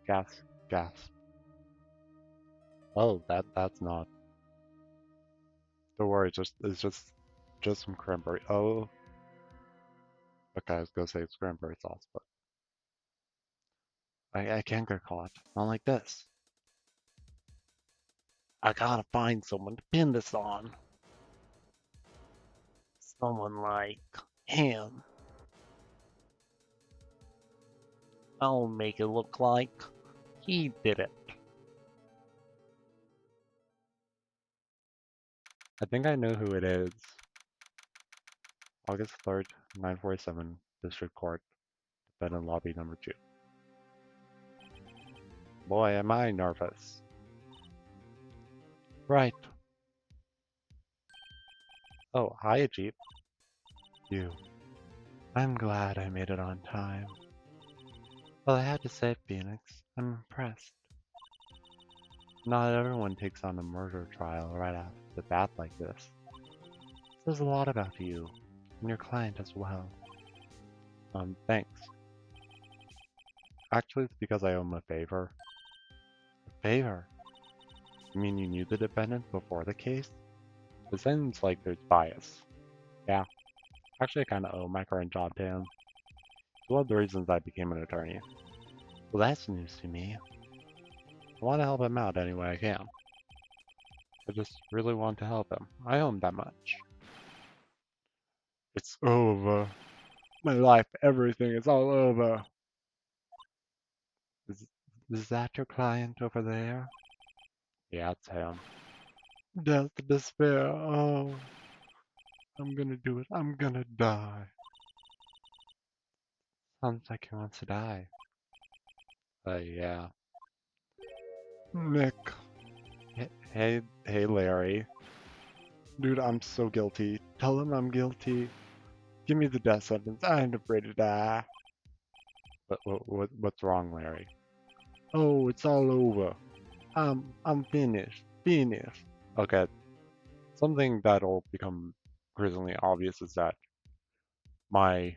Gas. Gas. Oh, that's not. Don't worry, it's just some cranberry. Oh, okay, I was gonna say it's cranberry sauce, but I can't get caught. Not like this. I gotta find someone to pin this on. Someone like him. I'll make it look like he did it. I think I know who it is. August 3rd, 947, District Court, defendant lobby number 2. Boy, am I nervous. Right. Oh, hi, Jeep. You. I'm glad I made it on time. Well, I had to say, Phoenix, I'm impressed. Not everyone takes on a murder trial right off the bat like this. It says a lot about you, and your client as well. Thanks. Actually, it's because I owe him a favor. A favor? You mean you knew the defendant before the case? It seems like there's bias. Yeah, actually I kinda owe my current job to him. It's one of the reasons I became an attorney. Well, that's news to me. I want to help him out any way I can. I just really want to help him. I owe him that much. It's over. My life, everything is all over. Is, is that your client over there? Yeah, it's him. Death, despair, oh. I'm gonna do it. I'm gonna die. Sounds like he wants to die. Yeah. Nick. Hey, Larry. Dude, I'm so guilty. Tell him I'm guilty. Give me the death sentence. I'm afraid to die. What's wrong, Larry? Oh, it's all over. I'm finished. Finished. Okay. Something that'll become increasingly obvious is that my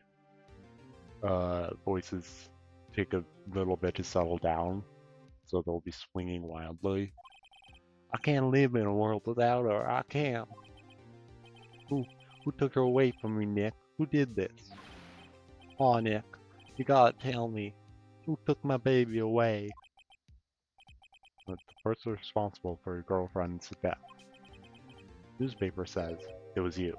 voices take a little bit to settle down, so they'll be swinging wildly. I can't live in a world without her. I can't. Who who took her away from me, Nick? Who did this? Aw, Nick, you gotta tell me. Who took my baby away? The person responsible for your girlfriend's death. Newspaper says it was you.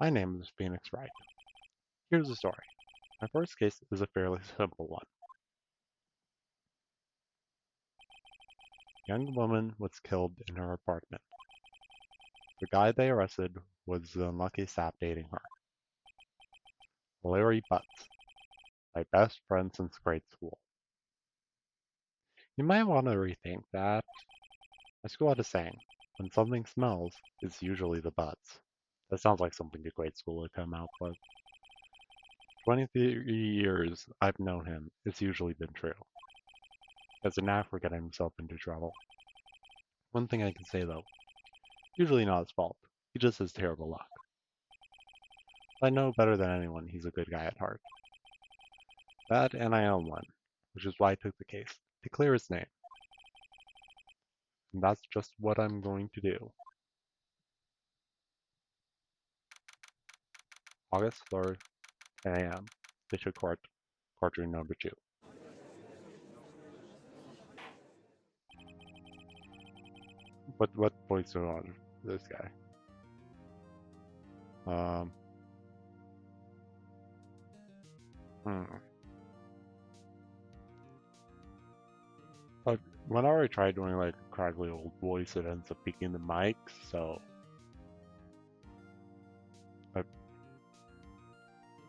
My name is Phoenix Wright. Here's the story. My first case is a fairly simple one. A young woman was killed in her apartment. The guy they arrested was the unlucky sap dating her. Larry Butts, my best friend since grade school. You might want to rethink that. My school had a saying, when something smells, it's usually the butts. That sounds like something a grade school would come out with. 23 years I've known him, it's usually been true. He has a knack for getting himself into trouble. One thing I can say though, usually not his fault. He just has terrible luck. I know better than anyone he's a good guy at heart. That and I own one, which is why I took the case, to clear his name. And that's just what I'm going to do. August 3rd, 10 a.m. District Court, courtroom number 2. What voice are on this guy? Um, hmm. Like, whenever I try doing like a crackly old voice, it ends up picking the mic, so.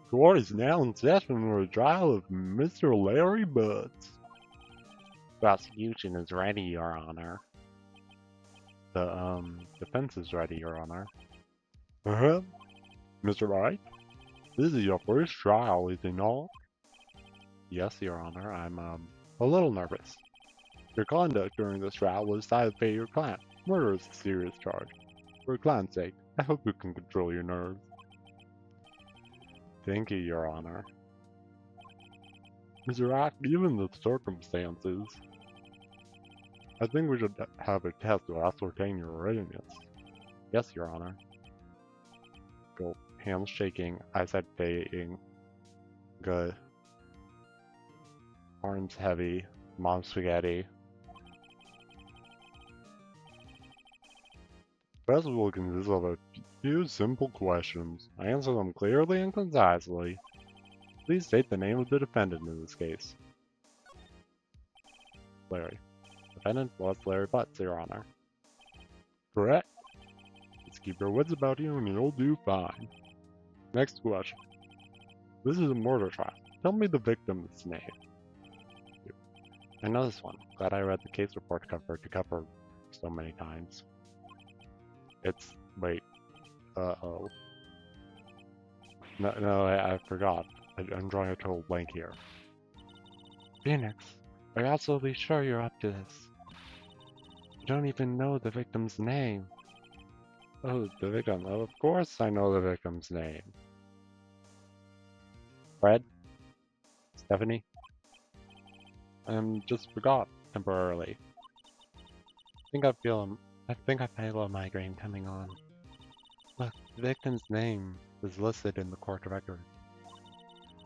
Court is now in session for a trial of Mr. Larry Butts. Prosecution is ready, Your Honor. The defense is ready, Your Honor. Uh-huh. Mr. Wright, this is your first trial, is it not? Yes, Your Honor, I'm a little nervous. Your conduct during this trial was decided by your client. Murder is a serious charge. For your client's sake, I hope you can control your nerves. Thank you, Your Honor. Mr. Wright, given the circumstances, I think we should have a test to ascertain your readiness. Yes, Your Honor. Go. Hands shaking, eyes fading. Good. Arms heavy. Mom spaghetti. Test will consist of a few simple questions. Answer them clearly and concisely. Please state the name of the defendant in this case. Larry. Defendant was Larry Butts, Your Honor. Correct. Just keep your wits about you and you'll do fine. Next question. This is a murder trial. Tell me the victim's name. I know this one. Glad I read the case report cover to cover so many times. It's... wait. Uh-oh. No, I forgot. I'm drawing a total blank here. Phoenix, are you absolutely sure you're up to this? You don't even know the victim's name. Oh, the victim. Oh, of course I know the victim's name. Fred? Stephanie? Just forgot temporarily. I think I feel a migraine coming on. Look, the victim's name is listed in the court record.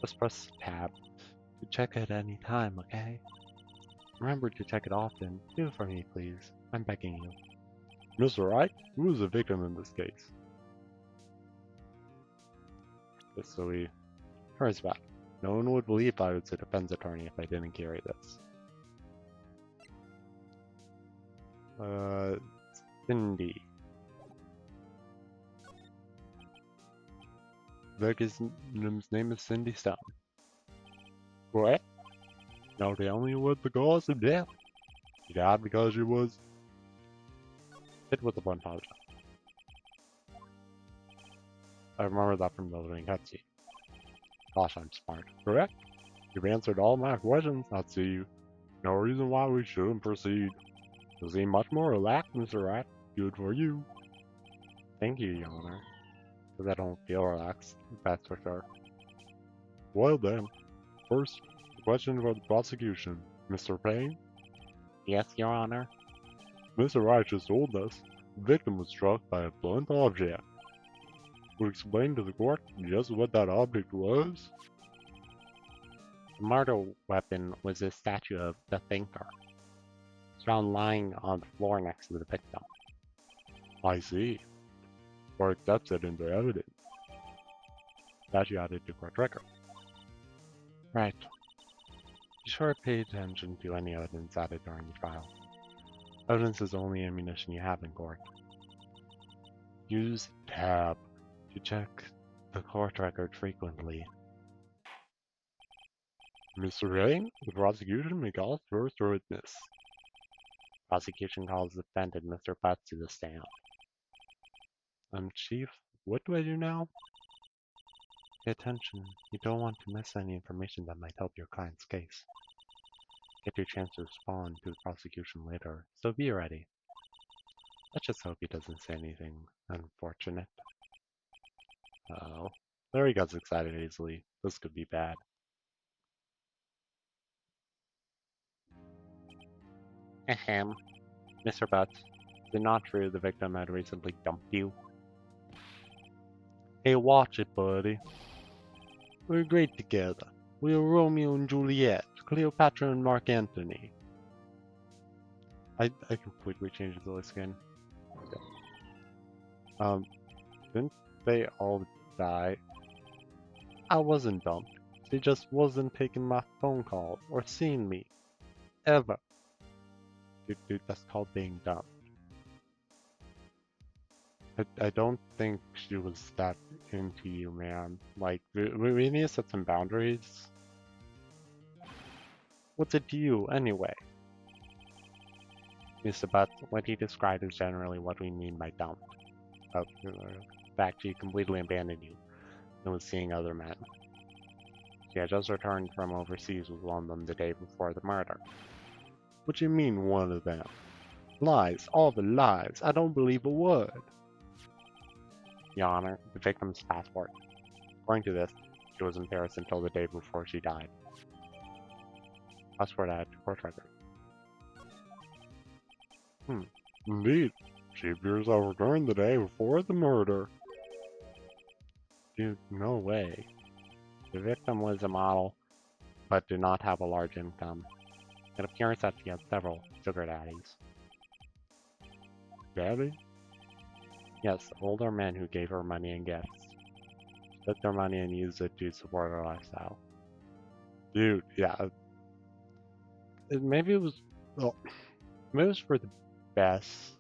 Just press tab to check it any time, okay? Remember to check it often. Do it for me, please. I'm begging you. Mr. Wright, who is the victim in this case? Just so he turns back. No one would believe I was a defense attorney if I didn't carry this. Cindy. The victim's name is Cindy Stone. What? Now tell me what the cause of death. She died because she was hit with a blunt object. I remember that from the living cutscene. Gosh, I'm smart. Correct? You've answered all my questions. I see no reason why we shouldn't proceed. You seem much more relaxed, Mr. Wright. Good for you. Thank you, Your Honor. Because I don't feel relaxed, that's for sure. Well then, first, the question for the prosecution. Mr. Payne? Yes, Your Honor. Mr. Wright just told us the victim was struck by a blunt object. Would explain to the court just what that object was? The murder weapon was a statue of the Thinker. It's found lying on the floor next to the victim. I see. Court accepts it into evidence. Statue added to court record. Right. Be sure to pay attention to any evidence added during the trial. Evidence is the only ammunition you have in court. Use tab to check the court record frequently. Mr. Rain, the prosecution may call first witness. Prosecution calls the defendant, Mr. Butts, to the stand. Chief, what do I do now? Pay attention. You don't want to miss any information that might help your client's case. Get your chance to respond to the prosecution later, so be ready. Let's just hope he doesn't say anything unfortunate. Uh-oh. Larry gets excited easily. This could be bad. Ahem. Mr. Butts, is it not true the victim had recently dumped you? Hey, watch it, buddy. We're great together. We're Romeo and Juliet, Cleopatra and Mark Antony. I completely changed the voice again. Okay. Didn't they all die? I wasn't dumped. She just wasn't taking my phone calls or seeing me. Ever. Dude, that's called being dumped. I don't think she was that into you, man. Like, we need to set some boundaries. What's it to you, anyway? Mr. Butts, what he described is generally what we mean by dumped. The fact she completely abandoned you and was seeing other men. She had just returned from overseas with one of them the day before the murder. What do you mean, one of them? Lies, all the lies. I don't believe a word. Your Honor, the victim's passport. According to this, she was in Paris until the day before she died. Password add to court record. Indeed. She appears to have returned the day before the murder. Dude, no way. The victim was a model, but did not have a large income. It appears that she had several sugar daddies. Daddy? Yes, older men who gave her money and gifts. She took their money and used it to support her lifestyle. Dude, yeah. Maybe it was, well, maybe it was for the best.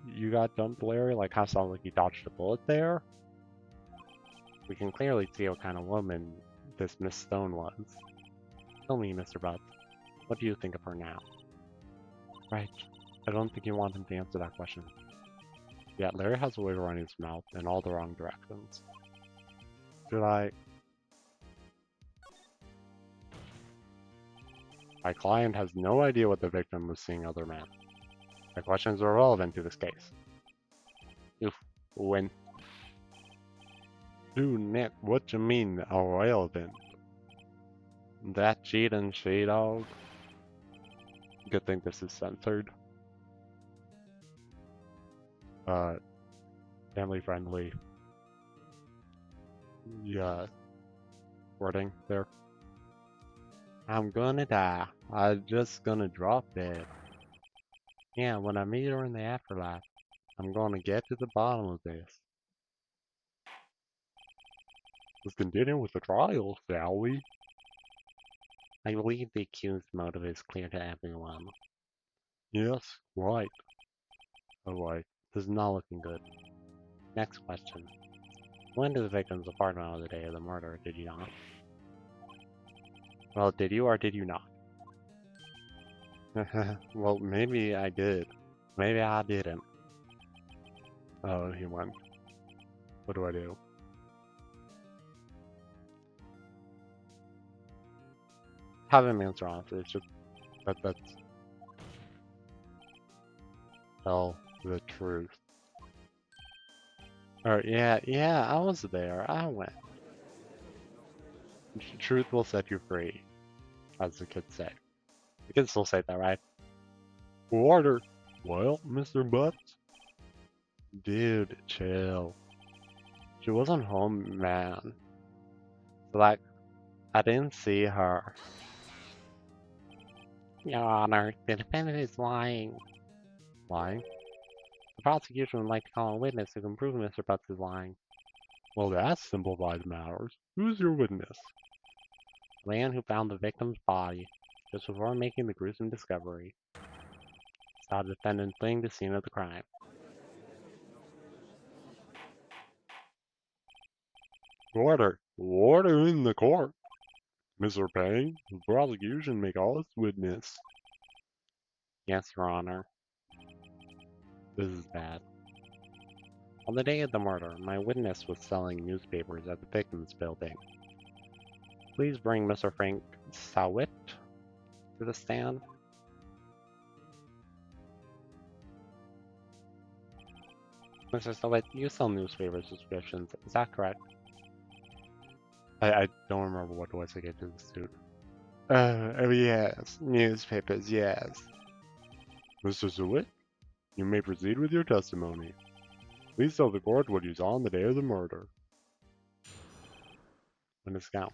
You got dumped, Larry? Like, how sounds like you dodged a bullet there? We can clearly see what kind of woman this Miss Stone was. Tell me, Mr. Butts, what do you think of her now? Right. I don't think you want him to answer that question. Yeah, Larry has a way around his mouth in all the wrong directions. Should I? My client has no idea what the victim was seeing other men. My questions are relevant to this case. Oof, when? Dude, Nick, what you mean irrelevant? That cheating she-dog? Good thing this is censored. Family friendly. Yeah. Wording there. I'm gonna die. I'm just gonna drop dead. Yeah, when I meet her in the afterlife, I'm gonna get to the bottom of this. Let's continue with the trial, shall we? I believe the accused's motive is clear to everyone. Yes, right. Oh boy, this is not looking good. Next question. You went to the victim's apartment on the day of the murder, did you not? Well, did you or did you not? Well, maybe I did. Maybe I didn't. Oh, he went. What do I do? Have him answer honestly. It's just that's tell the truth. Or yeah, I was there. I went. Truth will set you free, as the kids say. The kids still say that, right? Order. Well, Mr. Butts. Dude, chill. She wasn't home, man. Like, I didn't see her. Your Honor, the defendant is lying. Lying? The prosecution would like to call a witness who can prove Mr. Butts is lying. Well, that simplifies matters. Who's your witness? The man who found the victim's body just before making the gruesome discovery. Saw the defendant fleeing the scene of the crime. Order! Order in the court! Mr. Payne, the prosecution may call its witness. Yes, Your Honor. This is bad. On the day of the murder, my witness was selling newspapers at the victim's building. Please bring Mr. Frank Sawit to the stand. Mr. Sawit, you sell newspaper subscriptions, is that correct? I don't remember what voice I gave to the suit. Oh yes, newspapers, yes. Mr. Sawit, you may proceed with your testimony. Please tell the court what you saw on the day of the murder. Witness count.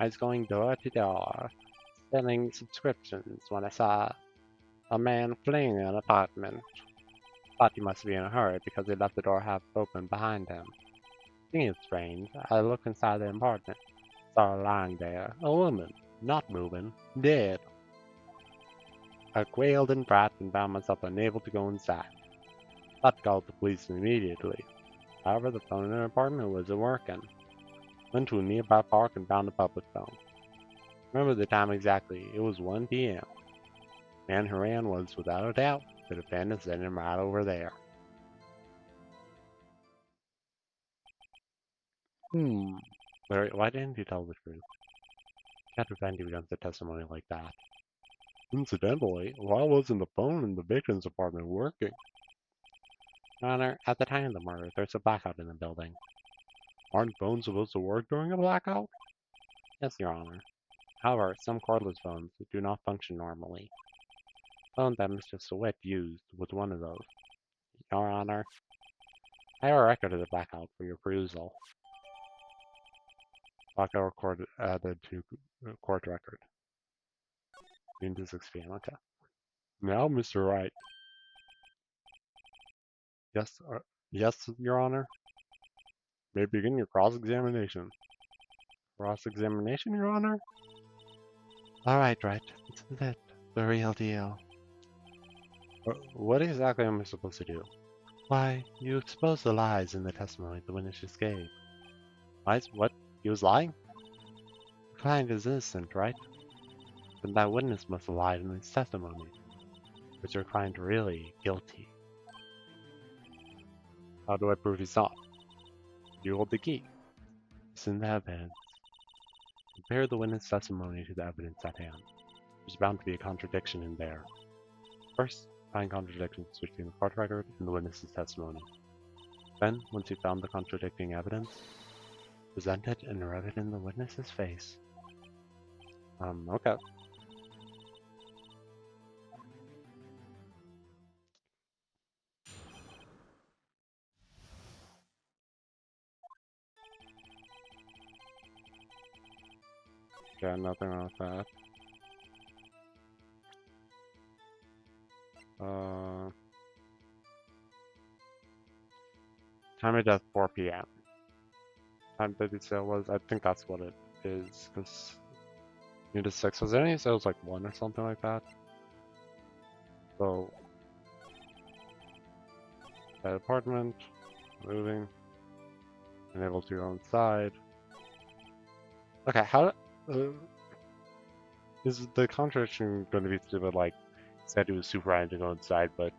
I was going door to door, selling subscriptions when I saw a man fleeing an apartment. Thought he must be in a hurry because he left the door half open behind him. Thinking it strange, I looked inside the apartment. Saw her lying there, a woman, not moving, dead. I quailed in fright and found myself unable to go inside. Thought to call the police immediately. However, the phone in her apartment wasn't working. Went to a nearby park and found a public phone. Remember the time exactly, it was 1 p.m. Man who ran was, without a doubt, the defendant sitting right over there. Larry, why didn't you tell the truth? You can't defend you against a testimony like that. Incidentally, why wasn't the phone in the victim's apartment working? Your Honor, at the time of the murder, there's a blackout in the building. Aren't phones supposed to work during a blackout? Yes, Your Honor. However, some cordless phones do not function normally. The phone that Mr. Sweat used was one of those. Your Honor, I have a record of the blackout for your perusal. Blackout record added to court record. Noon to 6 p.m. Okay. Now, Mr. Wright. Yes, yes, Your Honor. May begin your cross-examination. Cross-examination, Your Honor? Alright, Wright. This is it. The real deal. What exactly am I supposed to do? Why, you exposed the lies in the testimony the witness just gave. Lies? What? He was lying? The client is innocent, right? Then that witness must have lied in his testimony. Was your client really guilty? How do I prove he's not? You hold the key. It's in the evidence. Compare the witness testimony to the evidence at hand. There's bound to be a contradiction in there. First, find contradictions between the court record and the witness's testimony. Then, once you've found the contradicting evidence, present it and rub it in the witness's face. Okay. Yeah, nothing wrong with that. Time of death 4 p.m. Time that the sale was, I think that's what it is, because you did 6. Was there any sales like 1 or something like that? So, that apartment, moving, unable to go inside. Okay, how is the contradiction going to be stupid? Like, said he was super ready to go inside, but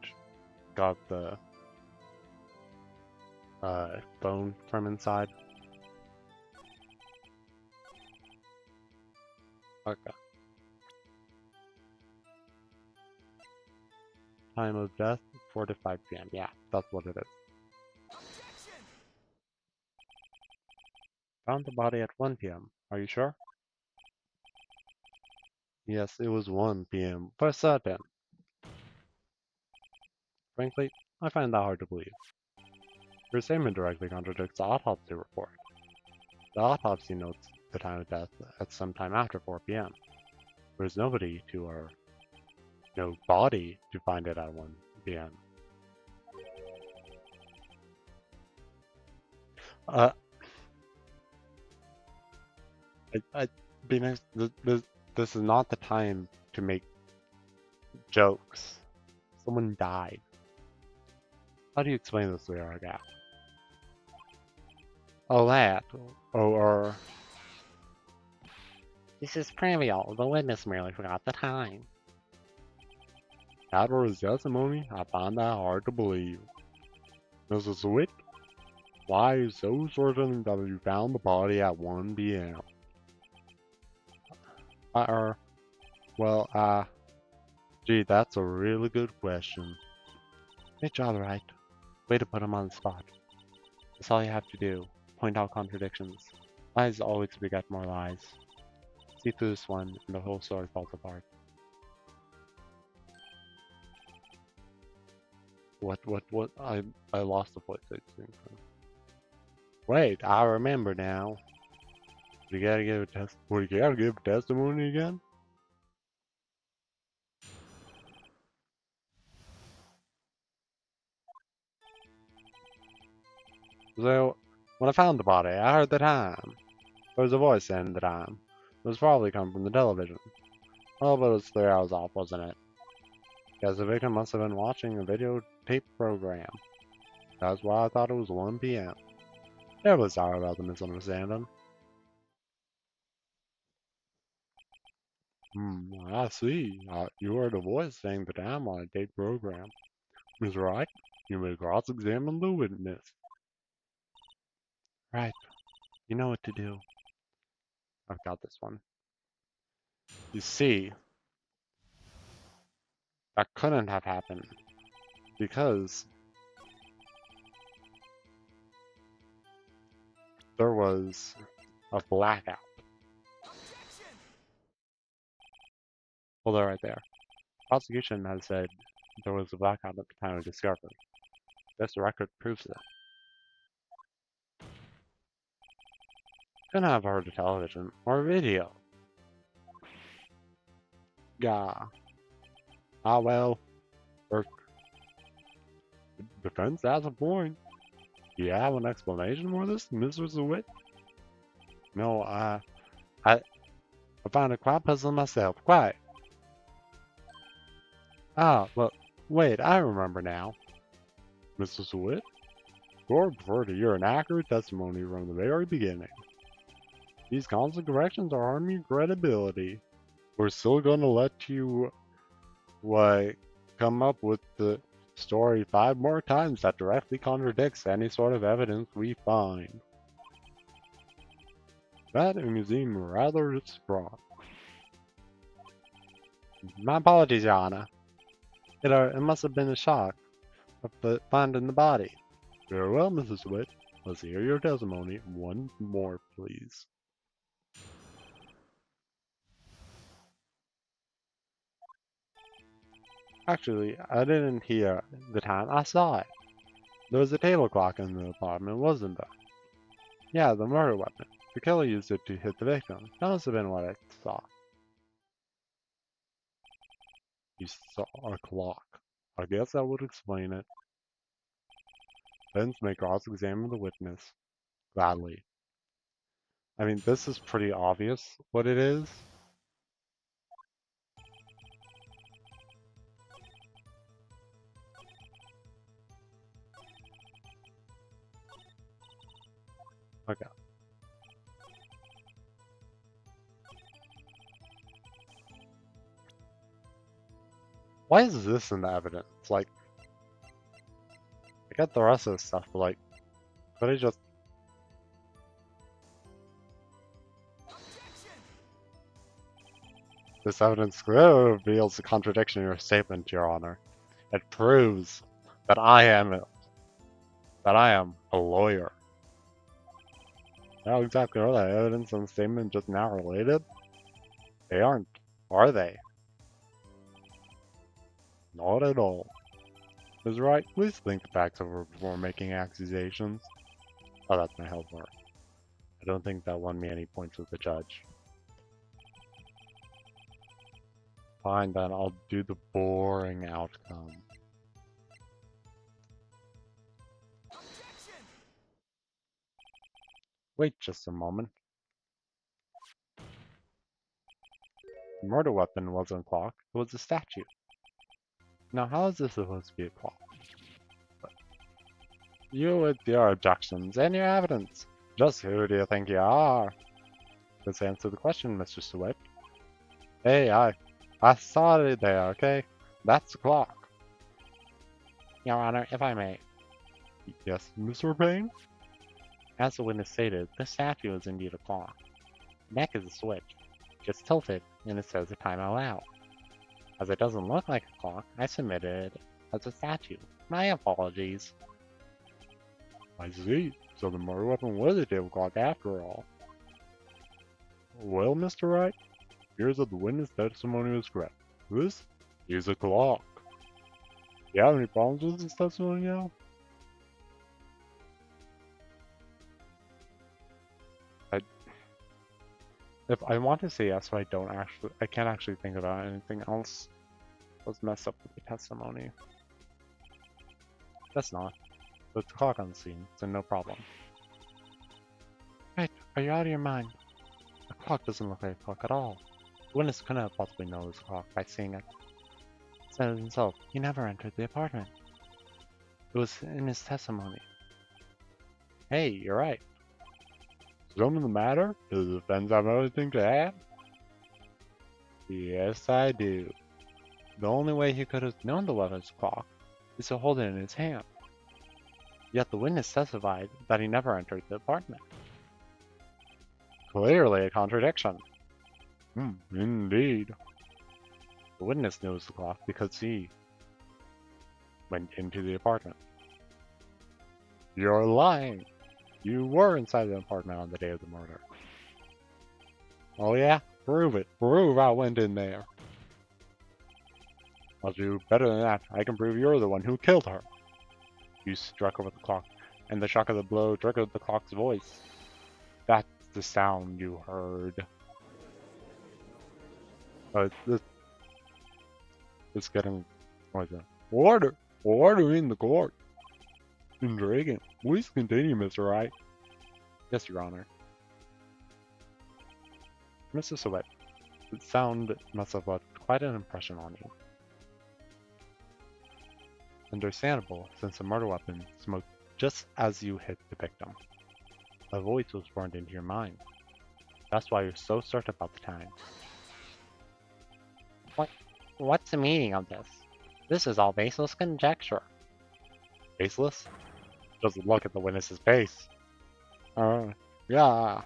got the phone from inside. Okay. Time of death 4 to 5 p.m. Yeah, that's what it is. Found the body at 1 p.m. Are you sure? Yes, it was 1 p.m. for certain. Frankly, I find that hard to believe. Your statement directly contradicts the autopsy report. The autopsy notes the time of death at some time after 4 p.m. There's nobody to, or no body to find it at 1 p.m. Be nice. This is not the time to make jokes. Someone died. How do you explain this to our guy? Oh, that. Or... This is trivial. The witness merely forgot the time. After his testimony, I find that hard to believe. Mrs. Sweet, why are you so certain that you found the body at 1 p.m.? Gee, that's a really good question. Good job, Wright. Way to put him on the spot. That's all you have to do. Point out contradictions. Lies always beget more lies. See through this one, and the whole story falls apart. What? I lost the voice. Wait, I remember now. We gotta give testimony again? So, when I found the body, I heard the time. There was a voice saying the time. It was probably come from the television. Well, but it was 3 hours off, wasn't it? Guess the victim must have been watching a videotape program. That's why I thought it was 1 p.m. Terribly sorry about the misunderstanding. I see. You heard a voice saying the time on a tape program. Ms. Wright, you may cross-examine the witness. Right. You know what to do. I've got this one. You see, that couldn't have happened because there was a blackout. Hold it right there. Prosecution has said there was a blackout at the time of discovery. This record proves it. Couldn't have heard of television or video. Yeah. Ah well. Or defense has a point. Do you have an explanation for this, Mr. Zwick? No, I found it quite puzzling myself. Quite. Ah, well, wait, I remember now. Mr. Zwick, Gore preferred to hear an accurate testimony from the very beginning. These constant corrections are harming your credibility. We're still gonna let you, come up with the story 5 more times that directly contradicts any sort of evidence we find. That may seem rather strong. My apologies, Your Honor. It must have been a shock of finding the body. Very well, Mrs. Witt. Let's hear your testimony once more, please. Actually, I didn't hear the time I saw it. There was a table clock in the apartment, wasn't there? Yeah, the murder weapon. The killer used it to hit the victim. That must have been what I saw. You saw a clock. I guess that would explain it. Vince may cross-examine the witness. Gladly. I mean, this is pretty obvious what it is. Okay. Why is this in the evidence? Like, I get the rest of the stuff, but like, could I just... This evidence clearly reveals a contradiction in your statement, Your Honor. It proves that I am a lawyer. How exactly are that evidence and statement just now related? They aren't, are they? Not at all. Ms. Wright, please think the facts over before making accusations. Oh, that's my helper. I don't think that won me any points with the judge. Fine, then I'll do the boring outcome. Wait just a moment. The murder weapon wasn't a clock, it was a statue. Now how is this supposed to be a clock? You with your objections and your evidence. Just who do you think you are? Let's answer the question, Mr. Swift. Hey, I saw it there, okay? That's the clock. Your Honor, if I may. Yes, Mr. Payne? As the witness stated, this statue is indeed a clock. The neck is a switch. It's tilted, and it says the time out. As it doesn't look like a clock, I submitted it as a statue. My apologies. I see. So the murder weapon was a table clock after all. Well, Mr. Wright, here's that the witness testimony was correct. This is a clock. Do you have any problems with this testimony now? If I want to say yes, but I can't actually think about anything else. Let's mess up with the testimony. That's not. But the clock on the scene, so no problem. Right, are you out of your mind? The clock doesn't look like a clock at all. The witness couldn't have possibly known it was a clock by seeing it. Said it himself, he never entered the apartment. It was in his testimony. Hey, you're right. Something the matter? Does the defense have anything to add? Yes, I do. The only way he could have known the weapon's clock is to hold it in his hand. Yet the witness testified that he never entered the apartment. Clearly a contradiction. Indeed. The witness knows the clock because he went into the apartment. You're lying. You were inside the apartment on the day of the murder. Oh yeah? Prove it. Prove I went in there. I'll do better than that. I can prove you're the one who killed her. You struck over the clock, and the shock of the blow triggered the clock's voice. That's the sound you heard. This is getting... What is it? Order! Order in the court! Dragon, please continue, Mr. Wright. Yes, Your Honor. Mr. Sweat, the sound must have left quite an impression on you. Understandable, since the murder weapon smoked just as you hit the victim. A voice was burned into your mind. That's why you're so certain about the time. What's the meaning of this? This is all baseless conjecture. Baseless? Just look at the witness's face. Yeah.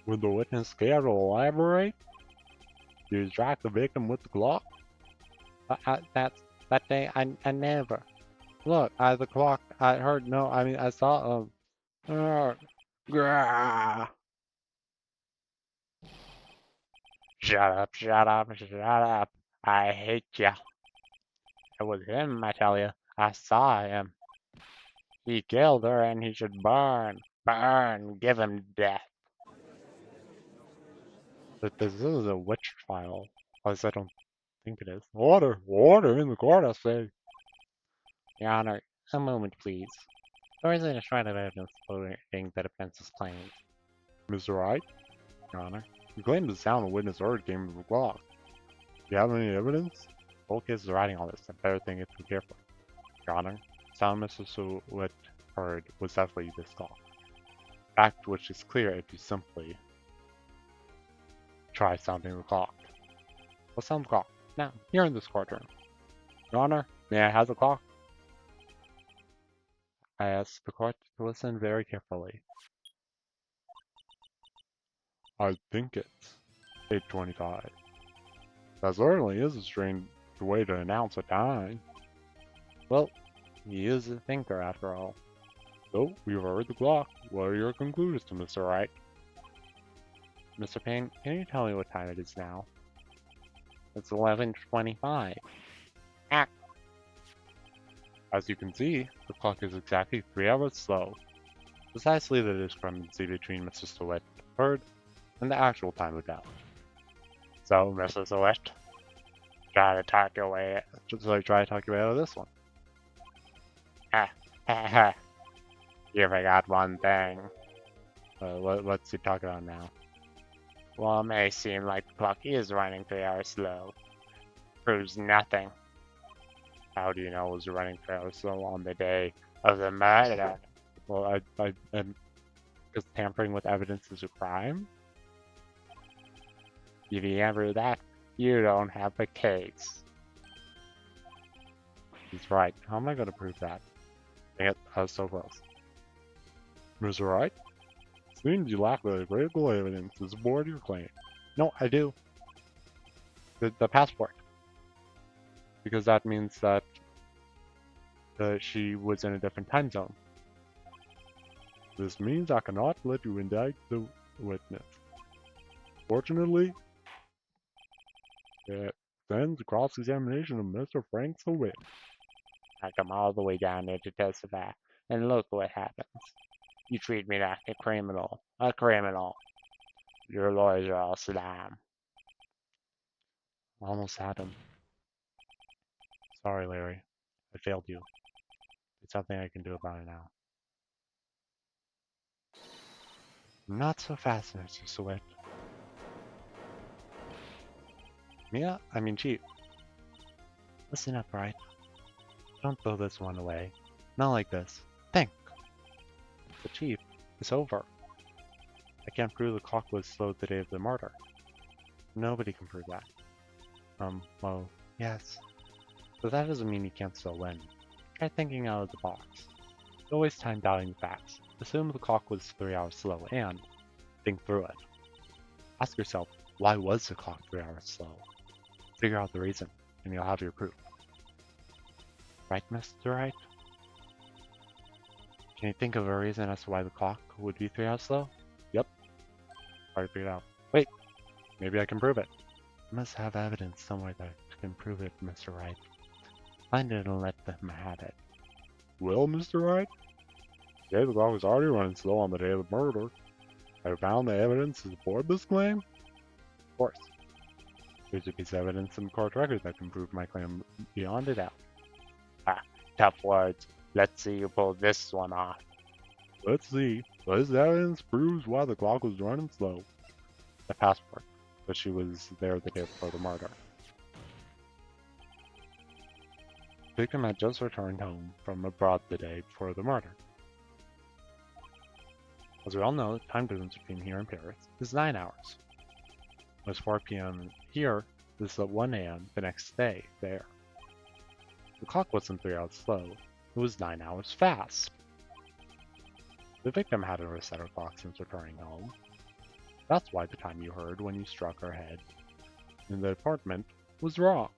Would the witness care to elaborate? You distract the victim with the clock? That day, I never. Look, the clock, I saw, grah. Shut up, shut up, shut up. I hate ya. It was him, I tell you. I saw him. He killed her and he should burn. Burn, give him death. But this is a witch trial. At least I don't think it is. Order! Order in the court, I say. Your Honor, a moment, please. There isn't a shred of evidence supporting the defense's claims. Mr. Wright? Your Honor, you claim the sound a witness heard came from the clock. Do you have any evidence? Both cases are writing all this. I better think it through carefully. Your Honor, the sound Mr. Seward heard was definitely this clock. Fact which is clear if you simply try sounding the clock. Let's sound the clock. Now, here in this courtroom. Your Honor, may I have the clock? I ask the court to listen very carefully. I think it's 8:25. That certainly is a strange way to announce a time. Well, he is a thinker after all. So, we've heard the clock. What are your conclusions, Mr. Wright? Mr. Payne, can you tell me what time it is now? It's 11:25. Act! As you can see, the clock is exactly 3 hours slow. Precisely the discrepancy between Mr. Sweat heard and the actual time of death. So, Mr. Sweat, try to talk your way out of this one. You forgot one thing. What's he talking about now? Well, it may seem like the clock is running 3 hours slow. Proves nothing. How do you know it was running 3 hours slow on the day of the murder? Well, because tampering with evidence is a crime? If you answer that, you don't have a case. He's right. How am I going to prove that? Dang it, I was so close. Mr. Wright? Seems you lack the critical evidence to support your claim. No, I do. The passport. Because that means that she was in a different time zone. This means I cannot let you indict the witness. Fortunately, it sends the cross-examination of Mr. Frank Seward. I come all the way down there to testify, and look what happens. You treat me like a criminal. A criminal. Your lawyers are all slime. Almost had him. Sorry, Larry. I failed you. There's something I can do about it now. Not so fast, Mr. Sweat. Yeah, I mean, Chief. Listen up, Wright. Don't throw this one away. Not like this. Think. The Chief, it's over. I can't prove the clock was slow the day of the murder. Nobody can prove that. Well, yes. But that doesn't mean you can't still win. Try thinking out of the box. Don't waste time doubting the facts. Assume the clock was 3 hours slow and think through it. Ask yourself, why was the clock 3 hours slow? Figure out the reason, and you'll have your proof. Right, Mr. Wright? Can you think of a reason as to why the clock would be 3 hours slow? Yep. Already figured out. Wait, maybe I can prove it. I must have evidence somewhere that can prove it, Mr. Wright. Find it and let them have it. Well, Mr. Wright? The clock was already running slow on the day of the murder. Have you found the evidence to support this claim? Of course. There's a piece of evidence in the court record that can prove my claim beyond a doubt. Ah, tough words. Let's see you pull this one off. Let's see. This evidence proves why the clock was running slow. The passport, but she was there the day before the murder. The victim had just returned home from abroad the day before the murder. As we all know, the time difference between here and Paris is 9 hours. It was 4 p.m. here, this is at 1 a.m. the next day there. The clock wasn't 3 hours slow, it was 9 hours fast. The victim hadn't reset her clock since returning home. That's why the time you heard when you struck her head in the apartment was wrong.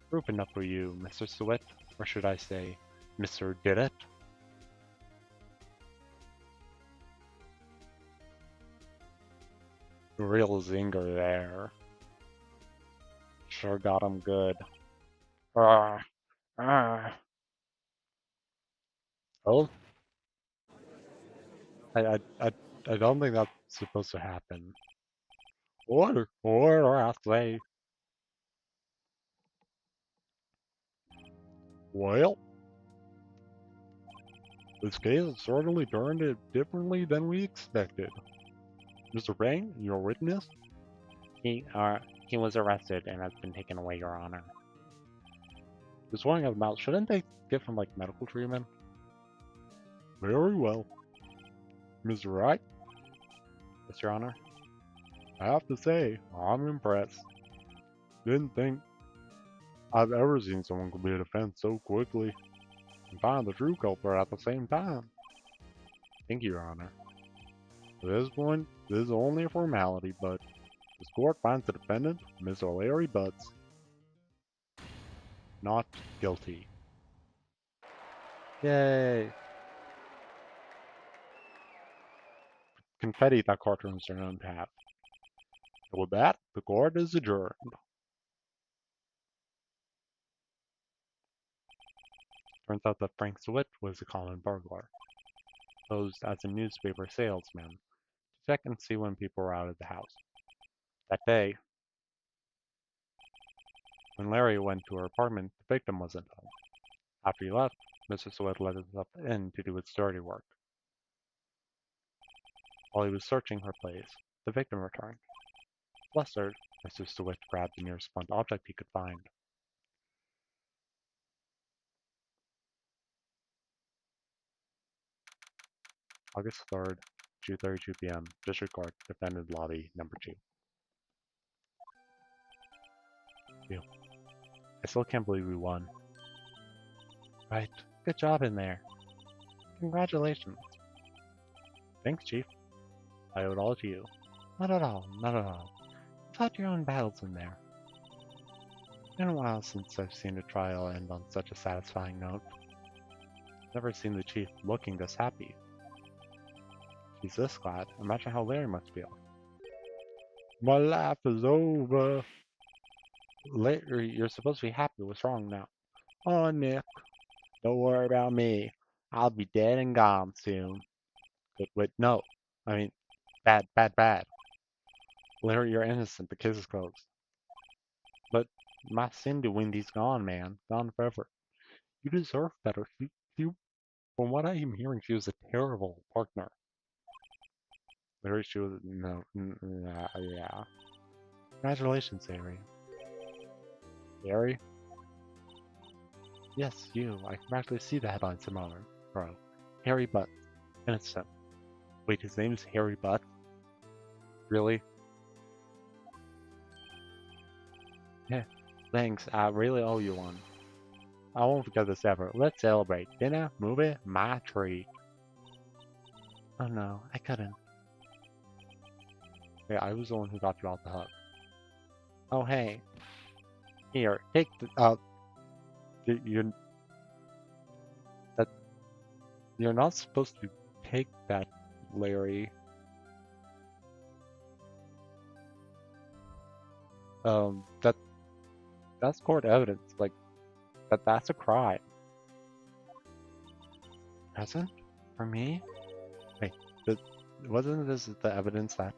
Proof enough for you, Mr. Sweat, or should I say, Mr. Did It? Real zinger there. Sure got him good. Oh, I don't think that's supposed to happen. Or I say, well, this case has certainly turned out differently than we expected. Mr. Bain, your witness? He was arrested and has been taken away, Your Honor. Just wondering about, shouldn't they give him, like, medical treatment? Very well. Mr. Wright? Yes, Your Honor? I have to say, I'm impressed. Didn't think I've ever seen someone commit a offense so quickly and find the true culprit at the same time. Thank you, Your Honor. At this point, this is only a formality, but this court finds the defendant, Mr. Larry Butts, not guilty. Yay! Confetti that courtrooms are known to have. And with that, the court is adjourned. Turns out that Frank Swift was a common burglar, posed as a newspaper salesman to check and see when people were out of the house. That day, when Larry went to her apartment, the victim wasn't home. After he left, Mr. Swift let himself in to do his dirty work. While he was searching her place, the victim returned. Flustered, Mr. Swift grabbed the nearest blunt object he could find. August 3rd, 2:32 p.m., District Court, Defendant Lobby, Number 2. Phew. I still can't believe we won. Right. Good job in there. Congratulations. Thanks, Chief. I owe it all to you. Not at all, not at all. You fought your own battles in there. It's been a while since I've seen a trial end on such a satisfying note. Never seen the Chief looking this happy. He's this glad. Imagine how Larry must feel. My life is over. Larry, you're supposed to be happy. What's wrong now? Oh, Nick. Don't worry about me. I'll be dead and gone soon. Wait, no. I mean, bad, bad, bad. Larry, you're innocent. The case is closed. But my Cindy Wendy's gone, man. Gone forever. You deserve better. From what I am hearing, she was a terrible partner. Larry, she was, no, yeah. Congratulations, Harry. Harry? Yes, you. I can actually see the headlines tomorrow. Bro. Harry Butt. Innocent. Wait, his name's Harry Butt? Really? Yeah. Thanks. I really owe you one. I won't forget this ever. Let's celebrate. Dinner, movie, my treat. Oh no, I couldn't. Yeah, I was the one who got you off the hook. Oh hey. Here, take the, you're not supposed to take that, Larry. That's court evidence. Like, that's a crime. Present? For me? Wait, th wasn't this the evidence that...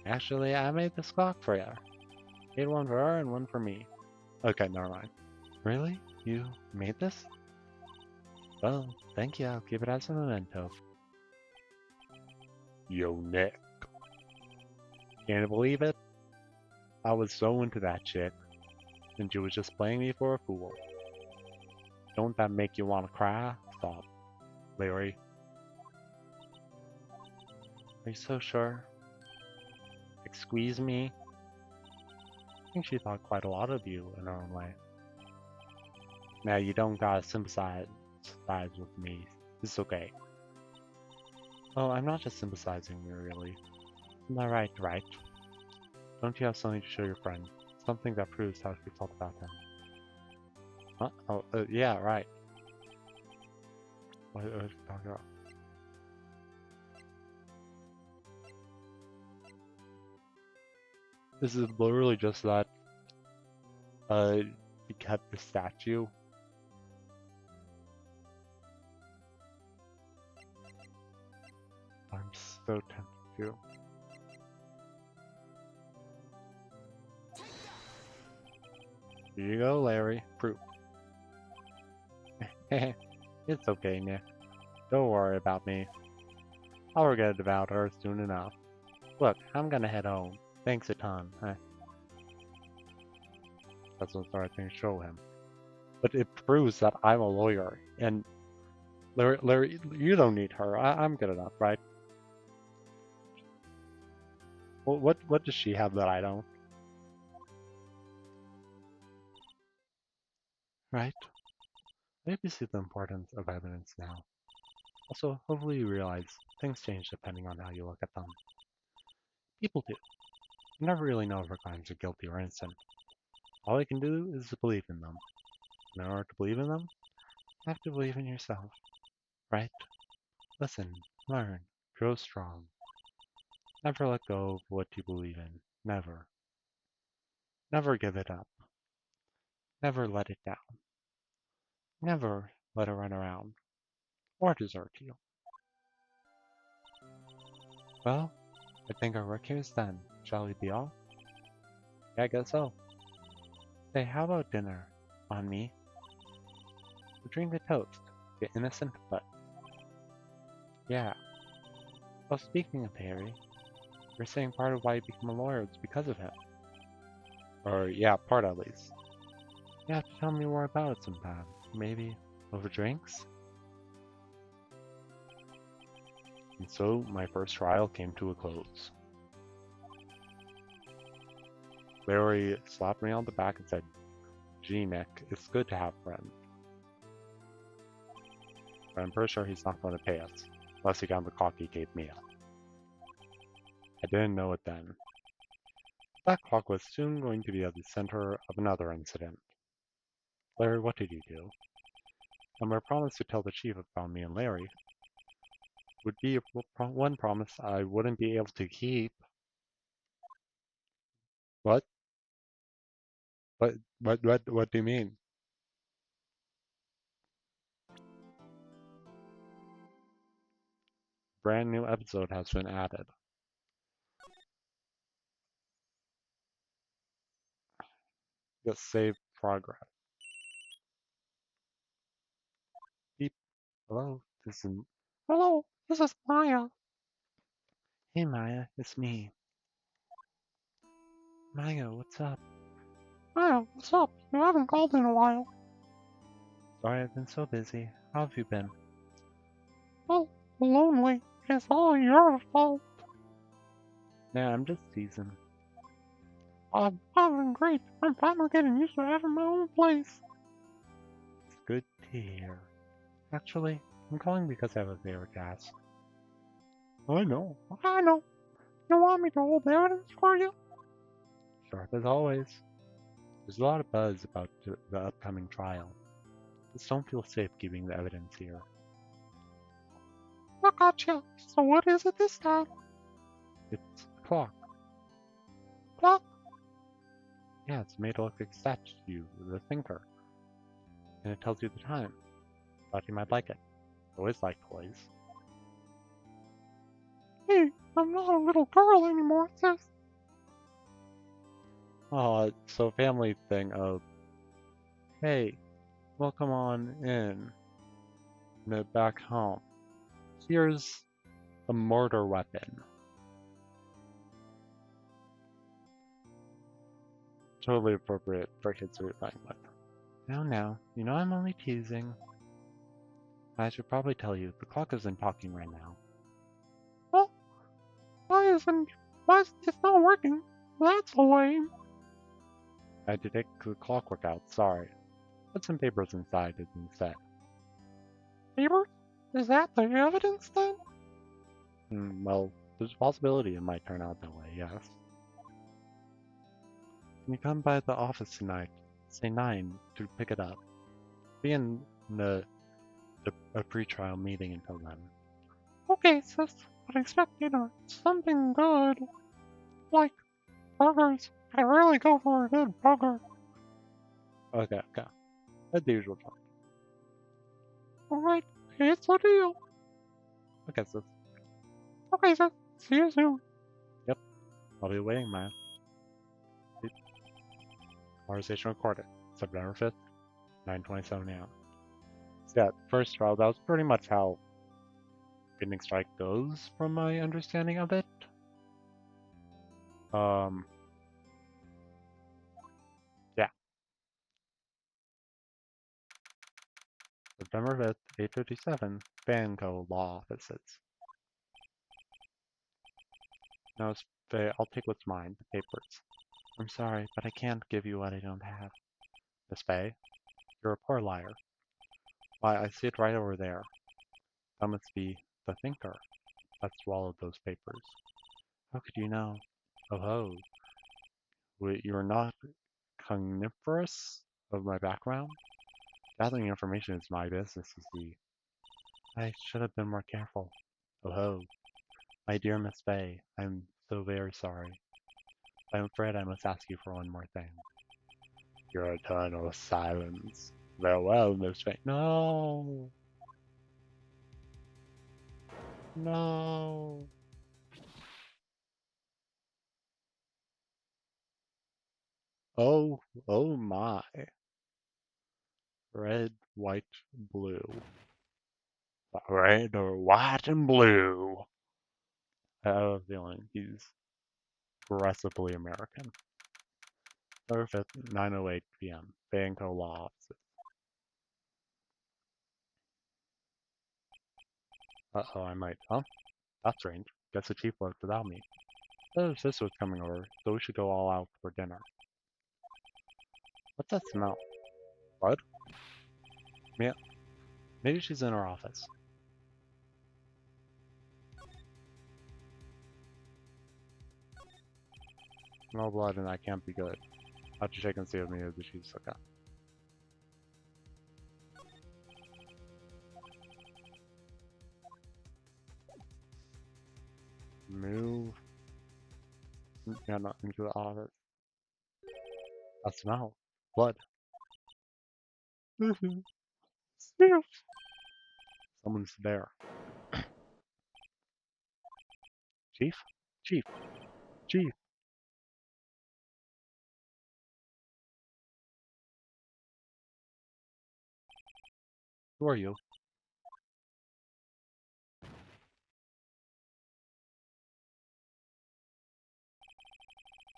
Actually, I made this clock for you. Made one for her and one for me. Okay, never mind. Really? You made this? Well, thank you. I'll keep it as a memento. Yo, Nick. Can't believe it? I was so into that chick, and she was just playing me for a fool. Don't that make you want to cry? Stop, Larry. Are you so sure? Like, squeeze me? I think she thought quite a lot of you in her own way. Now, you don't gotta sympathize with me. It's okay. Oh, I'm not just sympathizing, really. Isn't that right, Wright? Don't you have something to show your friend? Something that proves how she felt about him. Huh? Oh, yeah, right. What are you talking about? This is literally just that, he kept the statue. I'm so tempted to. Here you go, Larry. Proof. It's okay, Nick. Don't worry about me. I'll forget about her soon enough. Look, I'm gonna head home. Thanks a ton. That's what I think show him. But it proves that I'm a lawyer, and Larry, you don't need her. I'm good enough, right? Well, what does she have that I don't? Right? Maybe you see the importance of evidence now. Also, hopefully you realize things change depending on how you look at them. People do. You never really know if our crimes are guilty or innocent. All you can do is to believe in them. In order to believe in them, you have to believe in yourself. Right? Listen, learn, grow strong. Never let go of what you believe in. Never. Never give it up. Never let it down. Never let it run around or desert you. Well, I think our work here is done. Shall we be off? Yeah, I guess so. Say, how about dinner? On me? We'll drink a toast. The innocent but. Yeah. Well, speaking of Harry, you're saying part of why you became a lawyer was because of him. Or, yeah, part at least. You have to tell me more about it sometime. Maybe over drinks? And so, my first trial came to a close. Larry slapped me on the back and said, "Gee, Nick, it's good to have friends. But I'm pretty sure he's not going to pay us, unless he got the clock he gave me. I didn't know it then. That clock was soon going to be at the center of another incident. Larry, what did you do? And my promise to tell the chief about me and Larry would be one promise I wouldn't be able to keep. What? What do you mean? Brand new episode has been added. Just save progress. Beep. Hello, Hello, this is Maya. Hey Maya, it's me. Maya, what's up? Maya, what's up? You haven't called in a while. Sorry, I've been so busy. How have you been? Well, lonely. It's all your fault. Nah, I'm just teasing. I've been great. I'm finally getting used to having my own place. It's good to hear. Actually, I'm calling because I have a favor to ask. I know. You want me to hold evidence for you? Sharp as always. There's a lot of buzz about the upcoming trial. Just don't feel safe keeping the evidence here. I gotcha. So what is it this time? It's a clock. Clock? Yeah, it's made to look like a statue, the thinker. And it tells you the time. Thought you might like it. Always like toys. Hey, I'm not a little girl anymore, sis. Oh, so family thing of, hey, welcome on in. Back home. Here's a mortar weapon. Totally appropriate for kids to be playing with. No, you know I'm only teasing. I should probably tell you, the clock isn't talking right now. Well, why is it's not working? That's lame. I had to take the clockwork out, sorry. Put some papers inside it instead. Papers? Is that the evidence then? Well, there's a possibility it might turn out that way, yes. Can you come by the office tonight? Say 9 to pick it up. Be in a pre-trial meeting until then. Okay, sis, but expect dinner. Something good. Like burgers. I really go for a good burger. Okay. That's the usual talk. Alright, it's a deal. Okay, sis. Okay, sis. See you soon. Yep, I'll be waiting, man. Conversation recorded. September 5th, 9:27 a.m. So yeah, first trial, that was pretty much how Lightning Strike goes, from my understanding of it. Yeah. September 5th, 8:57, Banco Law Offices. No, Faye, I'll take what's mine, the papers. I'm sorry, but I can't give you what I don't have. Miss Faye, you're a poor liar. Why, I see it right over there. That must be the thinker that swallowed those papers. How could you know? Oh ho. Wait, you're not cogniferous of my background? Gathering information is my business, you see. I should have been more careful. Oh ho. My dear Miss Faye, I'm so very sorry. I'm afraid I must ask you for one more thing. Your eternal silence. Farewell, Miss Faye. No! No! Oh my. Red, white, blue. Red or white and blue. I have a feeling he's aggressively American. November 5th, 9:08 p.m. Banco Law Offices. Uh-oh, I might. Huh? That's strange. Guess the chief left without me. His sister was coming over, so we should go all out for dinner. What's that smell? Blood? Yeah, maybe she's in her office. No blood and that can't be good. I'll have to check and see if maybe she's okay. Move. Yeah, not into the office. That smell. Blood. Someone's there. Chief? Chief. Chief. Who are you?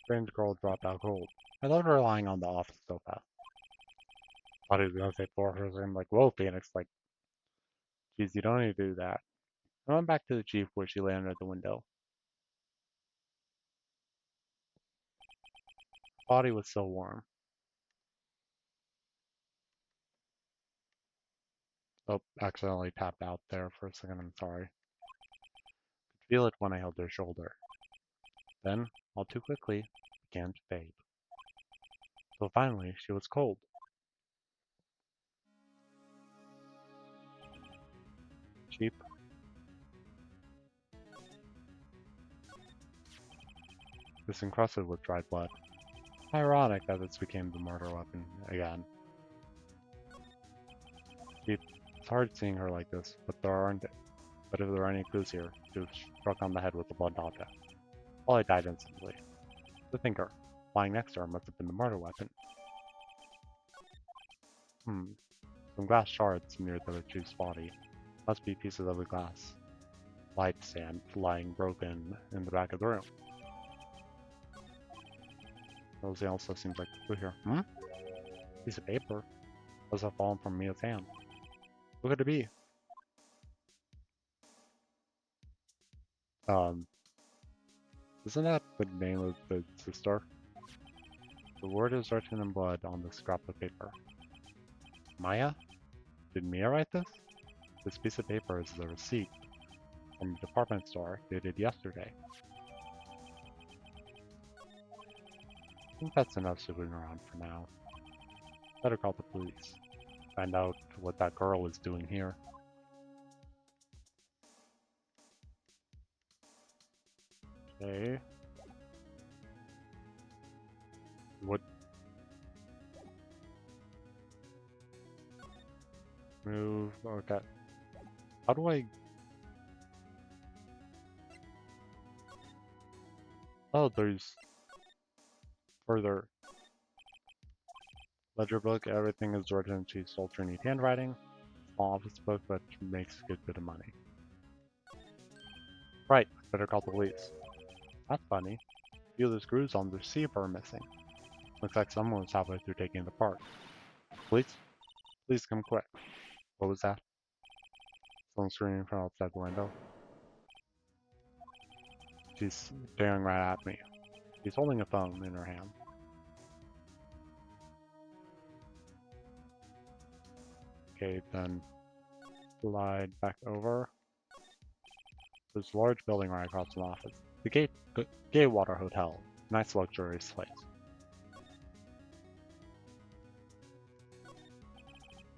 Strange girl dropped out cold. I loved relying on the office so fast. Thought he was gonna say fortress. I'm like, whoa, Phoenix. Like, geez, you don't need to do that. I went back to the Jeep where she landed at the window. Body was so warm. Oh, accidentally tapped out there for a second, I'm sorry. Could feel it when I held her shoulder. Then, all too quickly, began to fade. So finally, she was cold. Cheap. This encrusted with dried blood. Ironic that this became the murder weapon again. It's hard seeing her like this, but if there are any clues here, she was struck on the head with a blunt object. Probably died instantly. The thinker, lying next to her, must have been the murder weapon. Some glass shards near the chief's body. Must be pieces of the glass light stand lying broken in the back of the room. Rosie also seems like a clue here. Piece of paper. Must have fallen from Mia's hand. What could it be? Isn't that the name of the sister? The word is written in blood on the scrap of paper. Maya? Did Mia write this? This piece of paper is the receipt from a department store dated yesterday. I think that's enough snooping around for now. Better call the police. Find out what that girl is doing here. Okay. What? Move. Okay. How do I... Oh, there's... Further. Ledger book, everything is written in Chief's alternate handwriting. Small office book, but makes a good bit of money. Right, better call the police. That's funny. A few of the screws on the receiver are missing. Looks like someone was halfway through taking it apart. Police? Please come quick. What was that? Someone screaming from outside the window. She's staring right at me. She's holding a phone in her hand. Okay, then slide back over. There's a large building right across from the office. The Gatewaters Hotel. Nice luxurious place.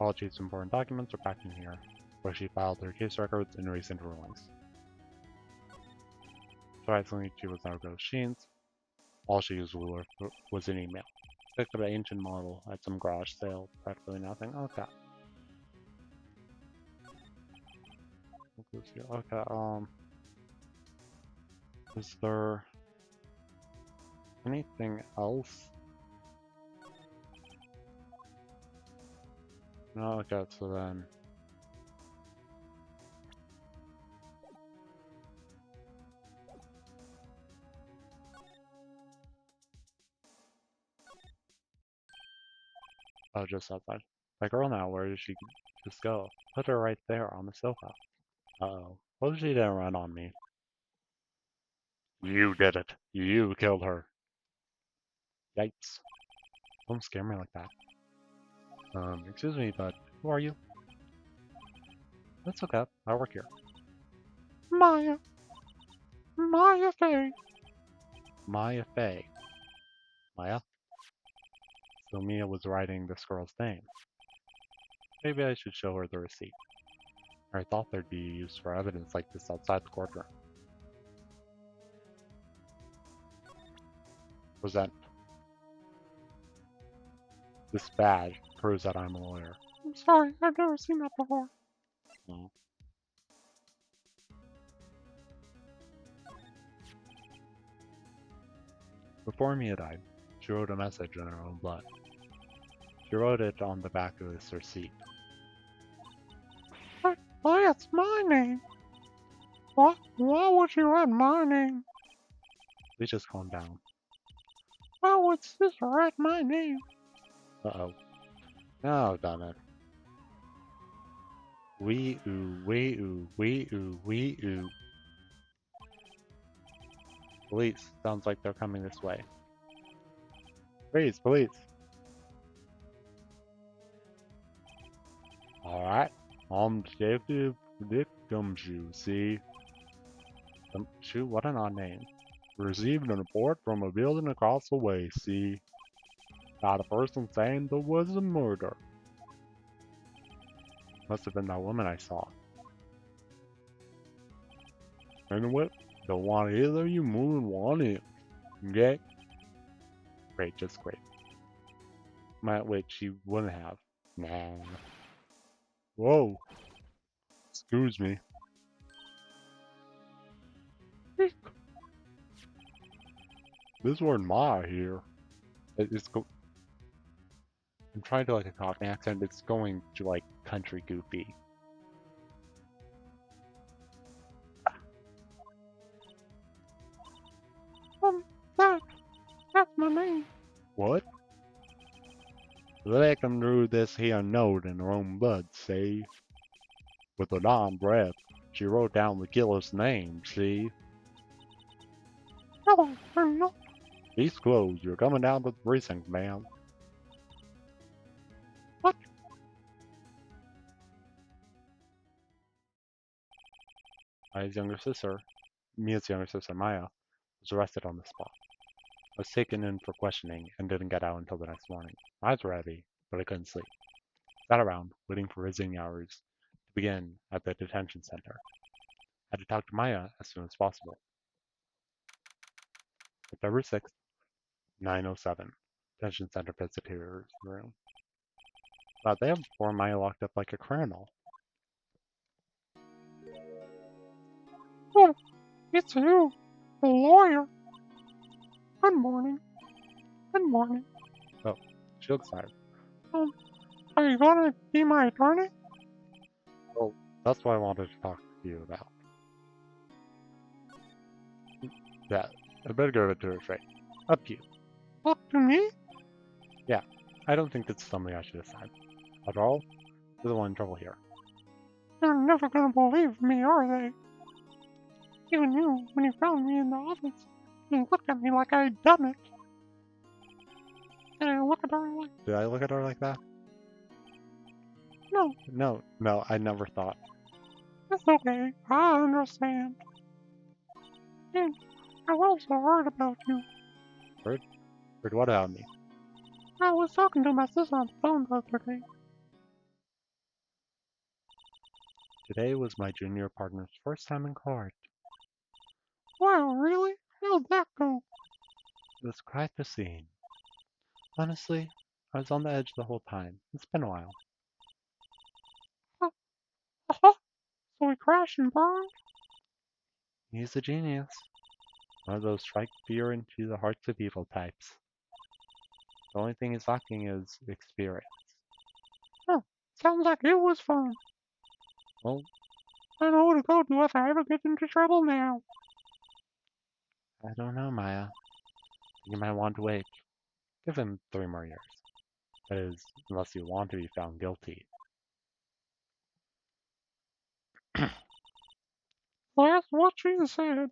All Chief's important documents are packed in here, where she filed her case records and recent rulings. Surprisingly, she was never good with machines. All she used was an email. Picked up an ancient model at some garage sale. Practically nothing. Okay. Okay, is there anything else? No, okay, so then... Oh, just outside. That girl now, where did she just go? Put her right there on the sofa. Uh-oh. What if she didn't run on me? You did it. You killed her. Yikes. Don't scare me like that. Excuse me, but who are you? That's okay. I work here. Maya. Maya Fey. Maya Fey. Maya? So Mia was writing this girl's name. Maybe I should show her the receipt. I thought there'd be use for evidence like this outside the courtroom. Present. This badge proves that I'm a lawyer. I'm sorry, I've never seen that before. No. Before Mia died, she wrote a message in her own blood. She wrote it on the back of this receipt. Why, it's my name. What? Why would you write my name? Please just calm down. Why would sister write my name? Uh-oh. Oh, done it. Wee-oo, wee-oo, wee-oo, wee-oo. Police. Sounds like they're coming this way. Please, police. Alright. Detective Gumshoe, see? Shoot, what an odd name. Received a report from a building across the way, see? Got a person saying there was a murder. Must have been that woman I saw. Anyway, don't want either you move and want in. Okay? Great, just great. Wait, she wouldn't have. Nah. Whoa. Excuse me. This word ma here. It's I'm trying to like a Cockney accent. It's going to like country goofy. That, that's my name. What? They can do this here note in her own blood, see? With a long breath, she wrote down the killer's name, see? No, I'm not. Case closed. You're coming down to the precinct, ma'am. What? Mia's younger sister, Maya, was arrested on the spot. I was taken in for questioning and didn't get out until the next morning. My eyes were heavy, but I couldn't sleep. Sat around, waiting for visiting hours to begin at the detention center. I had to talk to Maya as soon as possible. September 6th, 9:07. Detention center visitor's room. About day before, Maya locked up like a criminal. Oh, it's you, the lawyer. Good morning. Good morning. Oh, she looks tired. Are you gonna be my attorney? Well, that's what I wanted to talk to you about. Yeah, I better go to her straight. Up to you. Up to me? Yeah, I don't think it's something I should decide. After all, you're the one in trouble here. They're never gonna believe me, are they? Even you, when you found me in the office, you looked at me like I'd done it. Did I look at her like... Did I look at her like that? No. No, I never thought. It's okay, I understand. And I've also heard about you. Heard? Heard what about me? I was talking to my sister on the phone the other day. Today was my junior partner's first time in court. Wow, really? How'd that go? It was quite the scene. Honestly, I was on the edge the whole time. It's been a while. So he crashed and burned? He's a genius. One of those strike fear into the hearts of evil types. The only thing he's lacking is experience. Oh, sounds like it was fun. Well, I know where to go to if I ever get into trouble now. I don't know, Maya. You might want to wait. Give him 3 more years. That is, unless you want to be found guilty. That's what she said.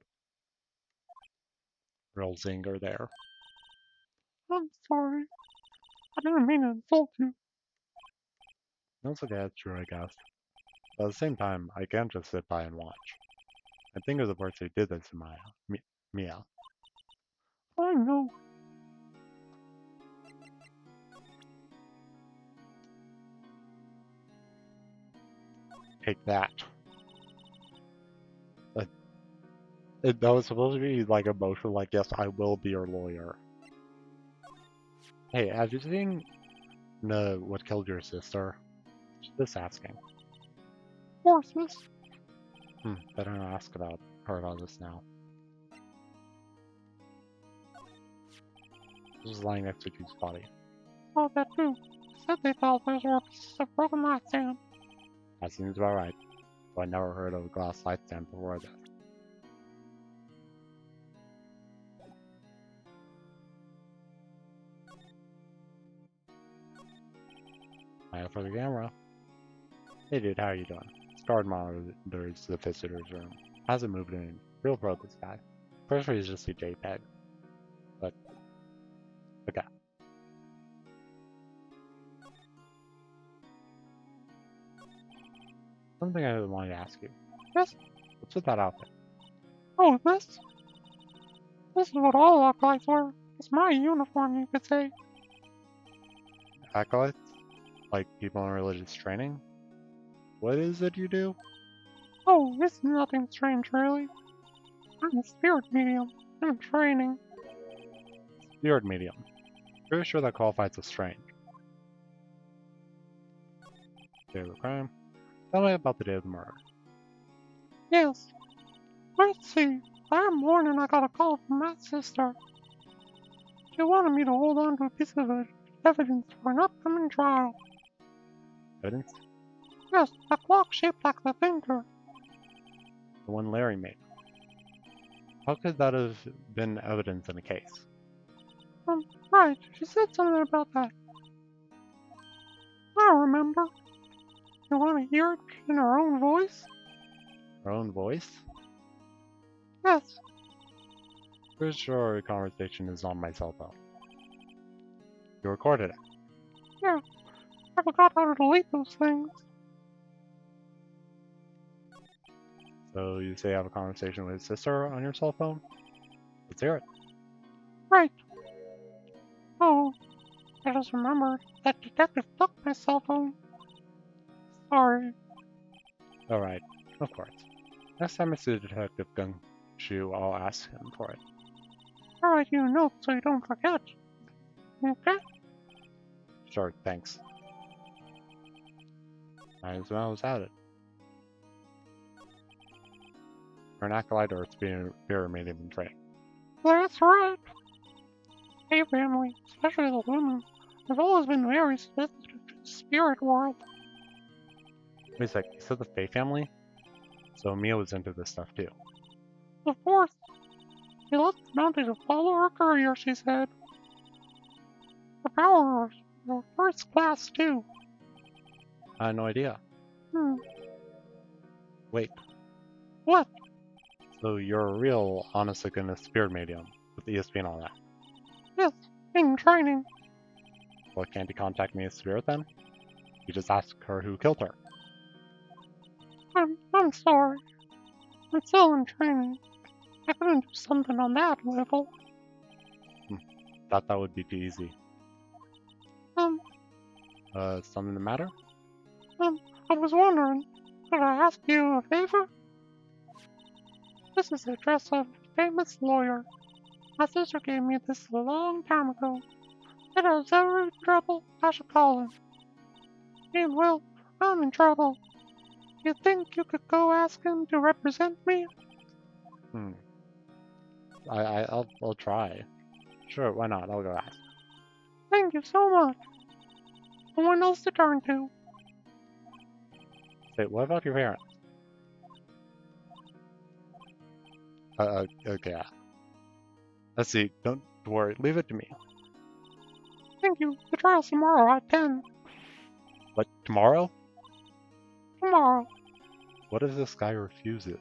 Real zinger there. I'm sorry. I didn't mean to insult you. That's okay, that's true, I guess. But at the same time, I can't just sit by and watch. I think of the person who did this to Maya. Mia. I know. Take that. That was supposed to be like emotional, like, yes, I will be your lawyer. Hey, have you seen What Killed Your Sister? Just asking. Horses? Better not ask about her about this now. This is lying next to Jude's body. Oh, that too. Said they thought those were pieces of broken nightstand. That seems about right. Though I never heard of a glass nightstand before this. Maya for the camera. Hey dude, how you doing? Guard monitors the visitor's room. Hasn't moved in. Real pro this guy. First he's just a JPEG. But okay. Something I wanted to ask you. Yes? What's with that outfit? Oh, this? This is what all acolytes wear. It's my uniform, you could say. Acolytes? Like people in religious training? What is it you do? Oh, it's nothing strange, really. I'm a spirit medium. I'm training. Spirit medium. Pretty sure that qualifies as strange. Day of the crime. Tell me about the day of the murder. Yes. Let's see. That morning I got a call from my sister. She wanted me to hold on to a piece of evidence for an upcoming trial. Evidence? Yes, a clock shaped like the finger. The one Larry made. How could that have been evidence in a case? Right, she said something about that. I don't remember. You want to hear it in her own voice? Her own voice? Yes. Pretty sure our conversation is on my cell phone. You recorded it. Yeah. I forgot how to delete those things. So you say you have a conversation with his sister on your cell phone? Let's hear it. Right. Oh, I just remembered that detective took my cell phone. Sorry. Alright, of course. Next time I see Detective Gumshoe, I'll ask him for it. I'll write you a note so you don't forget. Okay? Sure, thanks. Might as well have it. You're an acolyte or a spirit medium in training. That's right. Hey, family, especially the women, have always been very sensitive to the spirit world. Wait a sec, you said the Fae family? So Mia was into this stuff too. Of course, she left the mountain to follow her career, she said. The powers were first class, too. I had no idea. Hmm, Wait, what? so you're a real, honest-to-goodness spirit medium with ESP and all that. Yes, in training. Well, can't you contact me as spirit then? You just ask her who killed her. I'm sorry. I'm still in training. I couldn't do something on that level. Thought that would be too easy. Um, Something the matter? I was wondering, could I ask you a favor? This is the address of a famous lawyer. My sister gave me this a long time ago. If there's ever trouble, I should call him. And well, I'm in trouble. You think you could go ask him to represent me? Hmm. I'll try. Sure, why not? I'll go ask. Thank you so much. No one else to turn to. Say, what about your parents? Okay. Let's see. Don't worry. Leave it to me. Thank you. The trial's tomorrow at 10. What, tomorrow? Tomorrow. What if this guy refuses?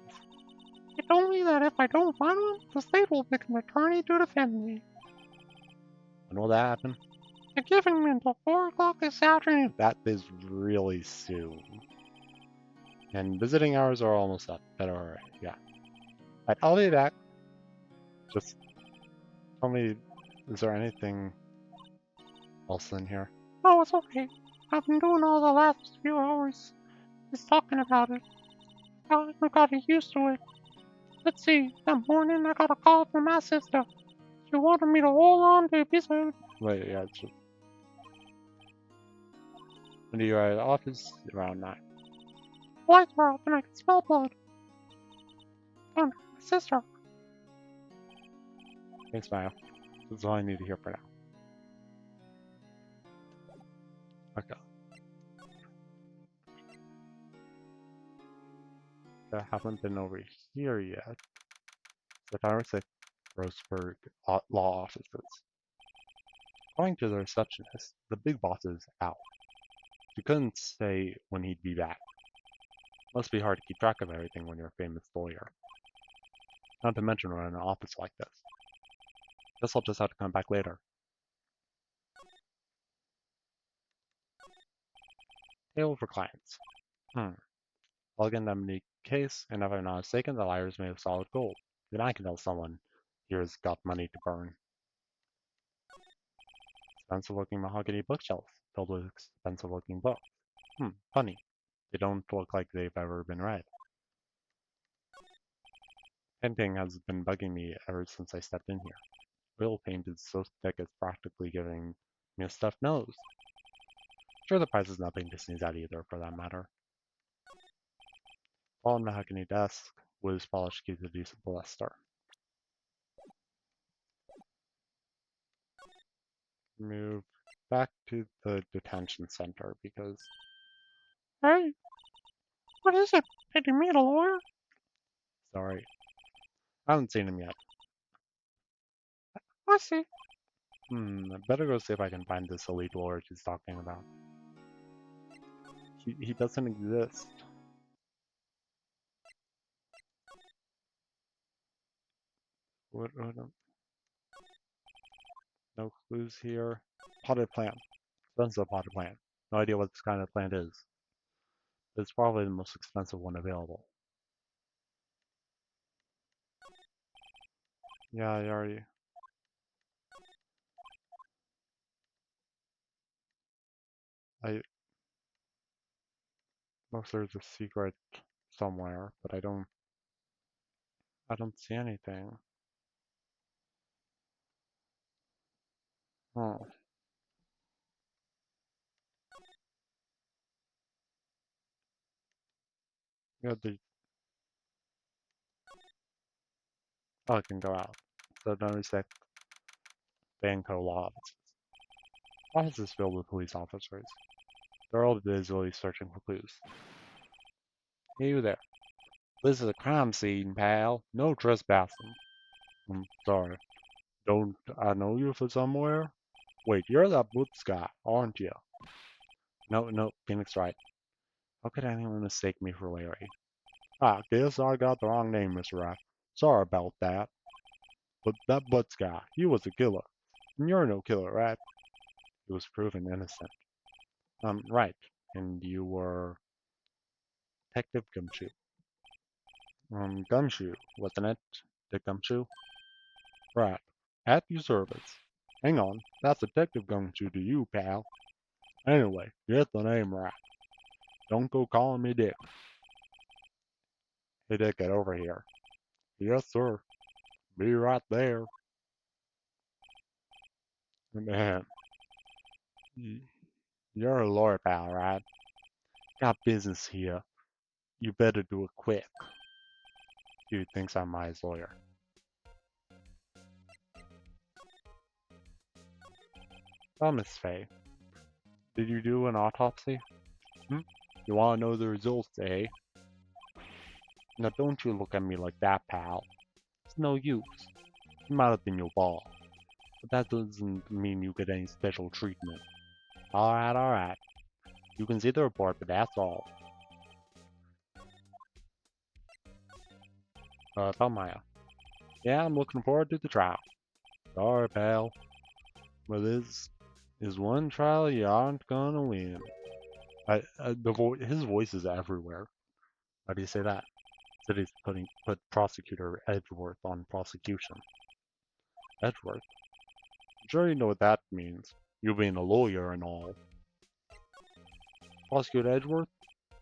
He told me that if I don't find one, the state will pick an attorney to defend me. When will that happen? They're giving me until 4 o'clock this afternoon. That is really soon. And visiting hours are almost up. Better hurry. Yeah. Right, I'll be back. Just tell me, is there anything else in here? Oh, it's okay. I've been doing all the last few hours just talking about it. I got used to it. Let's see, that morning I got a call from my sister. She wanted me to hold on to a piece of Wait, yeah, it's just... When you are at the office, around 9. lights were out and I could smell blood. Found my sister. Thanks, Maya. This is all I need to hear for now. Okay. I haven't been over here yet. September 6th, Roseburg Law Offices. According to the receptionist, the big boss is out. She couldn't say when he'd be back. Must be hard to keep track of everything when you're a famous lawyer. Not to mention we're in an office like this. Guess I'll just have to come back later. Table for clients. Plug in them in the case, and if I'm not mistaken, the liar is made of solid gold. Then I can tell someone here's got money to burn. Expensive looking mahogany bookshelf filled with expensive looking books. Funny. They don't look like they've ever been read. Painting has been bugging me ever since I stepped in here. bill paint is so thick it's practically giving me a stuffed nose. Sure, the price is nothing to sneeze at either, for that matter. Tall mahogany desk, wood polish keeps a decent luster. Move back to the detention center because, Hey, what is it? Did you meet a lawyer? sorry, I haven't seen him yet. I see. I better go see if I can find this elite lord he's talking about. He doesn't exist. What, no clues here. Potted plant. That's a potted plant. No idea what this kind of plant is. It's probably the most expensive one available. Yeah, I already. I Looks there's a secret somewhere, but I don't see anything. Oh, yeah, I can go out. So notice that Banco law offices. Offices filled with police officers. They're all busily searching for clues. Hey you there. This is a crime scene, pal. No trespassing. I'm sorry. Don't I know you from somewhere? Wait, you're that boots guy, aren't you? No, Phoenix Wright. How could anyone mistake me for Larry? I guess I got the wrong name, Mr. Wright. Sorry about that. But that butts guy, he was a killer. And you're no killer, right? He was proven innocent. Right. And you were Detective Gumshoe. Gumshoe, wasn't it? The Gumshoe? Right. At your service. Hang on, that's Detective Gumshoe to you, pal. Anyway, get the name right. Don't go calling me Dick. Hey Dick, get over here. Yes, sir. Be right there. Man, you're a lawyer, pal, right? Got business here. You better do it quick. Dude thinks I'm my lawyer. Oh, Miss Faye, did you do an autopsy? Hmm? You want to know the results, eh? Now don't you look at me like that, pal. It's no use. It might have been your ball, but that doesn't mean you get any special treatment. Alright. You can see the report, but that's all. Tell Maya. Yeah, I'm looking forward to the trial. Sorry, pal. But this is one trial you aren't gonna win. His voice is everywhere. How do you say that? Said he's put prosecutor Edgeworth on prosecution. Edgeworth? I'm sure you know what that means. You being a lawyer and all. Prosecutor Edgeworth?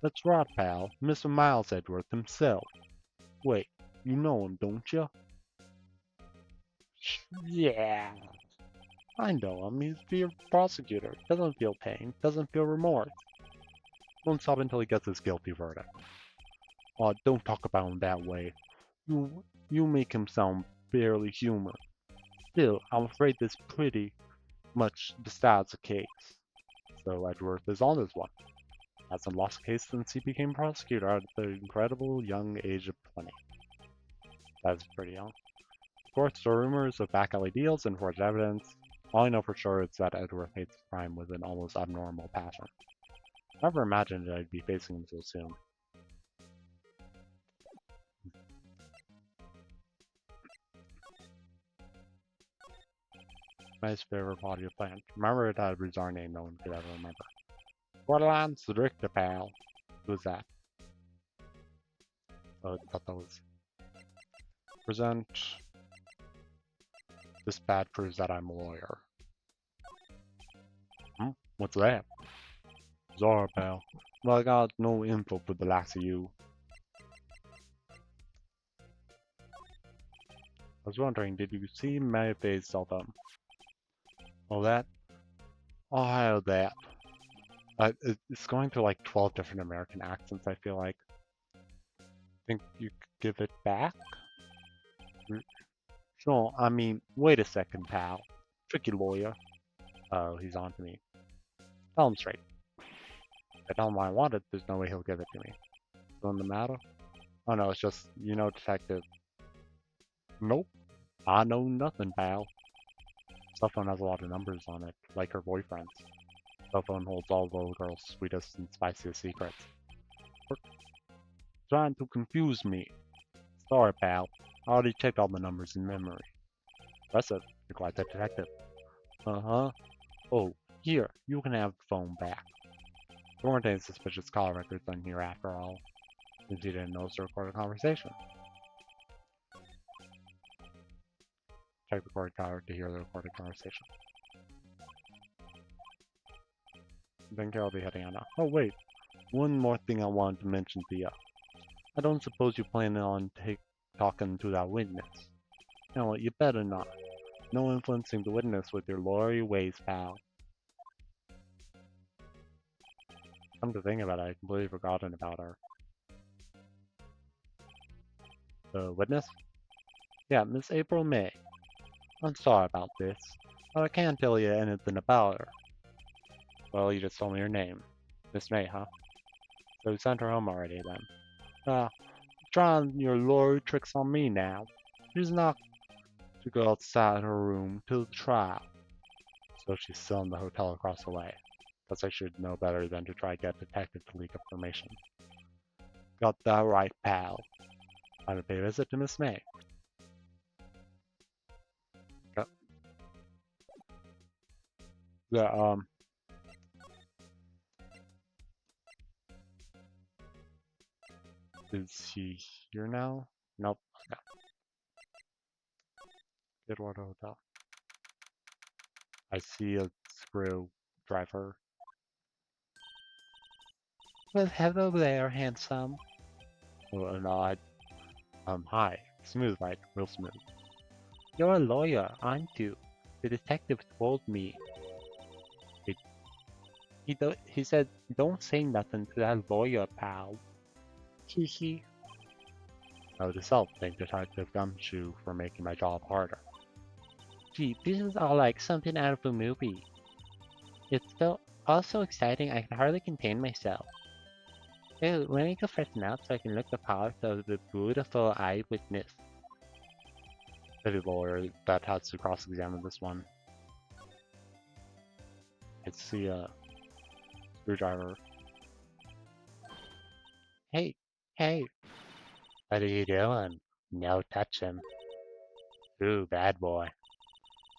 That's right, pal. Mr. Miles Edgeworth himself. Wait, you know him, don't you? Yeah. I know him. He's the prosecutor. Doesn't feel pain. Doesn't feel remorse. Won't stop until he gets his guilty verdict. Oh, don't talk about him that way. You make him sound barely human. Still, I'm afraid this pretty much decides the case. So Edgeworth is on this one. Hasn't lost a case since he became prosecutor at the incredible young age of 20. That's pretty young. Of course, there are rumors of back alley deals and forged evidence. All I know for sure is that Edgeworth hates crime with an almost abnormal passion. Never imagined I'd be facing him so soon. Nice favorite potted plant. Remember it had a bizarre name no one could ever remember. Borderlands, Richter pal. Who's that? Oh, I thought that was. Present. This pad proves that I'm a lawyer. What's that? Zara, pal. Well, I got no info for the likes of you. I was wondering, did you see Mayfair's cell phone? Oh, that? Oh, that. It's going through like 12 different American accents, I feel like. Think you could give it back? Sure, I mean, wait a second, pal. Tricky lawyer. Oh, he's on to me. Tell him straight. If I tell him what I wanted, there's no way he'll give it to me. Something the matter? Oh no, it's just, detective. Nope. I know nothing, pal. Cell phone has a lot of numbers on it, like her boyfriend's. Cell phone holds all the little girl's sweetest and spiciest secrets. You're trying to confuse me. Sorry, pal. I already checked all the numbers in memory. Impressive, replied the detective. Uh-huh. Oh, here, you can have the phone back. There weren't any suspicious call records on here after all, since you didn't know it's a recorded conversation. Check the recorded caller to hear the recorded conversation. Then Carol will be heading out now. Oh wait, one more thing I wanted to mention to you. I don't suppose you plan on talking to that witness. No, you better not. No influencing the witness with your lawyer ways, pal. Come to think about it, I completely forgotten about her. The witness? Yeah, Miss April May. I'm sorry about this, but I can't tell you anything about her. Well, you just told me her name. Miss May, huh? So you sent her home already then. Ah, trying your lawyer tricks on me now. She's not to go outside her room till the trial. So she's still in the hotel across the way. Guess I should know better than to try to get detective to leak information. Got that right, pal. Time to pay a visit to Miss May. Yep. Yeah, is he here now? Nope. Okay. Edward Hotel. I see a screwdriver. Well, hello there, handsome. Oh, no, hi. Smooth, right? Real smooth. You're a lawyer, aren't you? The detective told me. He, he said, don't say nothing to that lawyer, pal. Hee hee. Note to self, thank Detective Gumshoe for making my job harder. Gee, this is all like something out of a movie. It's all so exciting I can hardly contain myself. Hey, let me go freshen up so I can look the part of the beautiful eyewitness. City lawyer that has to cross-examine this one. It's the screwdriver. Hey, hey, what are you doing? No touch him. Ooh, bad boy.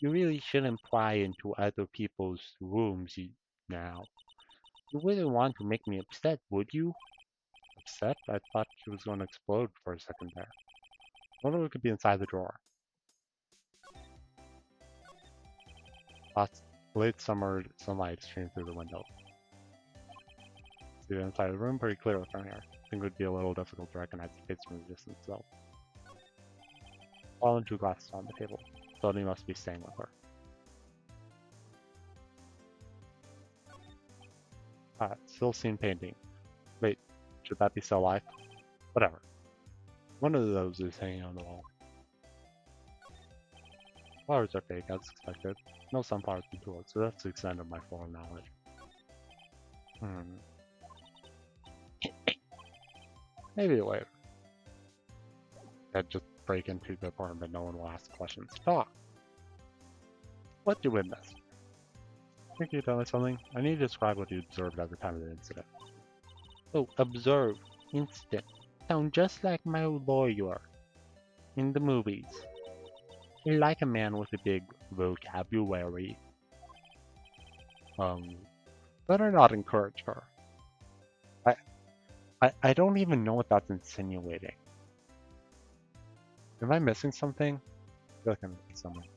You really shouldn't pry into other people's rooms now. You wouldn't want to make me upset, would you? Upset? I thought she was going to explode for a second there. I wonder what could be inside the drawer. Lots late summer sunlight streams through the window. See the inside of the room pretty clearly from here. I think it would be a little difficult to recognize the face from a distance though. All in two glasses on the table. Somebody must be staying with her. Still seen painting. Wait, should that be still life? Whatever. One of those is hanging on the wall. Flowers are fake, as expected. No sunflowers and tulips, so that's the extent of my floral knowledge. Maybe later. I'd just break into the apartment, no one will ask questions. Talk! What do you witness? Think you tell me something? I need to describe what you observed at the time of the incident. Oh, observe. Incident. Sound just like my lawyer. In the movies. I like a man with a big vocabulary. Better not encourage her. I don't even know what that's insinuating. Am I missing something? I feel like I'm missing something.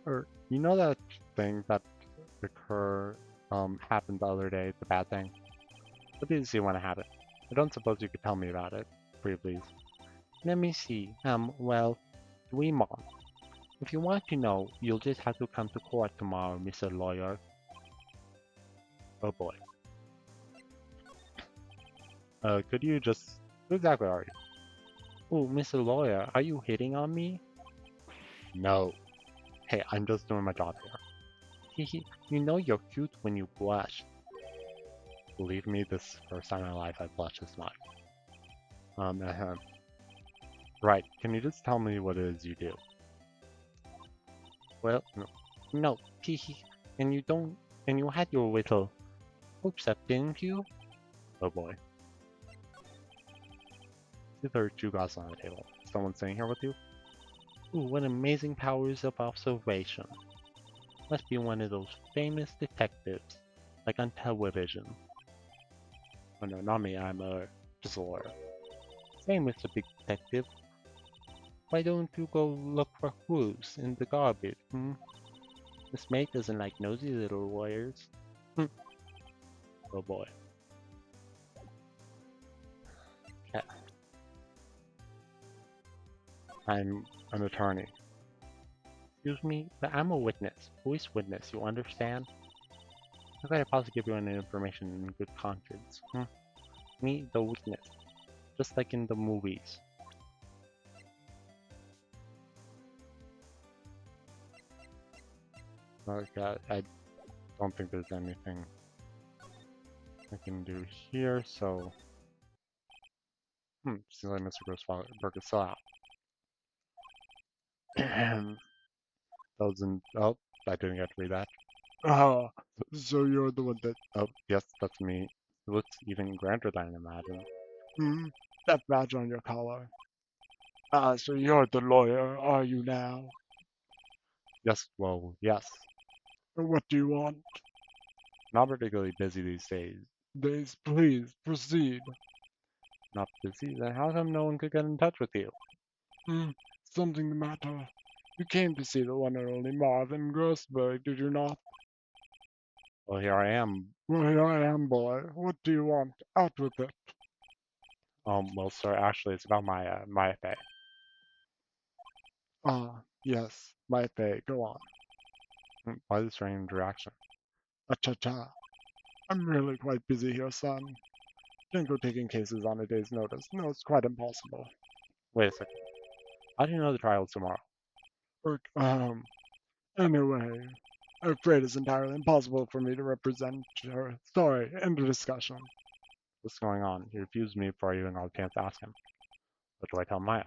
Or, you know that thing that happened the other day, the bad thing? What did you see when it happened? I don't suppose you could tell me about it, pretty please. Let me see. Well, Dream on. If you want to know, you'll just have to come to court tomorrow, Mr. Lawyer. Oh boy. Could you just... Who exactly are you? Oh, Mr. Lawyer, are you hitting on me? No. Hey, I'm just doing my job here. Hehe, you know you're cute when you blush. Believe me, this is the first time in my life I've blushed this much. Right, can you just tell me what it is you do? Well, no, hehe, and you had your little hopes up, didn't you? Oh boy. See, there are two glasses on the table. Someone sitting here with you? Ooh, what amazing powers of observation. Must be one of those famous detectives, like on television. Oh no, not me, I'm just a lawyer. Say, Mr. Big Detective, why don't you go look for clues in the garbage, hmm? Miss May doesn't like nosy little lawyers. Hmm. Oh boy. Yeah, I'm an attorney. Excuse me, but I'm a witness. Voice witness, you understand? How could I possibly give you any information in good conscience? Hmm? Me, the witness. Just like in the movies. Okay, I don't think there's anything I can do here, so... seems like Mr. Grossberg is still out. Doesn't... Oh, I didn't get to read that. Ah, so you're the one that... Oh, yes, that's me. It looks even grander than I imagined. Hmm, that badge on your collar. Ah, so you're the lawyer, are you now? Yes, well, yes. What do you want? Not particularly busy these days. Days, please, proceed. Not busy? Then how come no one could get in touch with you? Something the matter. You came to see the one and only Marvin Grossberg, did you not? Well, here I am. Well, here I am, boy. What do you want? Out with it. Well, sir, actually, it's about my pay. Ah, yes, my pay. Go on. Why the strange reaction? Cha-cha. I'm really quite busy here, son. Can't go taking cases on a day's notice. No, it's quite impossible. Wait a second. How do you know the trial's tomorrow? Work, anyway, I'm afraid it's entirely impossible for me to represent her. Sorry, end of discussion. What's going on? He refused me before I even got a chance to ask him. What do I tell Maya?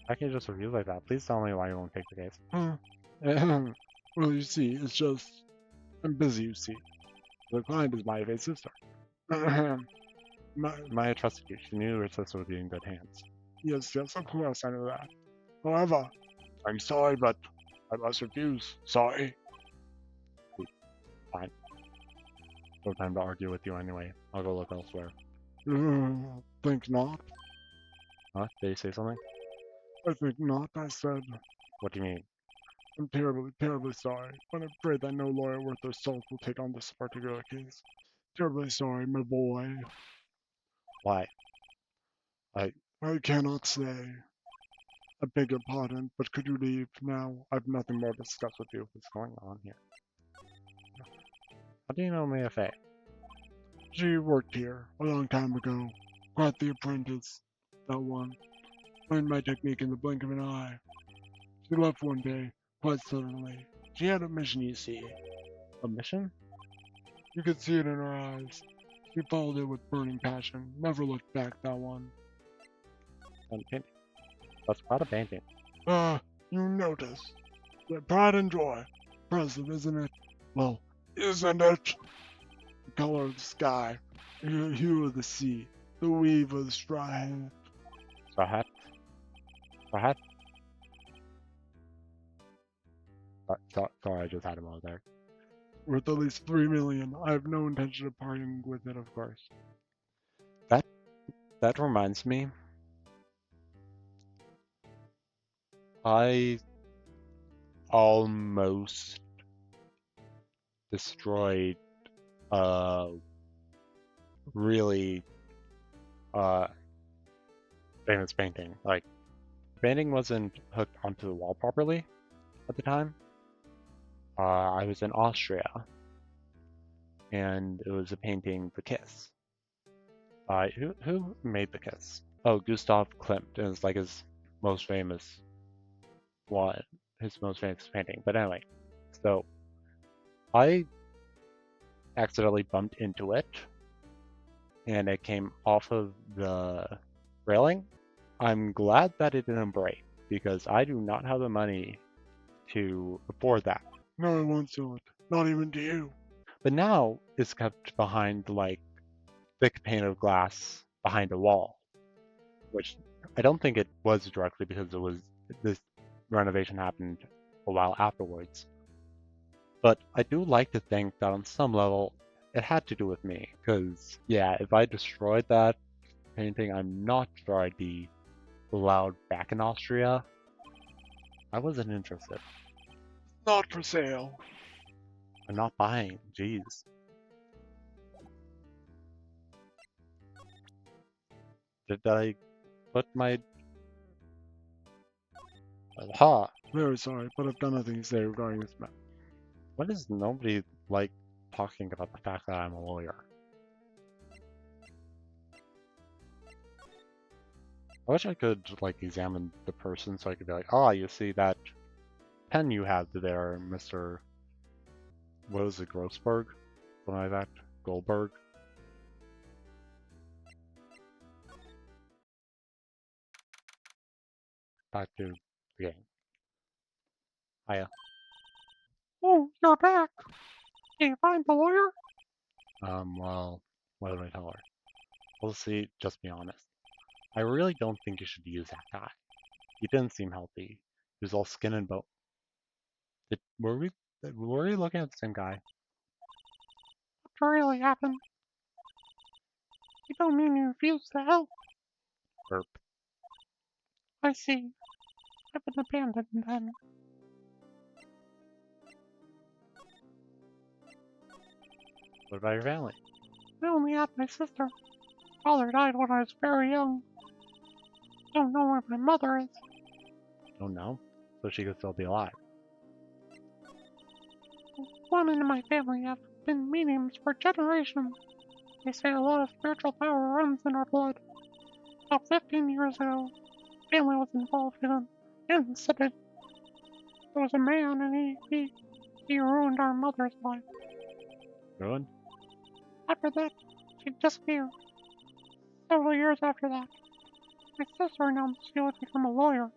How can you just refuse like that? Please tell me why you won't take the case. Well, you see, it's just... I'm busy, you see. The client is Maya's sister. Maya trusted you. She knew her sister would be in good hands. Yes, yes, of course I know that. However, I'm sorry, but I must refuse. Sorry. Fine. No time to argue with you anyway. I'll go look elsewhere. Think not. Huh? Did you say something? I think not, I said. What do you mean? I'm terribly, terribly sorry, but I'm afraid that no lawyer worth their salt will take on this particular case. Terribly sorry, my boy. Why? I... I cannot say. I beg your pardon, but could you leave now? I've nothing more to discuss with you. What's going on here? How do you know Mia Fey? She worked here a long time ago. Quite the apprentice. That one. Learned my technique in the blink of an eye. She left one day, quite suddenly. She had a mission, you see. A mission? You could see it in her eyes. She followed it with burning passion. Never looked back, that one. And painting. That's quite a painting. You notice. The pride and joy. Impressive, isn't it? Well, isn't it? The color of the sky, the hue of the sea, the weave of the straw hat. Straw hat? Straw hat? Sorry, I just had him over there. Worth at least 3 million. I have no intention of parting with it, of course. That reminds me. I almost destroyed a really famous painting. Like, the painting wasn't hooked onto the wall properly at the time. I was in Austria, and it was a painting, The Kiss. By who made The Kiss? Oh, Gustav Klimt is like his most famous one, his most famous painting. But anyway, so I accidentally bumped into it, and it came off of the railing. I'm glad that it didn't break because I do not have the money to afford that. No, I won't sell it. Not even to you. But now it's kept behind like thick pane of glass behind a wall, which I don't think it was directly because it was this renovation happened a while afterwards. But I do like to think that on some level it had to do with me, because yeah, if I destroyed that painting, I'm not sure I'd be allowed back in Austria. I wasn't interested. Not for sale. I'm not buying. Jeez. Did I put my... Ha! Very sorry, but I've done nothing to say regarding this map. What is nobody like talking about the fact that I'm a lawyer? I wish I could like examine the person so I could be like, oh, you see that pen you have there, Mr. What was it, Grossberg? Something like that? Goldberg? Back to the game. Hiya. Oh, you're back. Can you find the lawyer? Well, what did I tell her? Well, see, just be honest. I really don't think you should use that guy. He didn't seem healthy. He was all skin and bone. Were we looking at the same guy? What really happened? You don't mean you refused to help. Burp. I see. I've been abandoned then. What about your family? I only had my sister. Father died when I was very young. Don't know where my mother is. Don't know. So she could still be alive. Women in my family have been mediums for generations. They say a lot of spiritual power runs in our blood. About 15 years ago, family was involved in an incident. There was a man and he ruined our mother's life. Ruined? After that, she disappeared. Several years after that, my sister announced she would become a lawyer,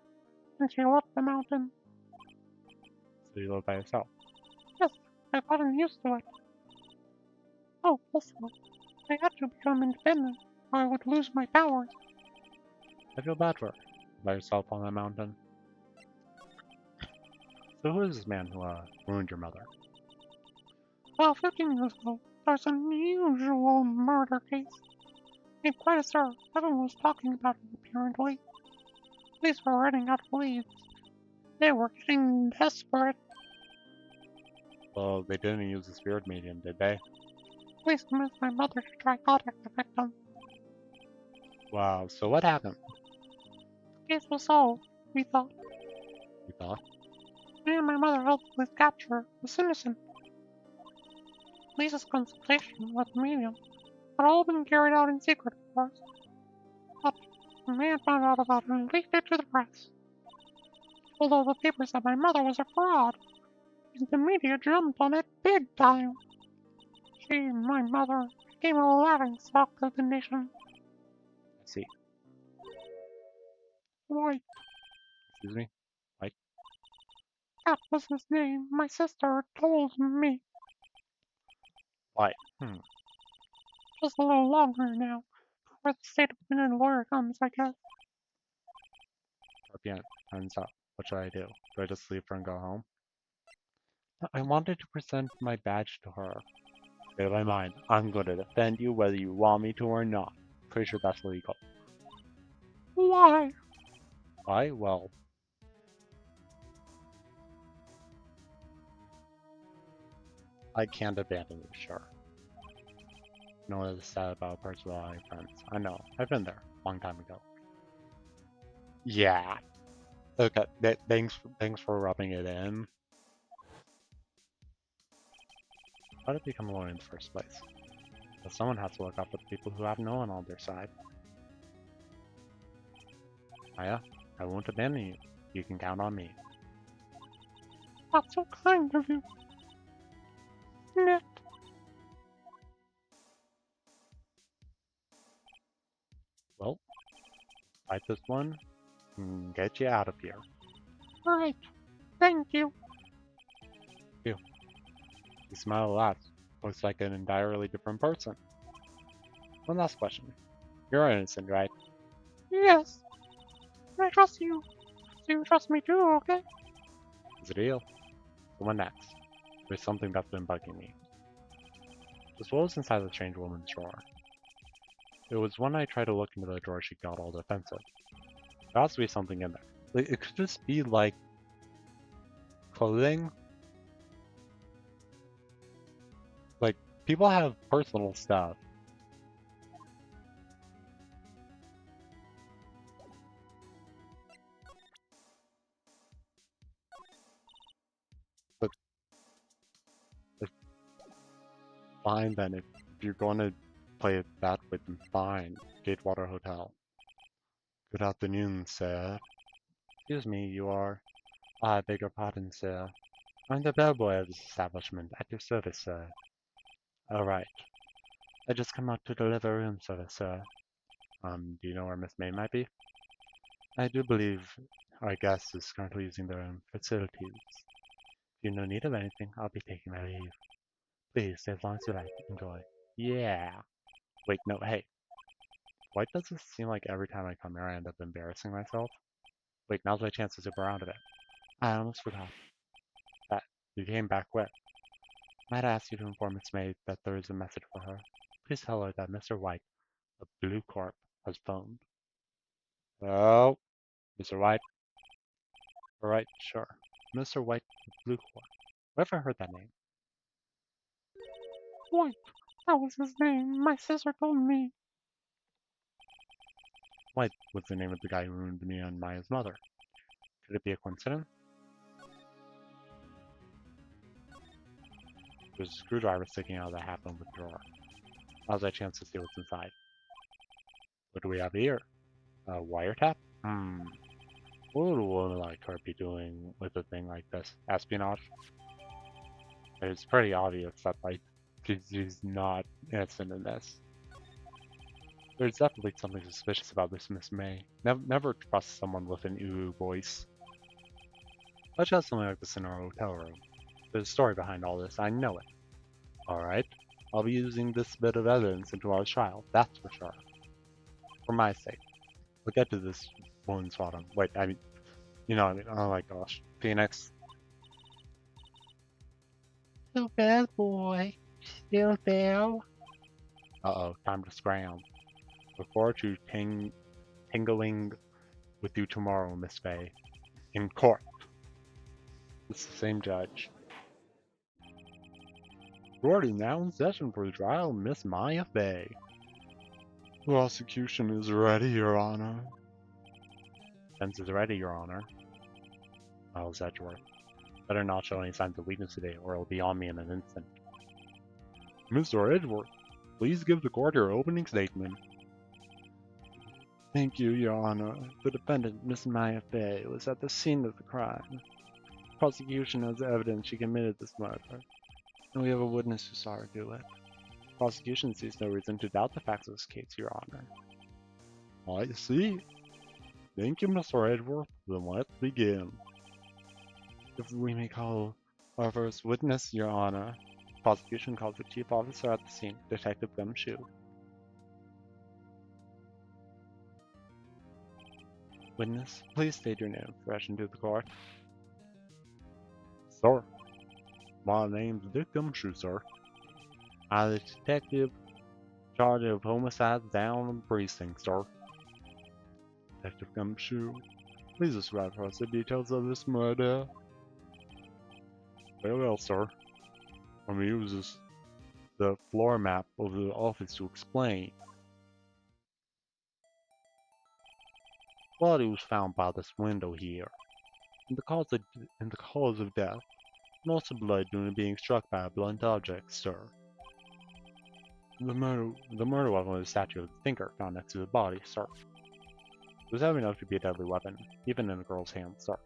and she left the mountain. So you live by yourself. Yes, I've gotten used to it. Oh, also, I had to become independent, or I would lose my powers. I feel bad for her. By yourself on that mountain. So who is this man who ruined your mother? Well, 15 years ago, there was an unusual murder case. In quite a stir, everyone was talking about it apparently. Police were running out of leads. They were getting desperate. Well, they didn't use the spirit medium, did they? Police convinced my mother to try contact the victim. Wow, so what happened? The case was solved, we thought. You thought? Me and my mother helped with capture was innocent. Police's consultation with the medium had all been carried out in secret, of course. But the man found out about it and leaked it to the press. Told all the papers that my mother was a fraud, and the media jumped on it big time. She, my mother, became a laughingstock of the nation. I see. Wright, Excuse me? Like, that was his name, my sister told me. why? Just a little longer now, before the state opinion lawyer comes, I guess. Scorpion, hands up. What should I do? Do I just leave her and go home? I wanted to present my badge to her. Stay my mind. I'm going to defend you whether you want me to or not. Pretty sure that's illegal. Why? Why? Well, I can't abandon you, sure. You know what is sad about parts without any friends. I know. I've been there. Long time ago. Yeah. Okay. Thanks for rubbing it in. How did it become a lawyer in the first place? But someone has to look out for the people who have no one on their side. Maya, I won't abandon you. You can count on me. That's so kind of you. Nick. Well, fight this one and get you out of here. Right. Thank you. You smile a lot. Looks like an entirely different person. One last question. You're innocent, right? Yes. I trust you. So you trust me too, okay? Is it real? So what next? There's something that's been bugging me. Just what was inside the strange woman's drawer? It was when I tried to look into the drawer she got all defensive. There has to be something in there. Like, it could just be like clothing. Like people have personal stuff. But like, fine then if you're going to play it that way, then fine. Gatewater Hotel. Good afternoon, sir. Excuse me, you are. I beg your pardon, sir. I'm the bellboy of this establishment, at your service, sir. Alright. I just come out to deliver room service, sir. Do you know where Miss May might be? I do believe our guest is currently using their own facilities. If you no need of anything, I'll be taking my leave. Please stay as long as you like. Enjoy. Yeah. Wait, no, hey. Why does this seem like every time I come here I end up embarrassing myself? Wait, now's my chance to zip around a bit. I almost forgot that you came back with. Might I ask you to inform Miss May that there is a message for her? Please tell her that Mr. White of Blue Corp has phoned. Oh, Mr. White. Alright, sure. Mr. White of Blue Corp. Wherever heard that name? White. That was his name. My sister told me. White was the name of the guy who ruined me and Maya's mother. Could it be a coincidence? There's a screwdriver sticking out of the half open drawer. Now's our chance to see what's inside. What do we have here? A wiretap? What would a woman like her be doing with a thing like this? Espionage? It's pretty obvious that, like, she's not innocent in this. There's definitely something suspicious about this Miss May. Never trust someone with an ooh voice. Let's have something like this in our hotel room. There's a story behind all this, I know it. Alright, I'll be using this bit of evidence into our trial, that's for sure. For my sake. We'll get to this woman's bottom. Wait, I mean, you know what I mean. Oh my gosh. Phoenix. Too bad, boy. Still there. Uh-oh, time to scram. Look forward to tingling with you tomorrow, Miss Faye. In court. It's the same judge. Court is now in session for the trial of Miss Maya Faye. Prosecution is ready, Your Honor. Defense is ready, Your Honor. How's Edgeworth? Better not show any signs of weakness today, or it'll be on me in an instant. Mr. Edgeworth, please give the court your opening statement. Thank you, Your Honor. The defendant, Miss Maya Faye, was at the scene of the crime. The prosecution has evidence she committed this murder, and we have a witness who saw her do it. The prosecution sees no reason to doubt the facts of this case, Your Honor. I see. Thank you, Mr. Edgeworth. Then let's begin. If we may call our first witness, Your Honor. The prosecution calls the chief officer at the scene, Detective Gumshoe. Witness, please state your name fresh into the court. Sir, my name's Dick Gumshoe, sir. I'm the detective in charge of homicides down in the precinct, sir. Detective Gumshoe, please describe for us the details of this murder. Very well, sir. I'm going to use the floor map of the office to explain. body was found by this window here. And the cause of death, loss of blood due to being struck by a blunt object, sir. The murder weapon was a statue of the thinker found next to the body, sir. It was heavy enough to be a deadly weapon, even in a girl's hands, sir.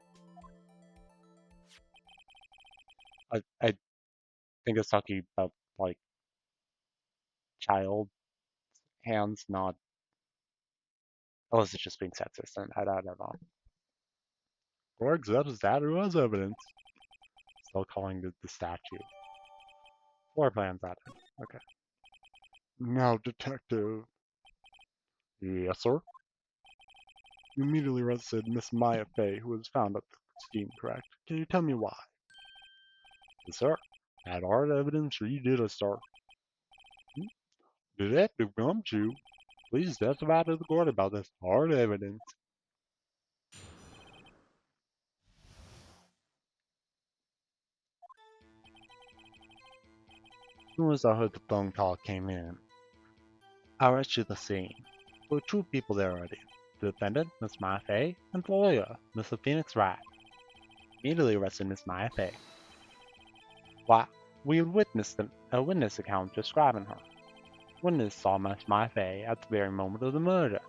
I think it's talking about, like, child hands, not... Oh, is it just being sexist? I don't know. Or accepts that as evidence. Still calling the statue. Floor plans added. Okay. Now, detective. Yes, sir? You immediately arrested Miss Maya Fey, who was found at the scene, correct? Can you tell me why? Yes, sir. I had hard evidence or you did a sir. Detective Gumshoe, please testify to the court about this hard evidence. As soon as I heard the phone call came in, I rushed to the scene. There were two people there already. The defendant, Miss Maya Fey, and the lawyer, Mr. Phoenix Wright. Immediately arrested Miss Maya Fey. Why, we had witnessed a witness account describing her. Witness saw Miss Maya Fey at the very moment of the murder.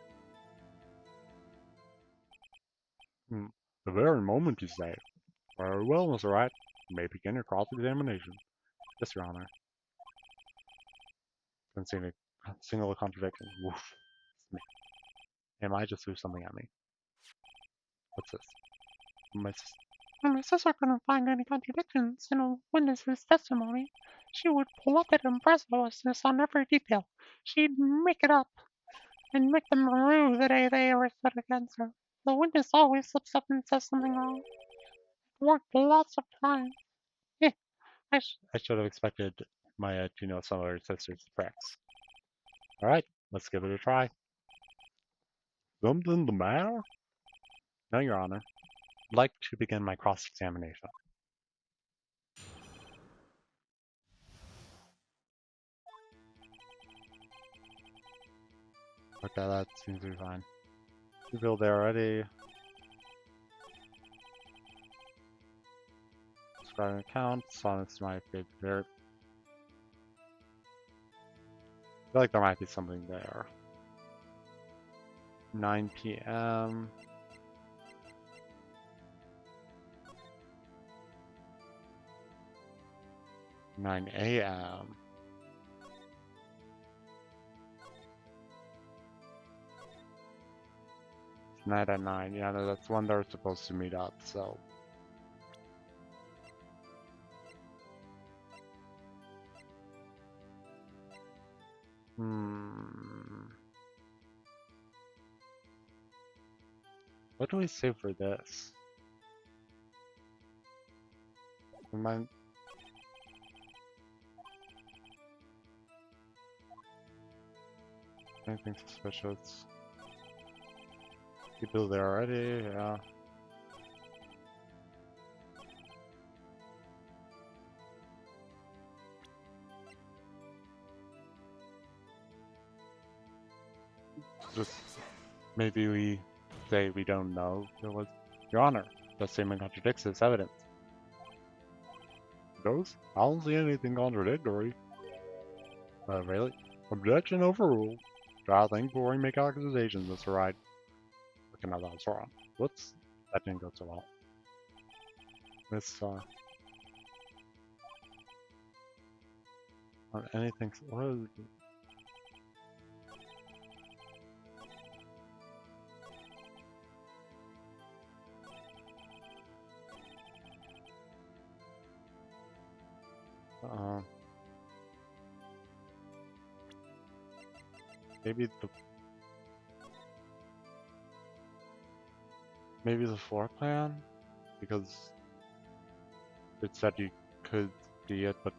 The very moment, you say? Very well, Mr. Wright. You may begin your cross-examination. Yes, Your Honor. Concealing a single contradiction. Woof. It might just threw something at me. What's this? When my sister couldn't find any contradictions in a witness's testimony, she would plot it impressiveness on every detail. She'd make it up and make them rue the day they ever stood against her. The witness always slips up and says something wrong. It worked lots of times. Eh, I should have expected Maya to know some of her sister's tricks. Alright, let's give it a try. Something the matter? No, Your Honor. I'd like to begin my cross-examination. Okay, that seems to be fine. You feel there already. Describing accounts, honest my favorite. I feel like there might be something there. 9 p.m. Nine a.m. Night at 9. Yeah, no, that's when they're supposed to meet up, so. What do we say for this? Remind. Anything suspicious? People there already, yeah. Just maybe we say we don't know. There was, Your Honor, the statement contradicts this evidence. Those? I don't see anything contradictory. Really? Objection overruled. Try to think before you make accusations, Mr. Wright. Okay, now that was wrong. Whoops. That didn't go so well. This, anything, what is it? Maybe the floor plan, because it said you could see it but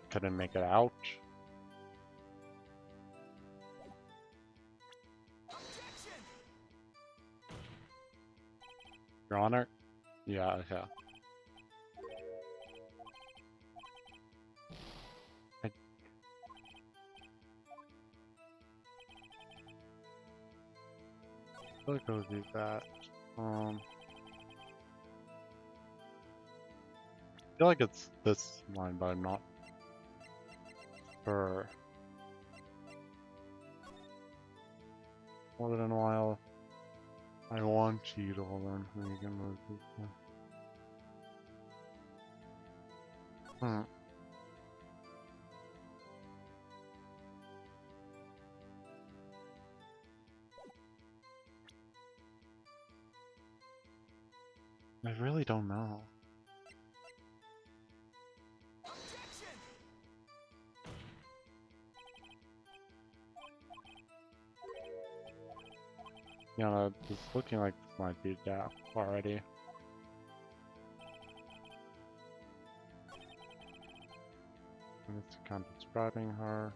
couldn't make it out. Your Honor? Yeah, yeah. What goes use that? I feel like it's this line, but I'm not sure. More than a while. I want you to learn who you can move people. I really don't know. Yeah, it's looking like this might be death already. And it's kind of describing her.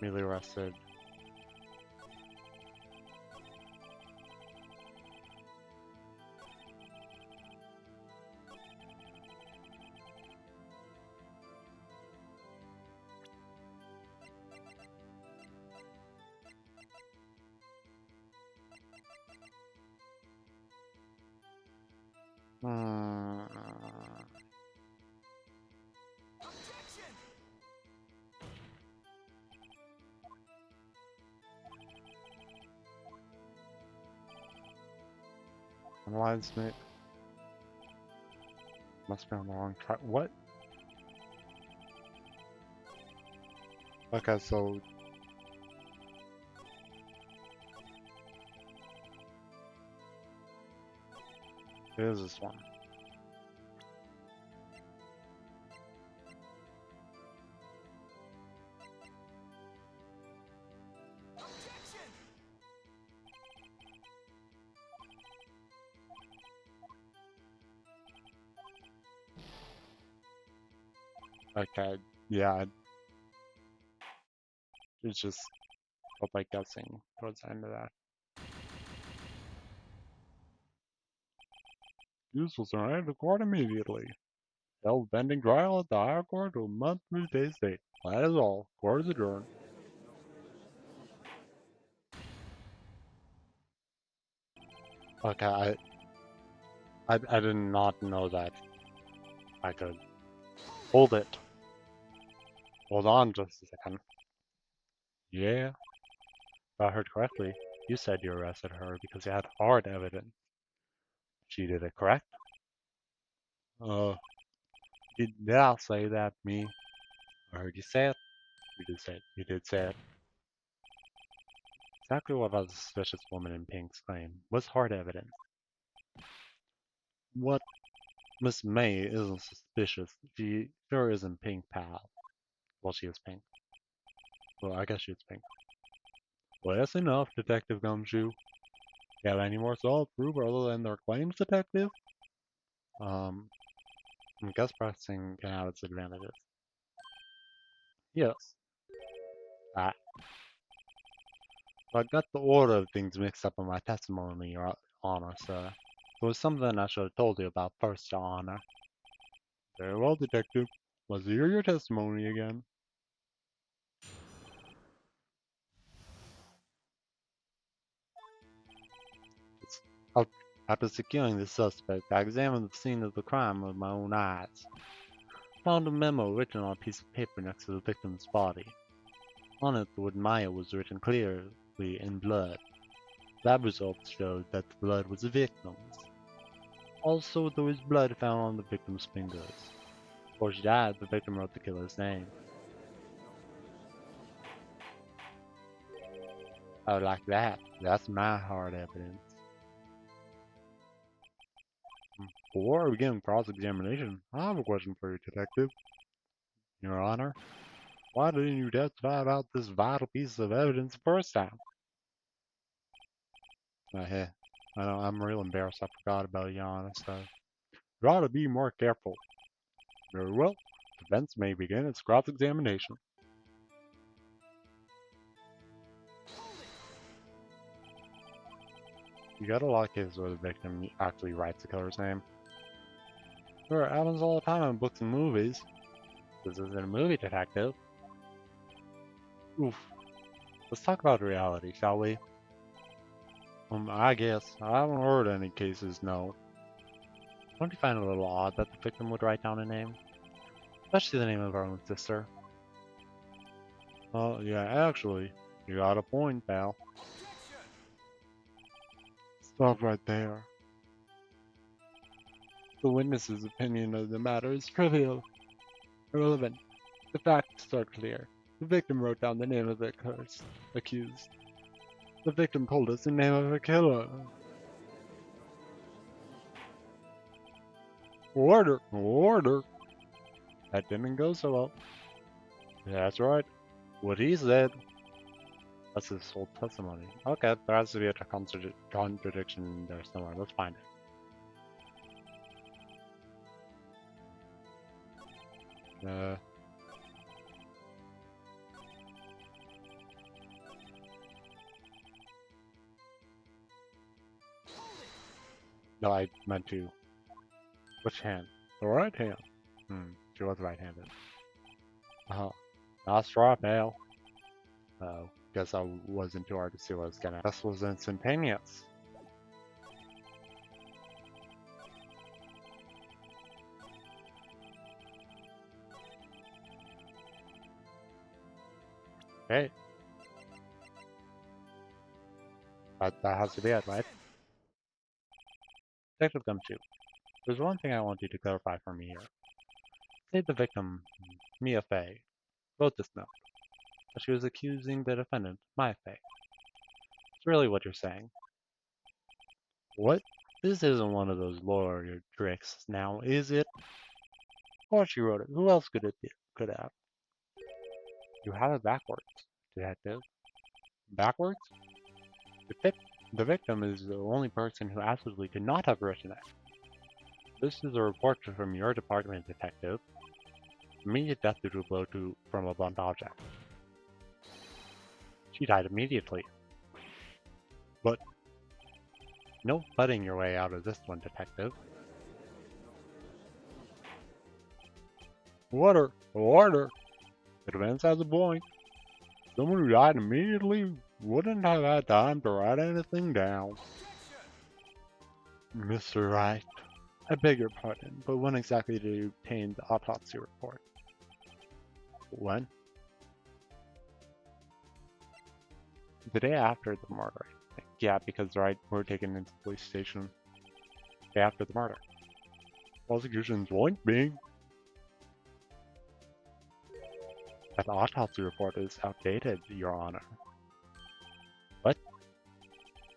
Immediately arrested. Hmm. Analyze me. Must be on the wrong track. What? Okay, so it is this one. Okay, yeah, it's just felt like guessing towards the end of that. Use was arrived to court immediately. Held pending trial at the higher court to a month from today's date. That is all. Court is adjourned. Okay, I did not know that I could hold it. Hold on just a second. Yeah, if I heard correctly, you said you arrested her because you had hard evidence. She did it, correct? Uh, did I say that, me? I heard you say it. You did say it. You did say it. Exactly what about the suspicious woman in Pink's claim was hard evidence. What Miss May isn't suspicious. She sure isn't Pink, pal. Well, she is Pink. Well, I guess she is Pink. Well, that's enough, Detective Gumshoe. You have any more solid proof other than their claims, Detective? I guess pressing can have its advantages. Yes. Ah, I got the order of things mixed up in my testimony, Your Honor, sir. There was something I should have told you about first, Your Honor. Very well, Detective. Let's hear your testimony again. It's, After securing the suspect, I examined the scene of the crime with my own eyes. Found a memo written on a piece of paper next to the victim's body. On it, the word Maya was written clearly in blood. Lab results showed that the blood was the victim's. Also, there was blood found on the victim's fingers. Before she died, the victim wrote the killer's name. I would like that. That's my hard evidence. Before we begin cross-examination, I have a question for you, Detective. Your Honor, why didn't you testify about this vital piece of evidence the first time? Hey, I'm real embarrassed. I forgot about it, Your Honor, so you ought to be more careful. Very well. Defense may begin its cross-examination. You got a lot of cases where the victim actually writes the killer's name. Sure, it happens all the time in books and movies. This isn't a movie, Detective. Oof. Let's talk about reality, shall we? I guess. I haven't heard any cases, no. Don't you find it a little odd that the victim would write down a name? Especially the name of our own sister. Oh, yeah, actually, you got a point, pal. Stop right there. The witness's opinion of the matter is trivial, irrelevant. The facts are clear. The victim wrote down the name of the accused. The victim told us the name of the killer. Order! Order! That didn't go so well. That's right. What he said. That's his whole testimony. Okay, there has to be a contradiction there somewhere. Let's find it. No, I meant to. Which hand? The right hand. She was right-handed. Uh-huh. Nice try, pal. Guess I wasn't too hard to see what I was getting at. This was instantaneous. Hey. That has to be it, right? Detective Gumshoe, there's one thing I want you to clarify for me here. Say the victim, Mia Fey, wrote this note, but she was accusing the defendant, Maya Fey. It's really what you're saying. What? This isn't one of those lawyer tricks now, is it? Of course she wrote it. Who else could it be? Could have? You have it backwards, detective. Backwards? The victim is the only person who absolutely could not have written it. This is a report from your department, detective. Immediate death due to a blow from a blunt object. She died immediately. But no butting your way out of this one, detective. Order! Order! The defense has a point. Someone who died immediately wouldn't have had time to write anything down. Mr. Wright, I beg your pardon, but when exactly did you obtain the autopsy report? When? The day after the murder. Yeah, because Wright were taken into the police station the day after the murder. Prosecution's point being that the autopsy report is outdated, Your Honor. What?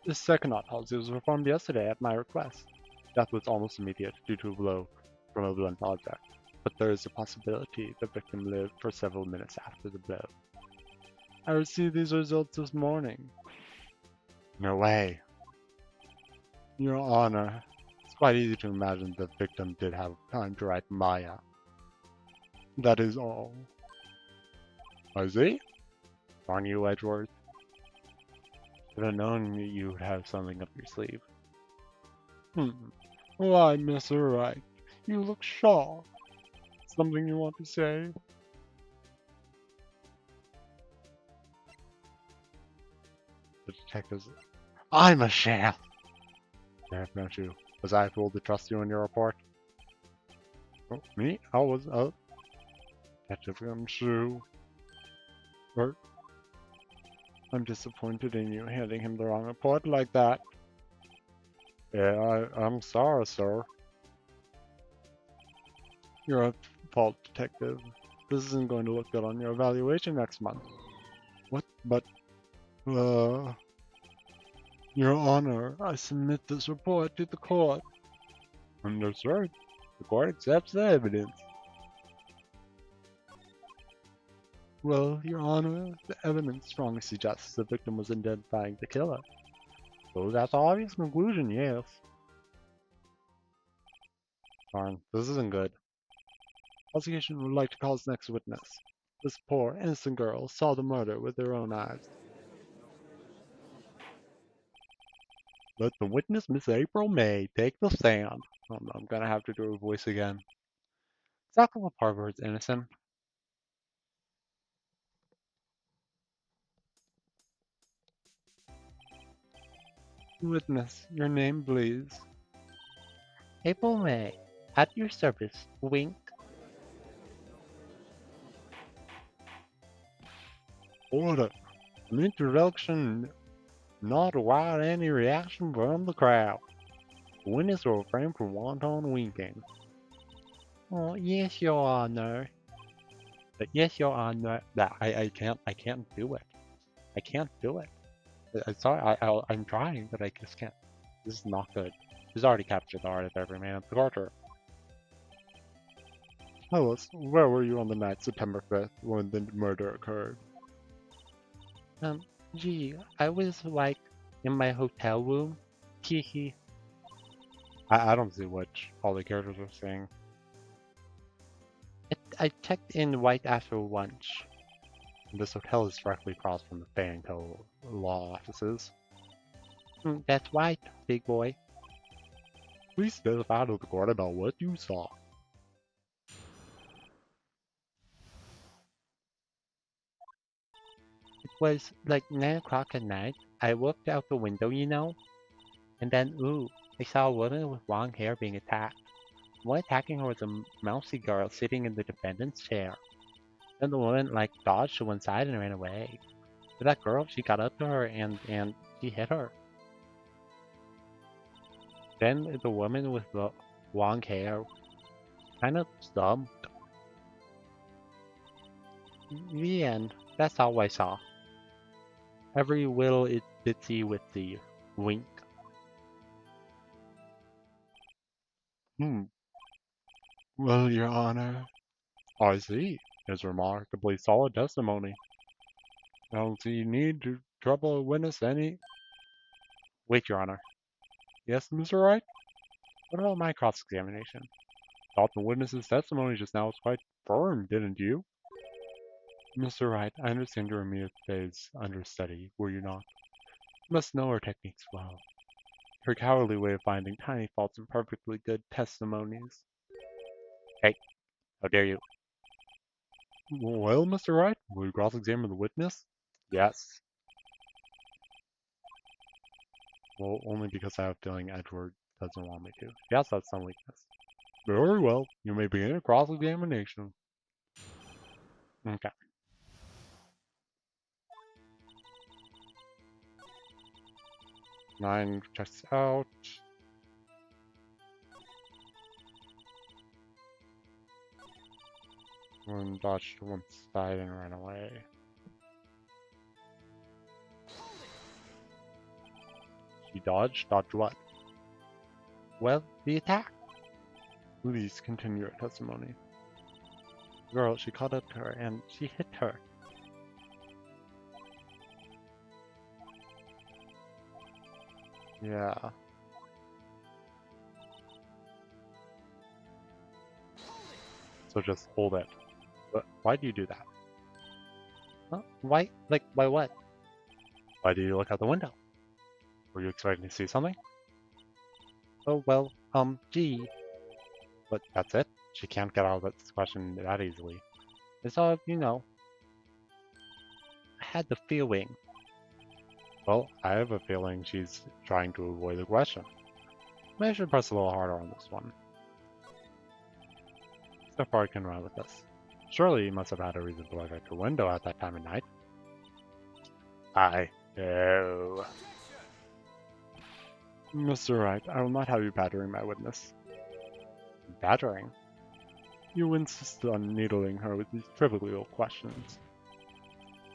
The second autopsy was performed yesterday at my request. Death was almost immediate due to a blow from a blunt object, but there is a possibility the victim lived for several minutes after the blow. I received these results this morning. No way. Your Honor, it's quite easy to imagine the victim did have time to write Maya. That is all. I see? Darn you, Edgeworth. Should have known you would have something up your sleeve. Why, Mr. Wright? You look shocked. Something you want to say? The detectives. I'm a sham! Don't you? Was I fooled to trust you in your report? Oh, me? I was up. Detective Gumshoe. Bert, I'm disappointed in you handing him the wrong report like that. Yeah, I'm sorry, sir. You're a fault detective. This isn't going to look good on your evaluation next month. What? But, Your Honor, I submit this report to the court. Understood. The court accepts the evidence. Well, Your Honor, the evidence strongly suggests the victim was identifying the killer. So that's an obvious conclusion, yes. Darn, this isn't good. Prosecution would like to call its next witness. This poor, innocent girl saw the murder with her own eyes. Let the witness, Miss April May, take the stand. I'm gonna have to do her voice again. Exactly what part of her is innocent? Witness, your name, please. April May, at your service, wink. Order. An introduction not without any reaction from the crowd. The witness will refrain from wanton winking. Oh, yes, Your Honor. But yes, Your Honor, that I can't do it. I can't do it. I'm sorry, I'm trying, but I just can't. This is not good. He's already captured the heart of every man at the quarter. Tell us, where were you on the night September 5th when the murder occurred? Um, Gee, I was like in my hotel room. Hee. I don't see what all the characters are saying. I checked in right after lunch. This hotel is directly across from the pngtuber law offices. That's right, big boy. Please specify to the court about what you saw. It was like 9 o'clock at night. I looked out the window, and then, ooh, I saw a woman with long hair being attacked. The one attacking her was a mousy girl sitting in the defendant's chair. Then the woman, dodged to one side and ran away. But that girl, she got up to her and she hit her. Then the woman with the long hair kind of stumped. The end. That's all I saw. Every little itsy witsy wink. Hmm. Well, Your Honor. I see. It's remarkably solid testimony. I don't see need to trouble a witness any. Wait, Your Honor. Yes, Mr. Wright? What about my cross-examination? Thought the witness's testimony just now was quite firm, didn't you? Mr. Wright, I understand you were mere phase understudy, were you not? You must know her techniques well. Her cowardly way of finding tiny faults in perfectly good testimonies. Hey, how dare you? Well, Mr. Wright, will you cross-examine the witness? Yes. Well, only because I have a feeling Edward doesn't want me to. Yes, that's some weakness. Very well, you may begin your cross-examination. Okay. Nine checks out. One dodged to one side and ran away. She dodged? Dodged what? Well, the attack. Please continue your testimony. Girl, she caught up to her and she hit her. Yeah. So just hold it. But why do you do that? Huh? Why? Why what? Why do you look out the window? Were you expecting to see something? Oh, well, gee. But that's it? She can't get out of this question that easily. It's all, I had the feeling. Well, I have a feeling she's trying to avoid the question. Maybe I should press a little harder on this one. So far I can run with this. Surely you must have had a reason to look out your window at that time of night. I know. Mr. Wright, I will not have you battering my witness. Battering? You insist on needling her with these trivial questions.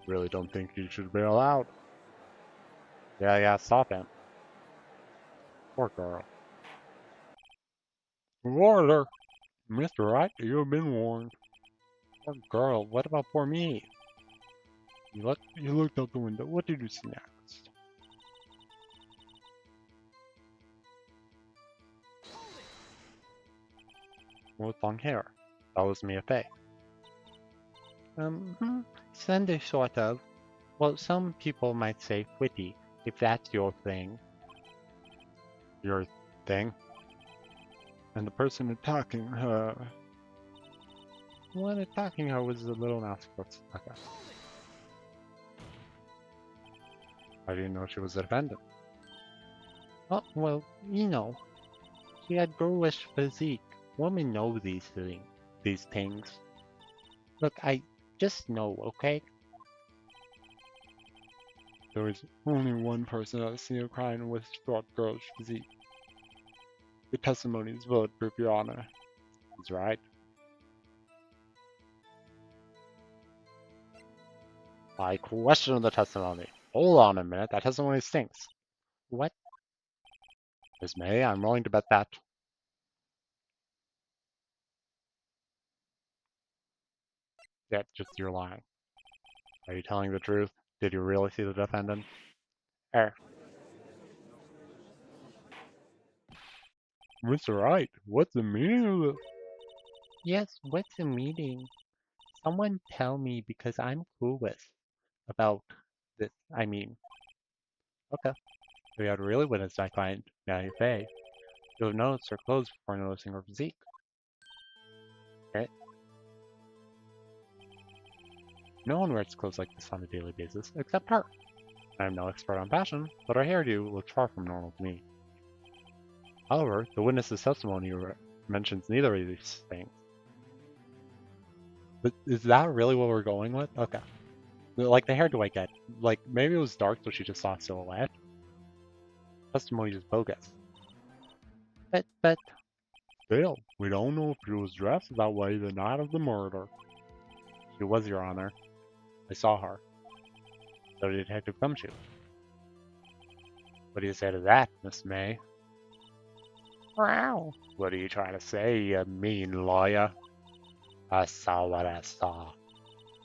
Really don't think you should be allowed. Yeah, stop him. Poor girl. Order! Mr. Wright, you have been warned. Poor girl, what about poor me? You looked out the window. What did you see next? With long hair. That was Mia Fey. Slender sort of. Well, some people might say witty, if that's your thing. Your thing? And the person attacking her. The one attacking her was a little mouse. Okay. I didn't know she was a defendant. Oh, well, you know, she had girlish physique. Women know these things. Look, I just know, okay? There is only one person I've seen her crying with short girlish physique. The testimony is bulletproof, Your Honor. He's right. I question the testimony. Hold on a minute, that testimony stinks. What? Miss May, I'm willing to bet that. Yeah, just you're lying. Are you telling the truth? Did you really see the defendant? Er, Mr. Wright, what's the meaning of this? Yes, what's the meaning? Someone tell me because I'm clueless about this. I mean, okay. If you had really witnessed my client, now you pay. You'll have noticed her clothes before noticing her physique. Okay? No one wears clothes like this on a daily basis, except her. I'm no expert on fashion, but her hairdo looks far from normal to me. However, the witness's testimony mentions neither of these things. But is that really what we're going with? Okay. Like, the hairdo I get. Like, maybe it was dark, so she just saw a silhouette. Testimony is bogus. But... Still, we don't know if she was dressed that way the night of the murder. She was, Your Honor. I saw her. So did Detective Gumshoe. What do you say to that, Miss May? Wow. What are you trying to say, you mean lawyer? I saw what I saw.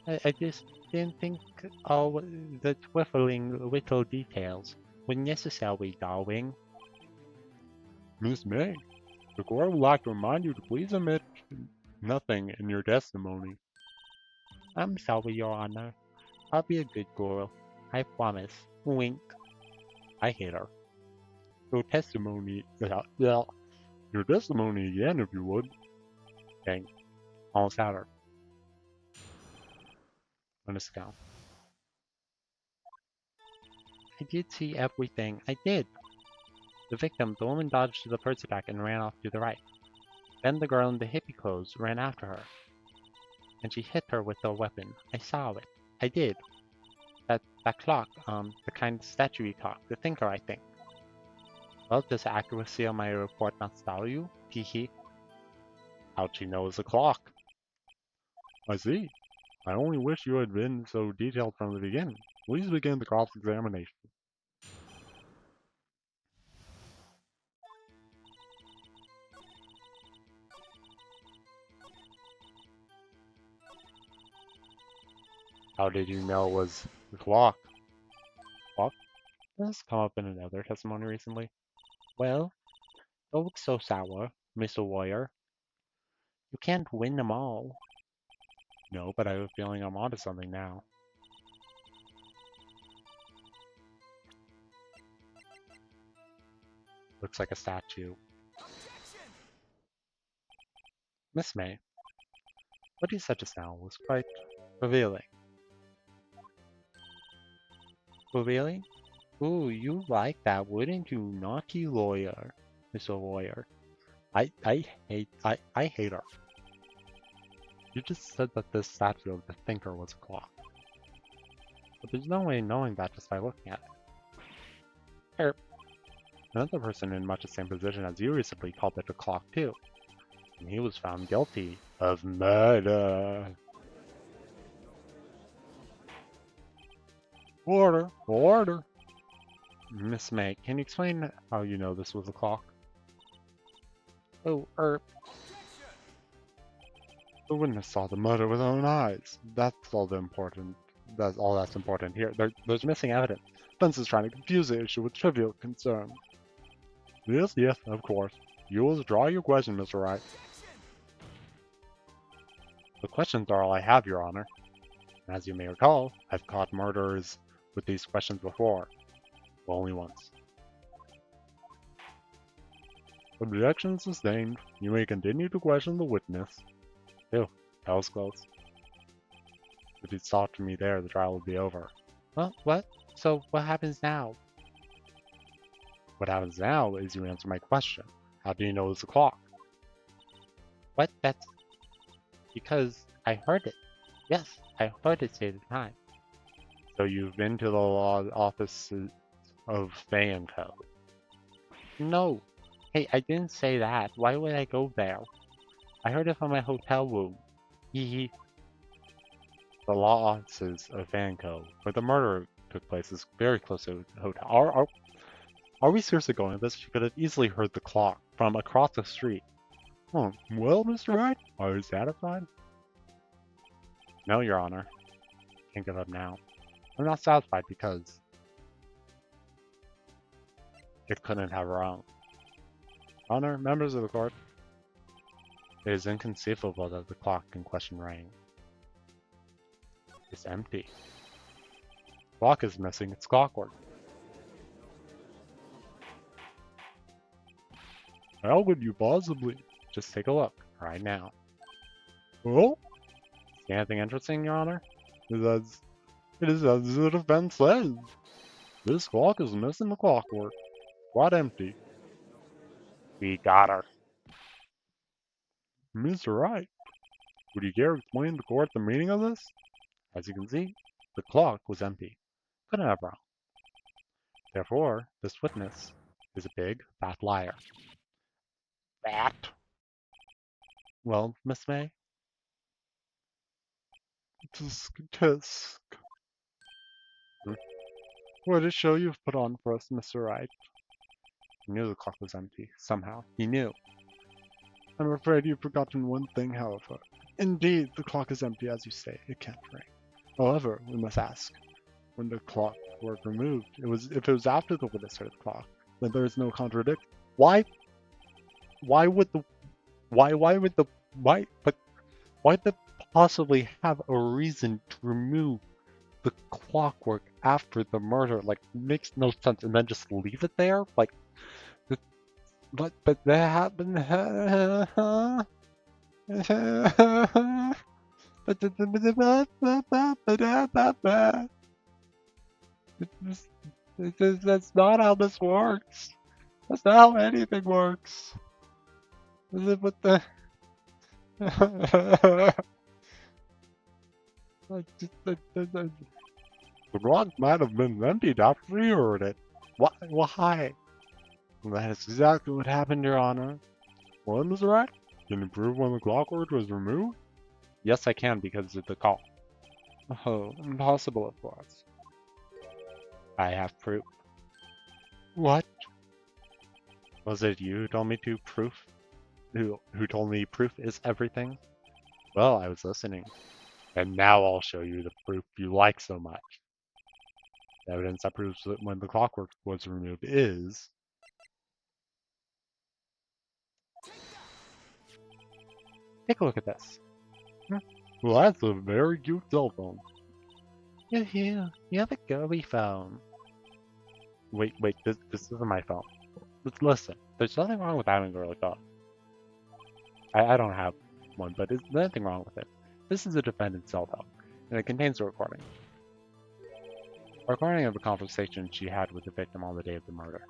I just didn't think all the twiffling little details were necessary, darling. Miss May, the court would like to remind you to please omit nothing in your testimony. I'm sorry, Your Honor. I'll be a good girl. I promise. Wink. I hate her. Your testimony, your testimony again, if you would. Dang, almost had her. On this count. I did see everything. I did. The victim, the woman dodged to the purse attack and ran off to the right. Then the girl in the hippie clothes ran after her, and she hit her with the weapon. I saw it. I did. That clock, the kind of statue clock, the thinker, I think. Well, does the accuracy of my report not style you? Hee hee. How'd she know it's a clock? I see. I only wish you had been so detailed from the beginning. Please begin the cross-examination. How did you know it was the clock? Clock? Has this come up in another testimony recently? Well, don't look so sour, Mr. Warrior. You can't win them all. No, but I have a feeling I'm onto something now. Looks like a statue. Miss May, what you said just now was quite revealing. Revealing? Ooh, you like that, wouldn't you, naughty lawyer, Mr. Warrior? I hate her. You just said that this statue of the thinker was a clock. But there's no way of knowing that just by looking at it. Another person in much the same position as you recently called it a clock too. And he was found guilty of murder. Order! Order! Miss May, can you explain how you know this was a clock? Oh, the witness saw the murder with her own eyes. That's all that's important here. There's missing evidence. Spence is trying to confuse the issue with trivial concerns. Yes, of course. You withdraw your question, Mr. Wright. The questions are all I have, Your Honor. As you may recall, I've caught murderers with these questions before. Well, only once. Objection sustained. You may continue to question the witness. Ew, that was close. If he'd stopped me there, the trial would be over. Well, what? So what happens now? What happens now is you answer my question. How do you know it's a clock? What? That's because I heard it. Yes, I heard it say the time. So you've been to the law offices of Vanco? No. Hey, I didn't say that. Why would I go there? I heard it from my hotel room. Hee. The law offices of Vanco, where the murder took place, is very close to the hotel. Are we seriously going with this? You could have easily heard the clock from across the street. Oh, well, Mr. Wright, are you satisfied? No, Your Honor. Can't give up now. I'm not satisfied because it couldn't have wrong. Honor, members of the court, it is inconceivable that the clock in question rang. It's empty. The clock is missing its clockwork. How could you possibly? Just take a look, right now. Oh? See anything interesting, Your Honor? It is as the defense says. This clock is missing the clockwork. Quite empty. We got her. Mr. Wright, would you care to explain to the court the meaning of this? As you can see, the clock was empty. Couldn't have wrong. Therefore, this witness is a big, fat liar. Fat? Well, Miss May? Tisk, tisk. What a show you've put on for us, Mr. Wright. He knew the clock was empty. Somehow, he knew. I'm afraid you've forgotten one thing, however. Indeed, the clock is empty, as you say. It can't ring. However, we must ask, when the clock was removed, if it was after the witness heard the clock, then there is no contradiction. Why would they possibly have a reason to remove the clockwork after the murder? Like, makes no sense, and then just leave it there? Like, but that happened. That's not how this works. That's not how anything works. What the? The rock might have been emptied after he heard it. Why? That is exactly what happened, Your Honor. Well, Mr. Wright, can you prove when the clockwork was removed? Yes, I can because of the call. Oh, impossible, of course. I have proof. What? Was it you who told me to proof? Who told me proof is everything? Well, I was listening. And now I'll show you the proof you like so much. The evidence that proves that when the clockwork was removed is... Take a look at this. Well, that's a very cute cell phone. You have a girly phone. Wait, this isn't my phone. Let's listen. There's nothing wrong with having a girly phone. I don't have one, but there's nothing wrong with it. This is a defendant's cell phone, and it contains a recording. A recording of a conversation she had with the victim on the day of the murder.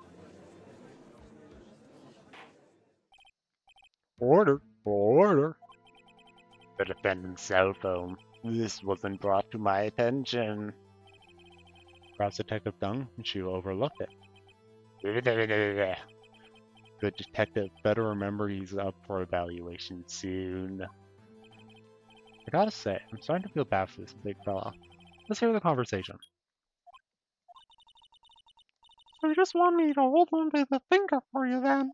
Order. The defendant's cell phone. This wasn't brought to my attention. Perhaps Detective Dung, she overlooked it. The detective better remember he's up for evaluation soon. I gotta say, I'm starting to feel bad for this big fella. Let's hear the conversation. So you just want me to hold on to the finger for you then?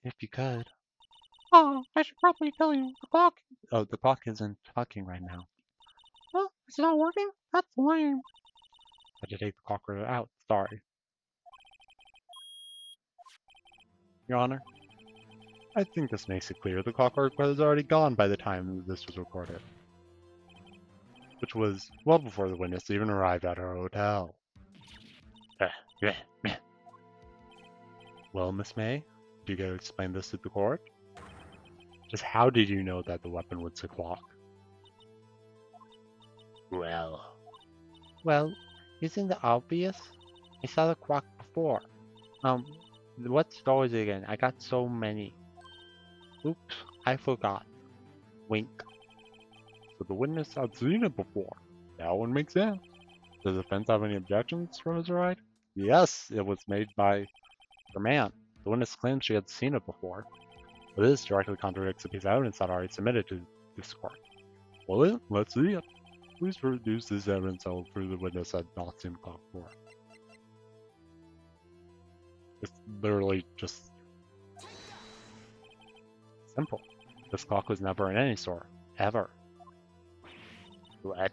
If you could. Oh, I should probably tell you, the clock... Oh, the clock isn't talking right now. Oh, it's not working? That's lame. I had to take the clock out, sorry. Your Honor, I think this makes it clear the clockwork was already gone by the time this was recorded. Which was well before the witness even arrived at our hotel. Well, Miss May, do you get to explain this to the court? Just how did you know that the weapon was the clock? Well, isn't it obvious? I saw the clock before. What stories again? I got so many. Oops, I forgot. Wink. So the witness had seen it before. That one makes sense. Does the defense have any objections from his right? Yes, it was made by her man. The witness claims she had seen it before, but this directly contradicts a piece of evidence that already submitted to this court. Well then, let's see it. Please produce this evidence that will prove the witness had not seen the clock before. It's literally just simple. This clock was never in any store, ever. What?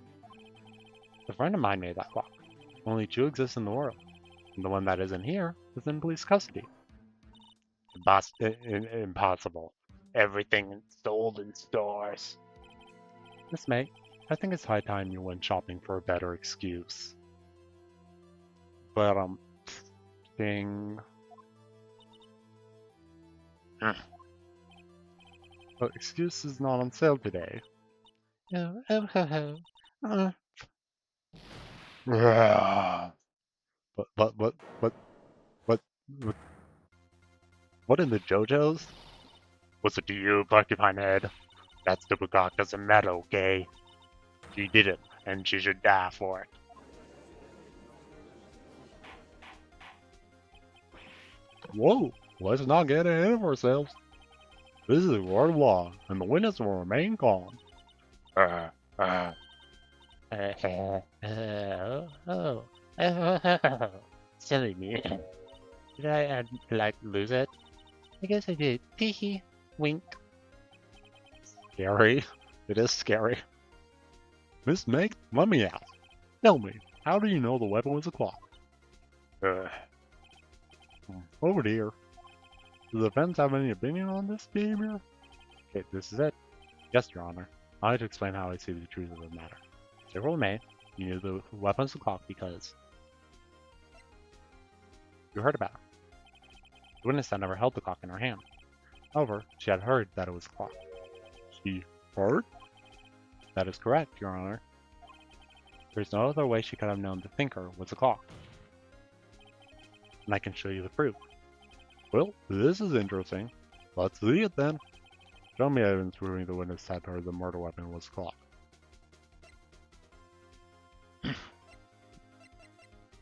A friend of mine made that clock. Only two exist in the world, and the one that isn't here is in police custody. Impossible. Everything is sold in stores. Miss May, I think it's high time you went shopping for a better excuse. But, ding. But excuse is not on sale today. Uh, But, but, but, but, but, but, what in the JoJo's? What's it to you, Porcupine Head? That stupid cock doesn't matter, okay? She did it, and she should die for it. Whoa, let's not get ahead of ourselves. This is a court of law, and the witness will remain calm. Silly me. Did I, lose it? I guess I did. Teehee. Wink. Scary. It is scary. Miss Meg, let me ask. Tell me, how do you know the weapon was a clock? Over here. Does the defense have any opinion on this behavior? Okay, this is it. Yes, Your Honor. I'd like to explain how I see the truth of the matter. April May, you knew the weapon was a clock because you heard about it. The witness had never held the clock in her hand. However, she had heard that it was a clock. She heard? That is correct, Your Honor. There's no other way she could have known the thinker was a clock. And I can show you the proof. Well, this is interesting. Let's see it then. Show me evidence proving the witness had heard the murder weapon was a clock.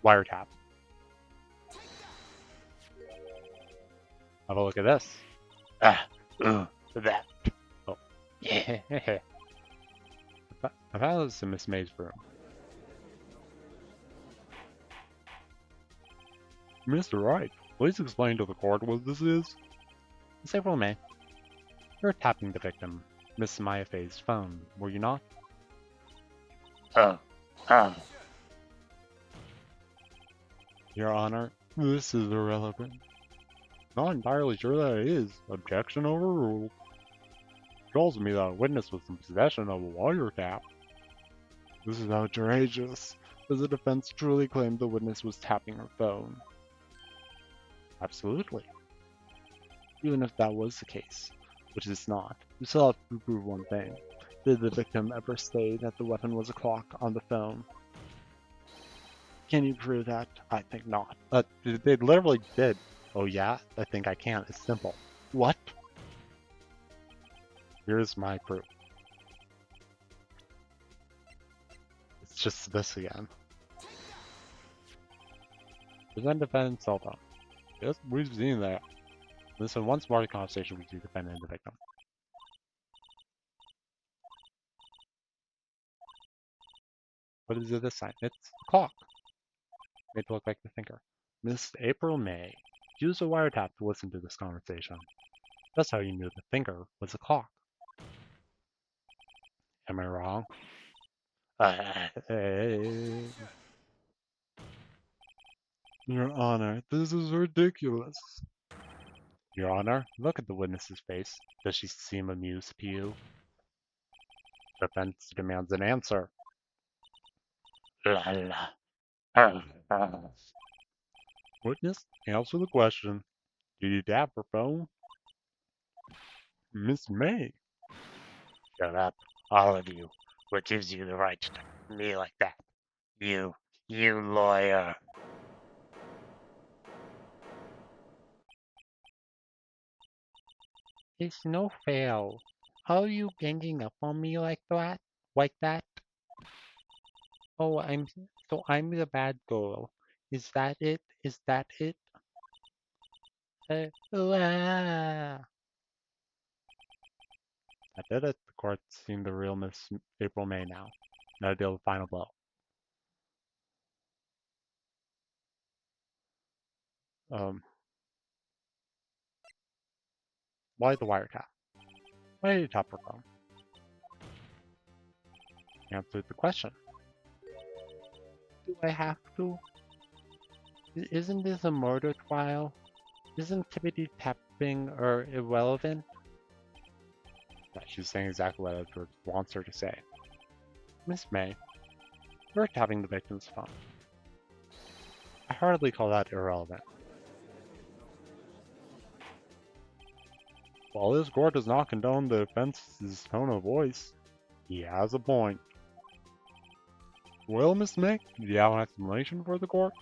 Wiretap. Have a look at this. That. Oh. Yeah. I found this in Miss May's room. Mr. Wright, please explain to the court what this is. Miss April May, you're tapping the victim, Miss Maya Faye's phone, were you not? Your Honor, this is irrelevant. Not entirely sure that it is. Objection overruled. It tells me that a witness was in possession of a wiretap. This is outrageous. Does the defense truly claim the witness was tapping her phone? Absolutely. Even if that was the case, which it's not, we still have to prove one thing. Did the victim ever say that the weapon was a clock on the phone? Can you prove that? I think not. They literally did. Oh yeah? I think I can. It's simple. What? Here's my proof. It's just this again. Present defendant cell phone. Yes, we've seen that. This is one smart conversation between the defendant and the victim. What is it this time? It's a clock. Made to look like the thinker. Miss April May used a wiretap to listen to this conversation. That's how you knew the thinker was a clock. Am I wrong? Your Honor, this is ridiculous. Your Honor, look at the witness's face. Does she seem amused to you? Defense demands an answer. Witness, answer the question. Did you tap her phone? Miss May. Shut up, all of you. What gives you the right to talk to me like that? You lawyer. It's no fair. Are you ganging up on me like that? Like that? Oh, I'm the bad girl. Is that it? Is that it? Ah. I did it. The court's seen the real Miss April May now. Now deal the final blow. Um, why the wiretap? Why did you tap her phone? Answer the question. Do I have to? Isn't this a murder trial? Isn't tippity tapping or irrelevant? Yeah, she's saying exactly what Edward wants her to say. Miss May, you're tapping the victim's phone. I hardly call that irrelevant. While this court does not condone the offense's tone of voice, he has a point. Well, Miss May, do you have an explanation for the court?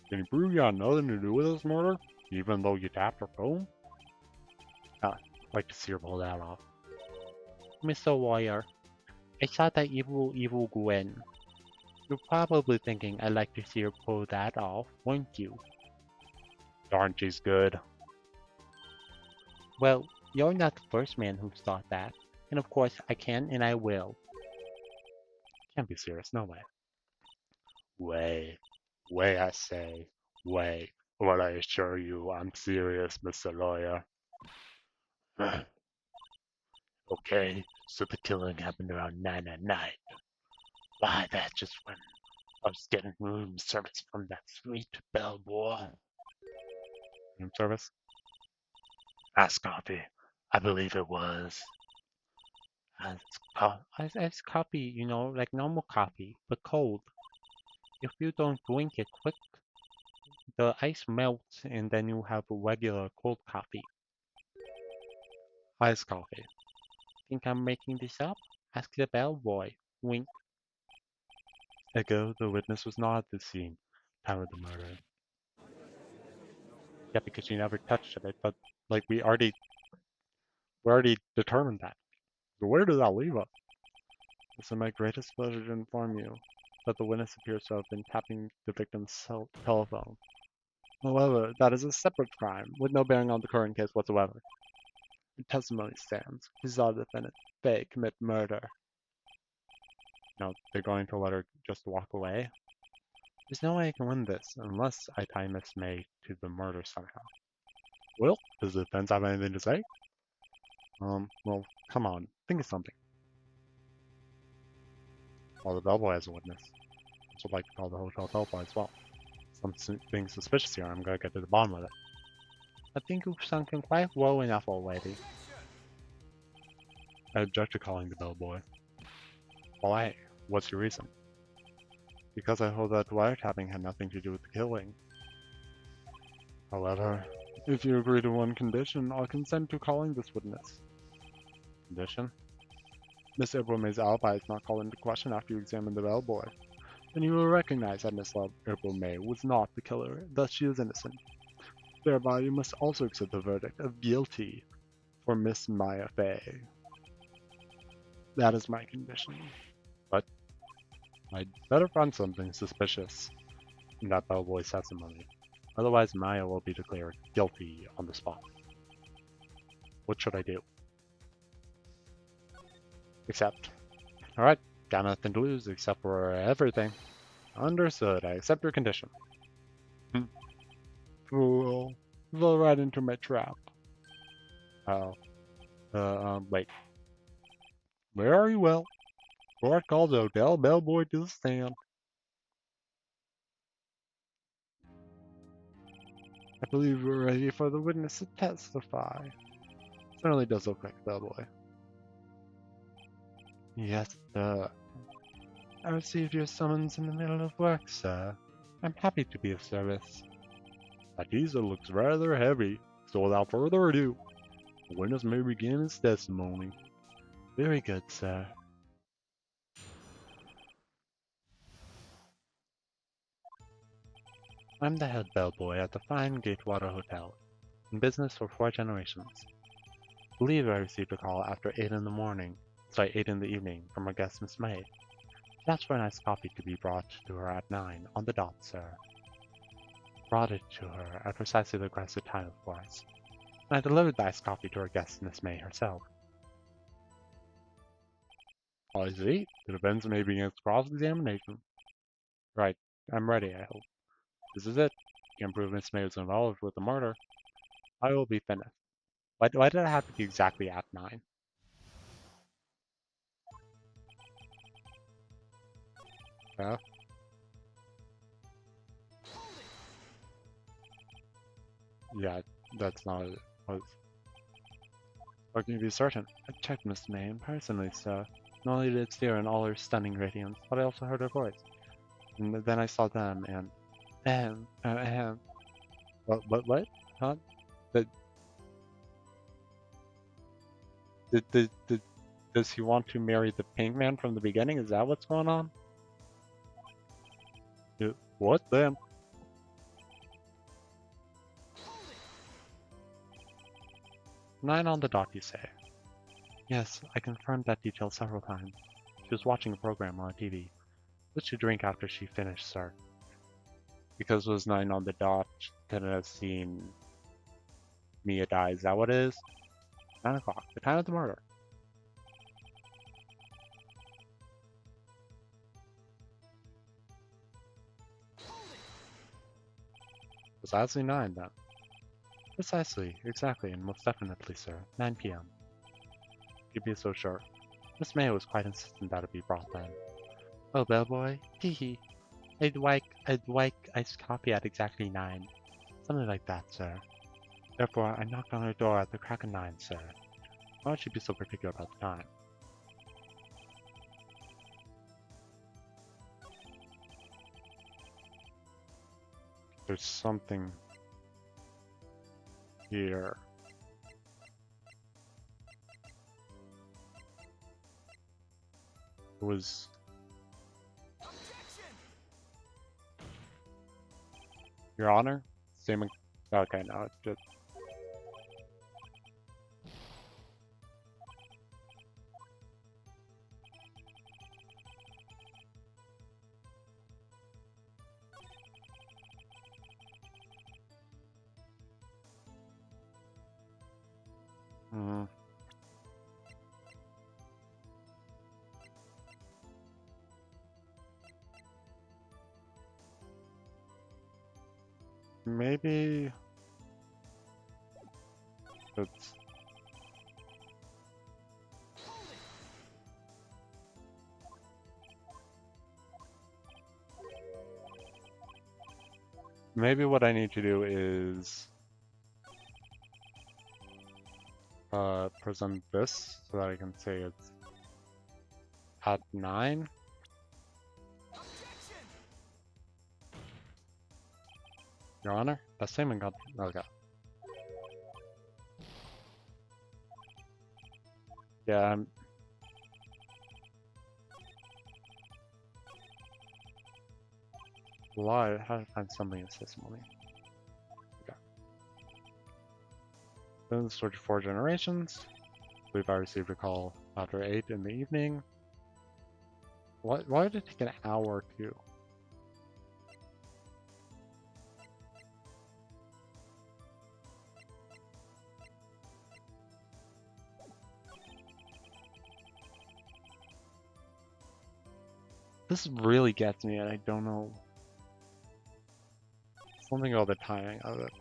Can you prove you had nothing to do with this murder, even though you tapped her phone? I'd like to see her pull that off. Mr. Lawyer, I saw that evil grin. You're probably thinking I'd like to see her pull that off, wouldn't you? Darn, she's good. Well, you're not the first man who's thought that. And of course, I can and I will. Can't be serious, no way. Way, I say. Way. But I assure you, I'm serious, Mr. Lawyer. Okay, so the killing happened around 9 at night. Why, that's just when I was getting room service from that sweet bellboy. Room service? Iced coffee. I believe it was. Iced coffee, you know, like normal coffee, but cold. If you don't drink it quick, the ice melts and then you have a regular cold coffee. Iced coffee. Think I'm making this up? Ask the bellboy. Wink. Ago, the witness was not at the scene. Time of the murder. Yeah, because she never touched it, but like we already determined that. So where does that leave us? It's my greatest pleasure to inform you that the witness appears to have been tapping the victim's telephone. However, that is a separate crime with no bearing on the current case whatsoever. The testimony stands. He saw the defendant, Faye, commit murder. No, they're going to let her just walk away? There's no way I can win this unless I tie Miss May to the murder somehow. Well, does the defense have anything to say? Well, come on, think of something. Well, the bellboy has a witness. I would like to call the hotel bellboy as well. Something suspicious here, I'm gonna get to the bottom of it. I think you've sunken quite low enough already. I object to calling the bellboy. Why? What's your reason? Because I hold that wiretapping had nothing to do with the killing. However, if you agree to one condition, I'll consent to calling this witness. Condition? Miss April May's alibi is not called into question after you examine the bellboy. Then you will recognize that Miss April May was not the killer, thus she is innocent. Thereby, you must also accept the verdict of guilty for Miss Maya Fey. That is my condition. But I'd better find something suspicious in that bellboy's testimony. Otherwise, Maya will be declared guilty on the spot. What should I do? Accept. Alright, got nothing to lose except for everything. Understood, I accept your condition. Fool. Fell right into my trap. Oh. Wait. Where are you, Will? Court calls the hotel bellboy to the stand. I believe we're ready for the witness to testify. Certainly does look like a bellboy. Yes, sir. I received your summons in the middle of work, sir. I'm happy to be of service. That diesel looks rather heavy, so without further ado, the witness may begin his testimony. Very good, sir. I'm the head bellboy at the fine Gatewater Hotel, in business for 4 generations. believe I received a call after 8 in the morning, 8 in the evening, from our guest Miss May. She asked for a nice coffee to be brought to her at 9, on the dot, sir. Brought it to her at precisely the requested time, of course, and I delivered the iced coffee to our guest Miss May herself. I see. The defense may begin its cross-examination. Right. I'm ready, I hope. This is it. You can prove Miss May was involved with the murder. I will be finished. Why did it have to be exactly at 9? Yeah? Yeah, that's not what it was. Or can you be certain? I checked Miss May personally, sir. Not only did I see her in all her stunning radiance, but I also heard her voice. And then I saw them, and... What? Huh? Did, does he want to marry the pink man from the beginning? Is that what's going on? What then? Nine on the dot, you say? Yes, I confirmed that detail several times. She was watching a program on TV. What should drink after she finished, sir? Because it was 9 on the dot, couldn't have seen Mia die. Is that what it is? 9 o'clock, the time of the murder. Precisely 9, then. Precisely, exactly, and most definitely, sir. 9 p.m. You'd be so sure. Miss May was quite insistent that it be brought then. Oh, bellboy, hee hee. I'd like iced coffee at exactly 9. Something like that, sir. Therefore, I knocked on her door at the crack of 9, sir. Why would she be so particular about the time? There's something here. It was... Your Honor? Same... Okay, no, it's just... Hmm. Maybe... It's... Maybe what I need to do is... present this so that I can say it's at 9. Your Honor, that statement got... Okay. Yeah, I'm... Why? How to find something in testimony? Okay. Then switch 4 generations. I believe I received a call after 8 in the evening. Why did it take an hour or two? This really gets me, and I don't know. Something about the timing of it.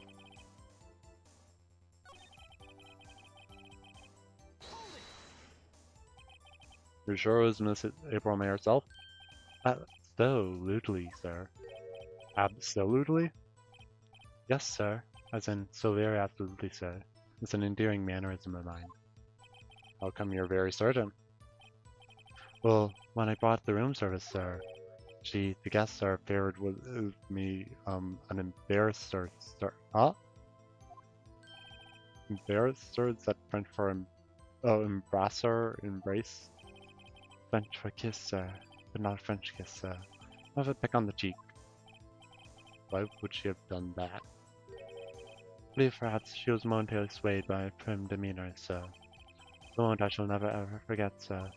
You sure it was Miss April May herself? Absolutely, sir. Absolutely? Yes, sir. As in, so very absolutely, sir. It's an endearing mannerism of mine. How come you're very certain? Well, when I bought the room service, sir, the guests are favored with me, an embarrasser, sir. Huh? Embarrasser? Is that French for embrasser, embrace? French for kiss, sir, but not a French kiss, sir. Have a peck on the cheek. Why would she have done that? I believe perhaps she was momentarily swayed by my prim demeanor, sir. The moment I shall never ever forget, sir.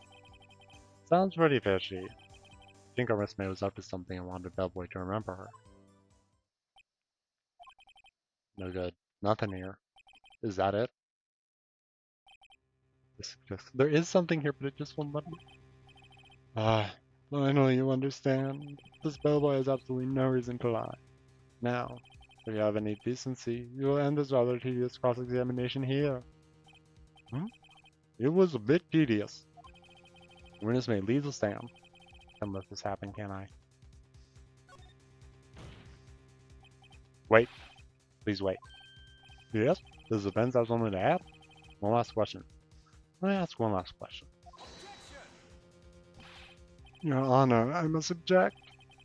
Sounds pretty fishy. I think our Miss May was up to something and wanted Bellboy to remember her. No good. Nothing here. Is that it? There is something here, but it just won't let me. Ah, I know you understand. This bellboy has absolutely no reason to lie. Now, if you have any decency, you will end this rather tedious cross-examination here. Hmm? It was a bit tedious. Witness may leave the stand. Can't let this happen, can I? Wait. Please wait. Yes? Does the Benz have something to add? One last question. Let me ask one last question. Your Honor, I must object.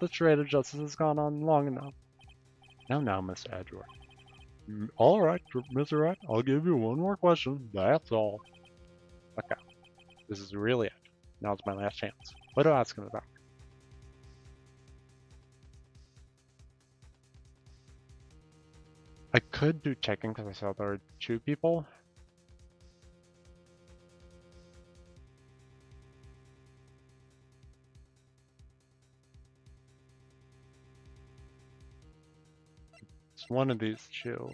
The charade of justice has gone on long enough. Now, Mr. Edward. All right, Mr. Wright, I'll give you one more question. That's all. Okay, this is really it. Now it's my last chance. What do I ask him about? I could do checking because I saw there are two people. It's one of these two.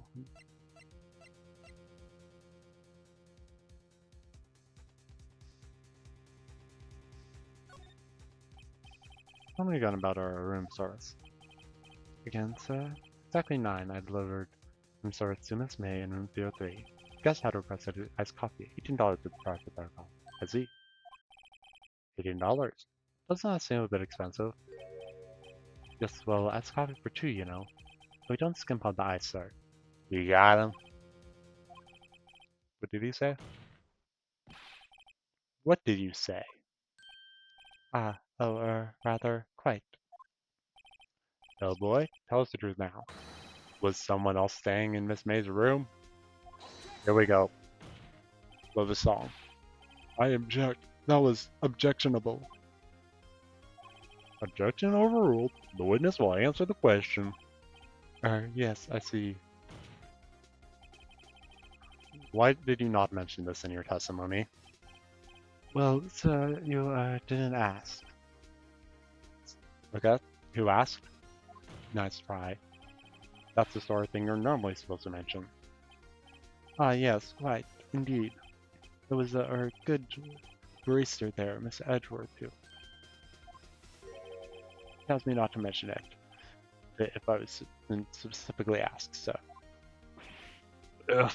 Tell me again about our room service. Again, sir? Exactly 9. I delivered room service to Miss May in room 303. Guest had requested iced coffee. $18 with price with our call. I see. $18. Doesn't that seem a bit expensive? Yes, well, iced coffee for two, you know. We don't skimp on the ice, sir. You got him. What did he say? What did you say? Rather, quite. Oh boy, tell us the truth now. Was someone else staying in Miss May's room? Here we go. Love the song. I object. That was objectionable. Objection overruled. The witness will answer the question. Yes, I see. Why did you not mention this in your testimony? Well, sir, you, didn't ask. Okay, who asked? Nice try. That's the sort of thing you're normally supposed to mention. Ah, yes, right, indeed. There was a good barista there, Miss Edgeworth, who tells me not to mention it if I was specifically asked, so. Ugh,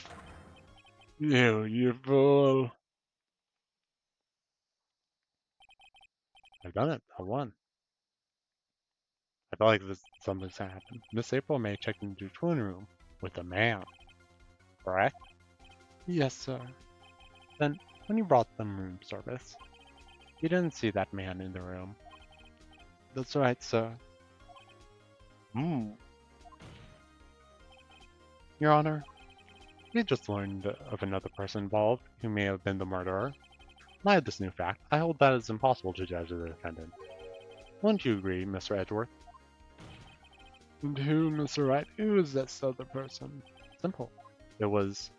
you fool. I've done it. I won. I feel like something's gonna happen. Miss April May checked into twin room with a man, correct? Yes, sir. Then, when you brought them room service, you didn't see that man in the room. That's right, sir. Hmm. Your Honor, we just learned of another person involved who may have been the murderer. In light of this new fact, I hold that it's impossible to judge the defendant. Wouldn't you agree, Mr. Edgeworth? And who, Mr. Wright? Who is this other person? Simple. It was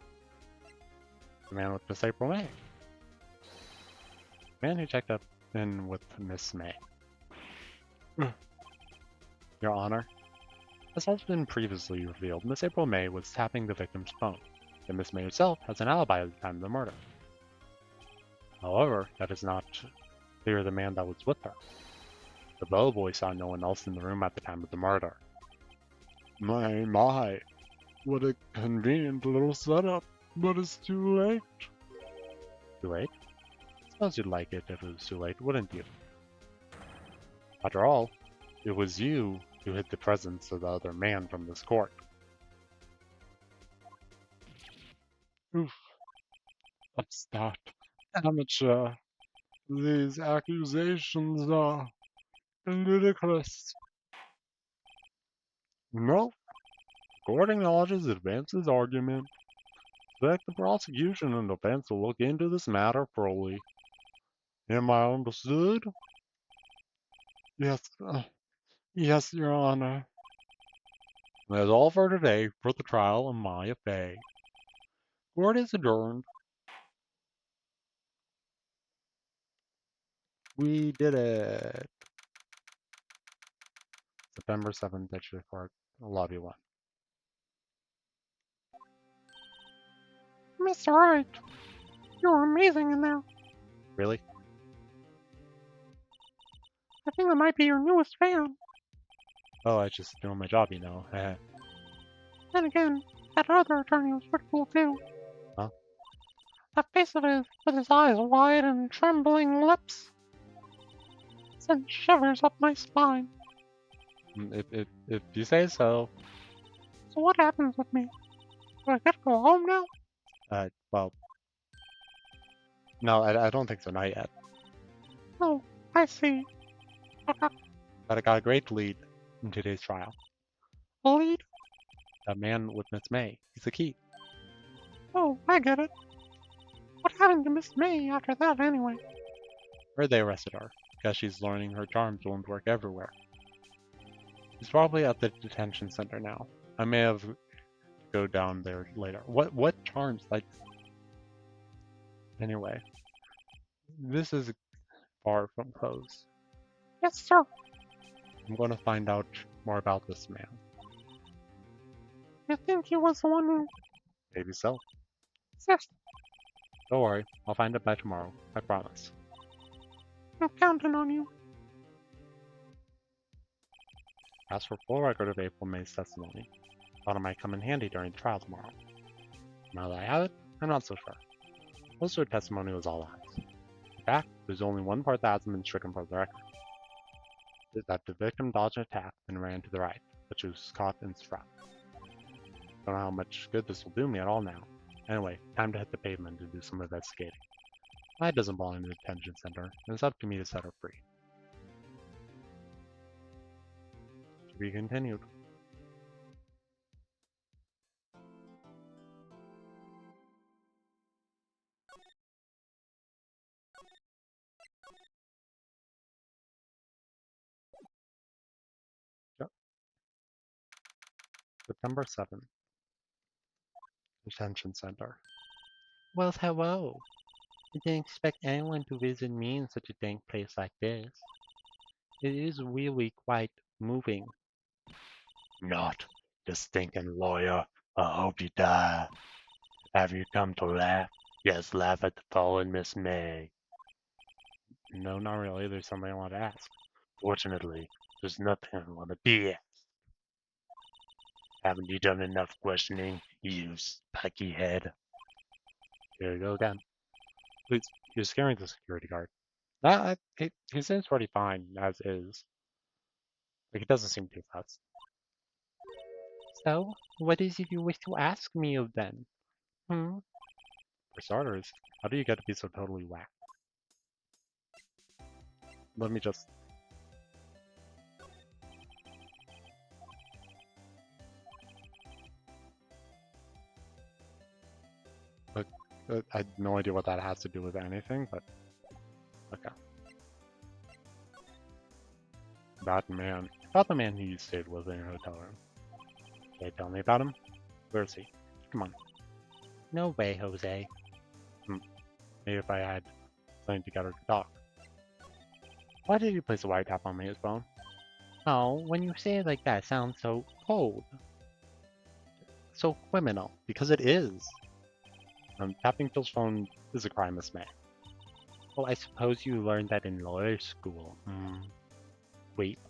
the man with Miss April May. The man who checked up in with Miss May. Your Honor, as has been previously revealed, Miss April May was tapping the victim's phone, and Miss May herself has an alibi at the time of the murder. However, that is not clear the man that was with her. The bellboy saw no one else in the room at the time of the murder. My, what a convenient little setup, but it's too late. Too late? Suppose you'd like it if it was too late, wouldn't you? After all, it was you who hid the presence of the other man from this court. Oof, what's that? Amateur. These accusations are ludicrous. No, court acknowledges the defense's argument. Expect the prosecution and defense will look into this matter fully. Am I understood? Yes, yes, Your Honor. That's all for today for the trial of Maya Fey. Court is adjourned. We did it! September 7th, Digital Report, Lobby 1. Mr. Wright, you were amazing in there. Really? I think I might be your newest fan. Oh, I just doing my job, you know. Then again, that other attorney was pretty cool too. Huh? That face of his, with his eyes wide and trembling lips, sent shivers up my spine. If you say so. So what happens with me? Do I get to go home now? Well, no, I don't think so, not yet. Oh, I see. But I got a great lead in today's trial. A lead? That man with Miss May. He's the key. Oh, I get it. What happened to Miss May after that anyway? Where they arrested her, because she's learning her charms won't work everywhere. She's probably at the detention center now. I may have to go down there later. What charms? Like, anyway, this is far from close. Yes, sir. I'm going to find out more about this man. You think he was the one who... Maybe so. Yes, Don't worry, I'll find it by tomorrow. I promise. I'm counting on you. As for full record of April May's testimony, thought it might come in handy during the trial tomorrow. Now that I have it, I'm not so sure. Most of her testimony was all lies. In fact, there's only one part that hasn't been stricken from the record. Is that the victim dodged an attack and ran to the right, but she was caught in trap. Don't know how much good this will do me at all now. Anyway, time to hit the pavement to do some investigating. Wright doesn't belong in the detention center, and it's up to me to set her free. To be continued. Yep. September 7th. Detention center. Well, hello. I didn't expect anyone to visit me in such a dank place like this. It is really quite moving. Not the stinking lawyer. I hope you die. Have you come to laugh? Yes, laugh at the fallen Miss May. No, not really. There's something I want to ask. Fortunately, there's nothing I want to be asked. Haven't you done enough questioning, you spiky head? Here you go again. Please, you're scaring the security guard. He seems pretty fine, as is. Like, he doesn't seem too fast. So, what is it you wish to ask me of then? For starters, how do you get to be so totally whacked? Let me just... Look, I had no idea what that has to do with anything, but... Okay. That man. About the man who you stayed with in your hotel room. Can you tell me about him? Where is he? Come on. No way, Jose. Maybe if I had something together to talk. Why did you place a white tap on me, phone? Oh, when you say it like that, it sounds so cold. So criminal, because it is. Tapping Phil's phone is a crime, Miss May. Well, I suppose you learned that in lawyer school. Wait.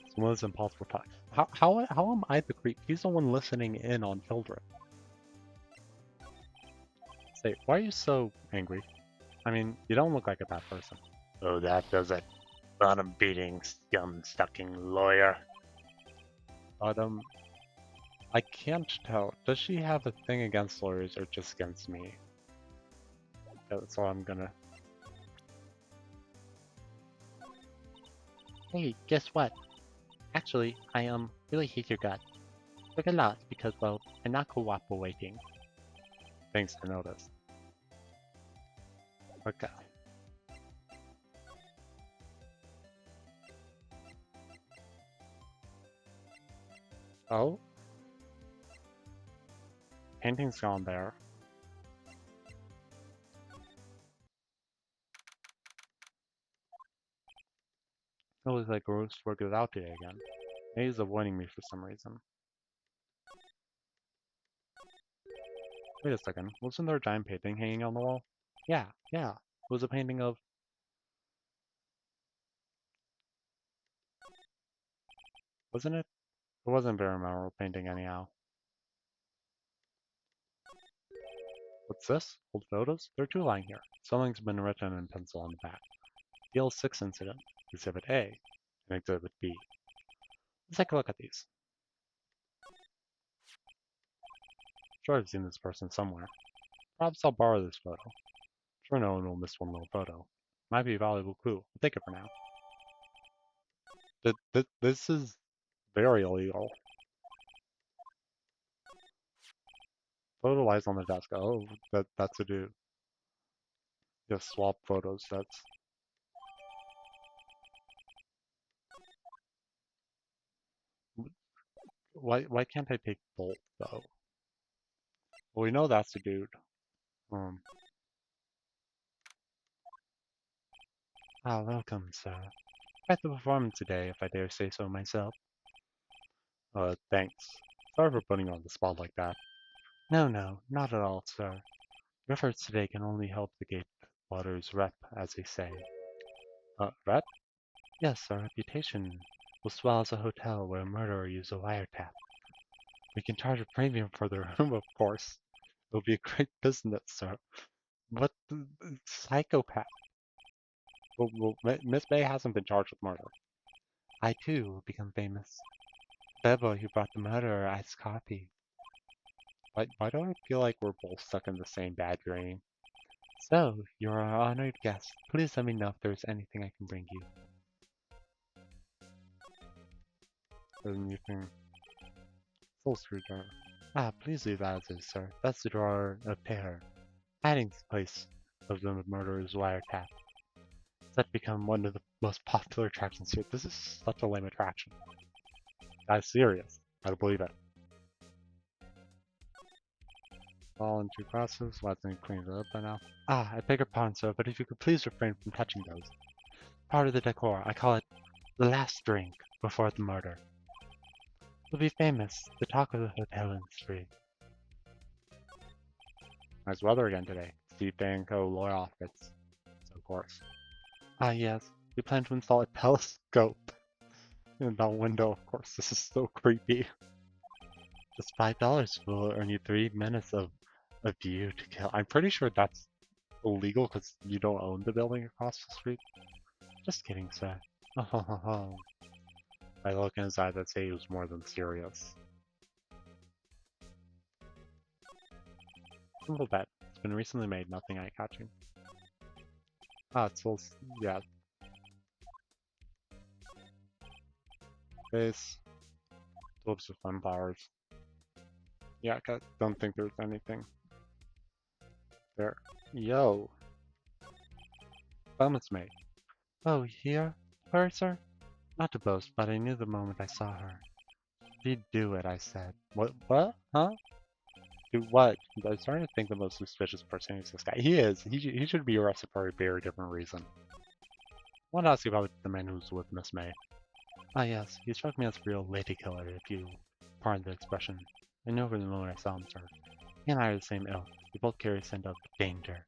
It's one of those impossible facts. How am I the creep? He's the one listening in on children. Say, why are you so angry? I mean, you don't look like a bad person. Oh, that does it. Bottom-beating, scum-sucking lawyer. But, I can't tell. Does she have a thing against lawyers or just against me? So I'm gonna... Hey, guess what? Actually, I, really hate your guts. Took a lot because, well, I'm not cooperating. Thanks to notice. Okay. Oh? Painting's gone there. It looks like Roast work is out today again. Maybe he's avoiding me for some reason. Wait a second, wasn't there a giant painting hanging on the wall? Yeah, yeah. It was a painting of... Wasn't it? It wasn't a very memorable painting anyhow. What's this? Old photos? There are two lying here. Something's been written in pencil on the back. Deal 6 incident. Exhibit A and Exhibit B. Let's take a look at these. Sure, I've seen this person somewhere. Perhaps I'll borrow this photo. Sure, no one will miss one little photo. Might be a valuable clue. I'll take it for now. This is very illegal. Photo lies on the desk. Oh, that's a dude. Just swap photos. That's... Why can't I take both though? Well, we know that's a dude. Um. Ah, welcome, sir. Quite the performance today, if I dare say so myself. Thanks. Sorry for putting you on the spot like that. No, no, not at all, sir. Your efforts today can only help the Gatewater's rep, as they say. Rep? Yes, our reputation will swell as a hotel where a murderer used a wiretap. We can charge a premium for the room, of course. It'll be a great business, sir. What the psychopath? Miss May hasn't been charged with murder. I too will become famous. That boy who brought the murderer iced coffee. Why do I feel like we're both stuck in the same bad dream? So, you're our honored guest. Please let me know if there's anything I can bring you. Anything? Full screwdriver. Ah, please leave that as is, sir. That's the drawer of terror. Hiding the place of the murderer's wiretap. That's become one of the most popular attractions here. This is such a lame attraction. That's serious. I don't believe it. All in 2 classes. Let's clean it up by now. Ah, I beg your pardon, sir, but if you could please refrain from touching those. Part of the decor. I call it the last drink before the murder. It'll be famous. The talk of the hotel industry. Nice weather again today. Steve Danko lawyer outfits. Of course. Ah, yes. We plan to install a telescope in that window, of course. This is so creepy. Just $5 will earn you 3 minutes of view to kill. I'm pretty sure that's illegal because you don't own the building across the street. Just kidding, sir. Oh, I look inside, I'd say he was more than serious. Simple bet. It's been recently made, nothing eye-catching. Ah, it's full... yeah. Base. Tulips with sunflowers. Yeah, I don't think there's anything there. Yo! Bonus mate. Oh, here? Her, sir? Not to boast, but I knew the moment I saw her. She'd do it, I said. What? Huh? Do what? I'm starting to think the most suspicious person is this guy. He is. He should be arrested for a very different reason. I want to ask you about the man who's with Miss May. Ah, yes. He struck me as a real lady killer, if you pardon the expression. I knew from the moment I saw him, sir. He and I are the same ilk. We both carry a scent of danger.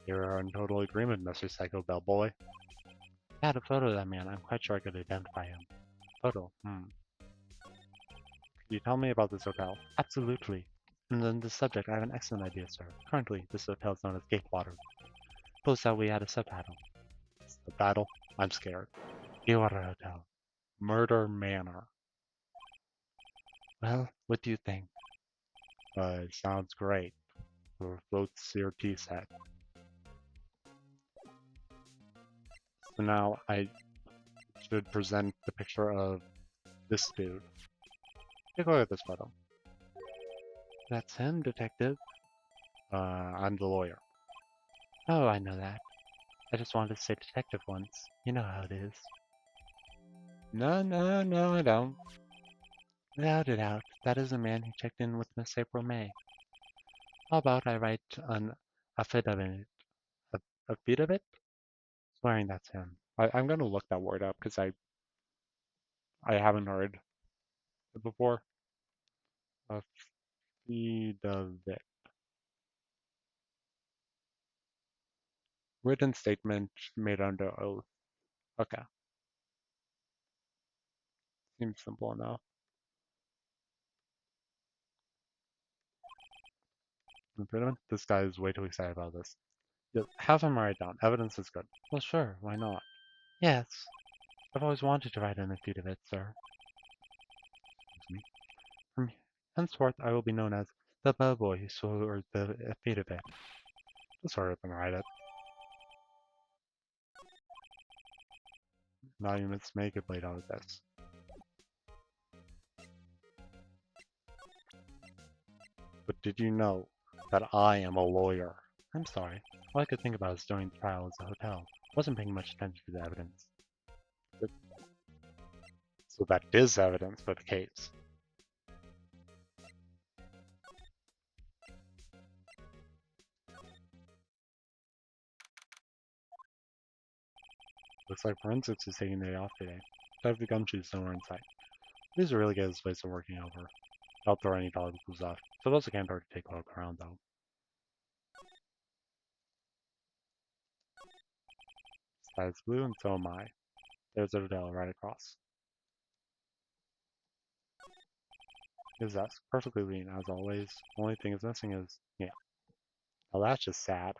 You're in total agreement, Mr. Psycho Bellboy. I had a photo of that man. I'm quite sure I could identify him. Photo? Can you tell me about this hotel? Absolutely. And on this subject, I have an excellent idea, sir. Currently, this hotel is known as Gatewater. Suppose that we add a subtitle. Subtitle? I'm scared. Gatewater Hotel. Murder Manor. Well, what do you think? Sounds great. Floats your tea set. So now I should present the picture of this dude. Take a look at this photo. That's him, detective. I'm the lawyer. Oh, I know that. I just wanted to say detective once. You know how it is. No, I don't. Without a doubt, that is the man who checked in with Miss April May. How about I write an affidavit? Affidavit? Swearing that's him. I'm gonna look that word up because I haven't heard it before. Affidavit. Written statement made under oath. Okay, seems simple enough. Impediment? This guy is way too excited about this. Just have him write down. Evidence is good. Well, sure, why not? Yes, I've always wanted to write an affidavit, sir. Excuse me. From henceforth, I will be known as the bellboy who swore the affidavit. Just hurry up and write it. Now you must make a blade out of this. But did you know that I am a lawyer? I'm sorry. All I could think about is during the trial was the hotel. Wasn't paying much attention to the evidence. So that is evidence for the case. Looks like forensics is taking the day off today. Dive the gumshoes somewhere in sight. These are really get this place to working over. I'll throw any dog clues off. Suppose I can't hard to take a look around though. Sky is blue and so am I. There's a hotel right across. His desk, perfectly lean as always. Only thing is missing is, yeah. Now that's just sad.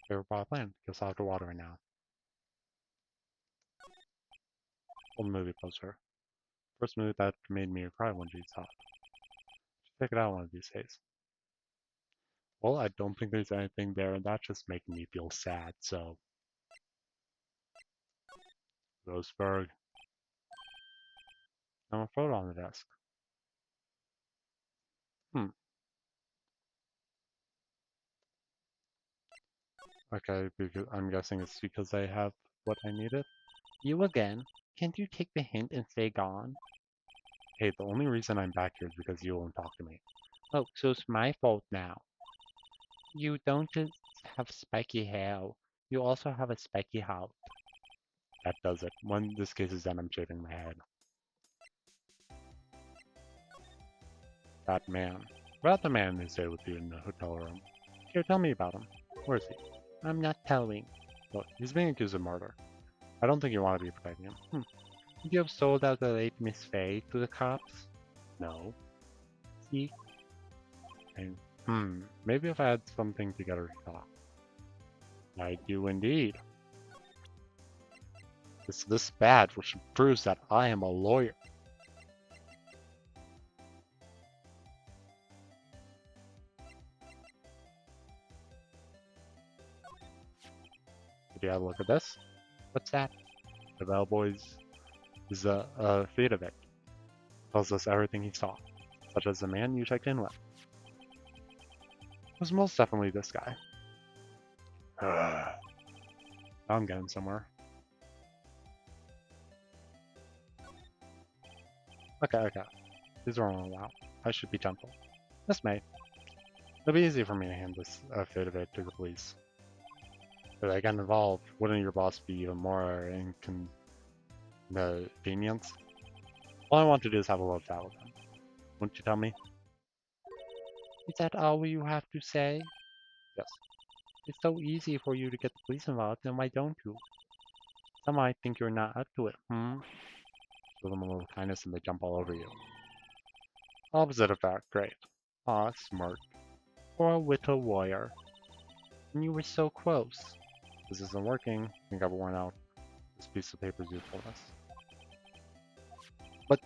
Favorite pot plan. Guess I'll have to water it now. Old movie poster. First movie that made me cry when she saw it. Should check it out one of these days. Well, I don't think there's anything there, and that's just making me feel sad, so. Roseburg. I'm a photo on the desk. Hmm. Okay, because I'm guessing it's because I have what I needed. You again? Can't you take the hint and stay gone? Hey, the only reason I'm back here is because you won't talk to me. Oh, so it's my fault now. You don't just have spiky hair. You also have a spiky heart. That does it. When this case is done, I'm shaving my head. That man. About the man who stayed with you in the hotel room. Here, tell me about him. Where is he? I'm not telling. Look, he's being accused of murder. I don't think you want to be protecting him. Would you have sold out the late Miss Faye to the cops? No. See? And, maybe if I had something to get her to talk. I do indeed. It's this badge which proves that I am a lawyer. Did you have a look at this? What's that? The bellboy's is a feat of it. Tells us everything he saw, such as the man you checked in with. It was most definitely this guy. Now I'm getting somewhere. Okay. These are all out. I should be gentle. This may. It'll be easy for me to hand this fit of it to the police. If I get involved, wouldn't your boss be even more inconvenienced? All I want to do is have a little chat with him. Wouldn't you tell me? Is that all you have to say? Yes. It's so easy for you to get the police involved, then why don't you? Some might think you're not up to it, Show them a little kindness and they jump all over you. Opposite effect, great. Aw, smart. Poor little warrior. And you were so close. This isn't working. I think I've worn out this piece of paper's usefulness. But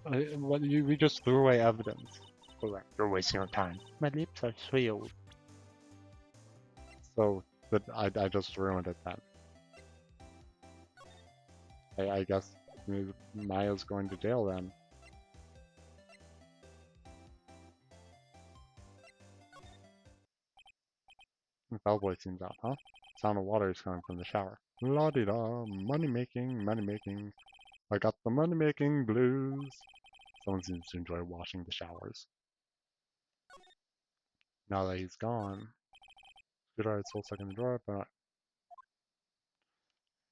we just threw away evidence. Correct. You're wasting your time. My lips are sealed. So, but I just ruined it then. I guess Maya's going to jail then. The bellboy seems out, huh? Sound of water is coming from the shower. La-di-da, money making, money making. I got the money making blues. Someone seems to enjoy washing the showers. Now that he's gone, Scooter still stuck in the drawer, but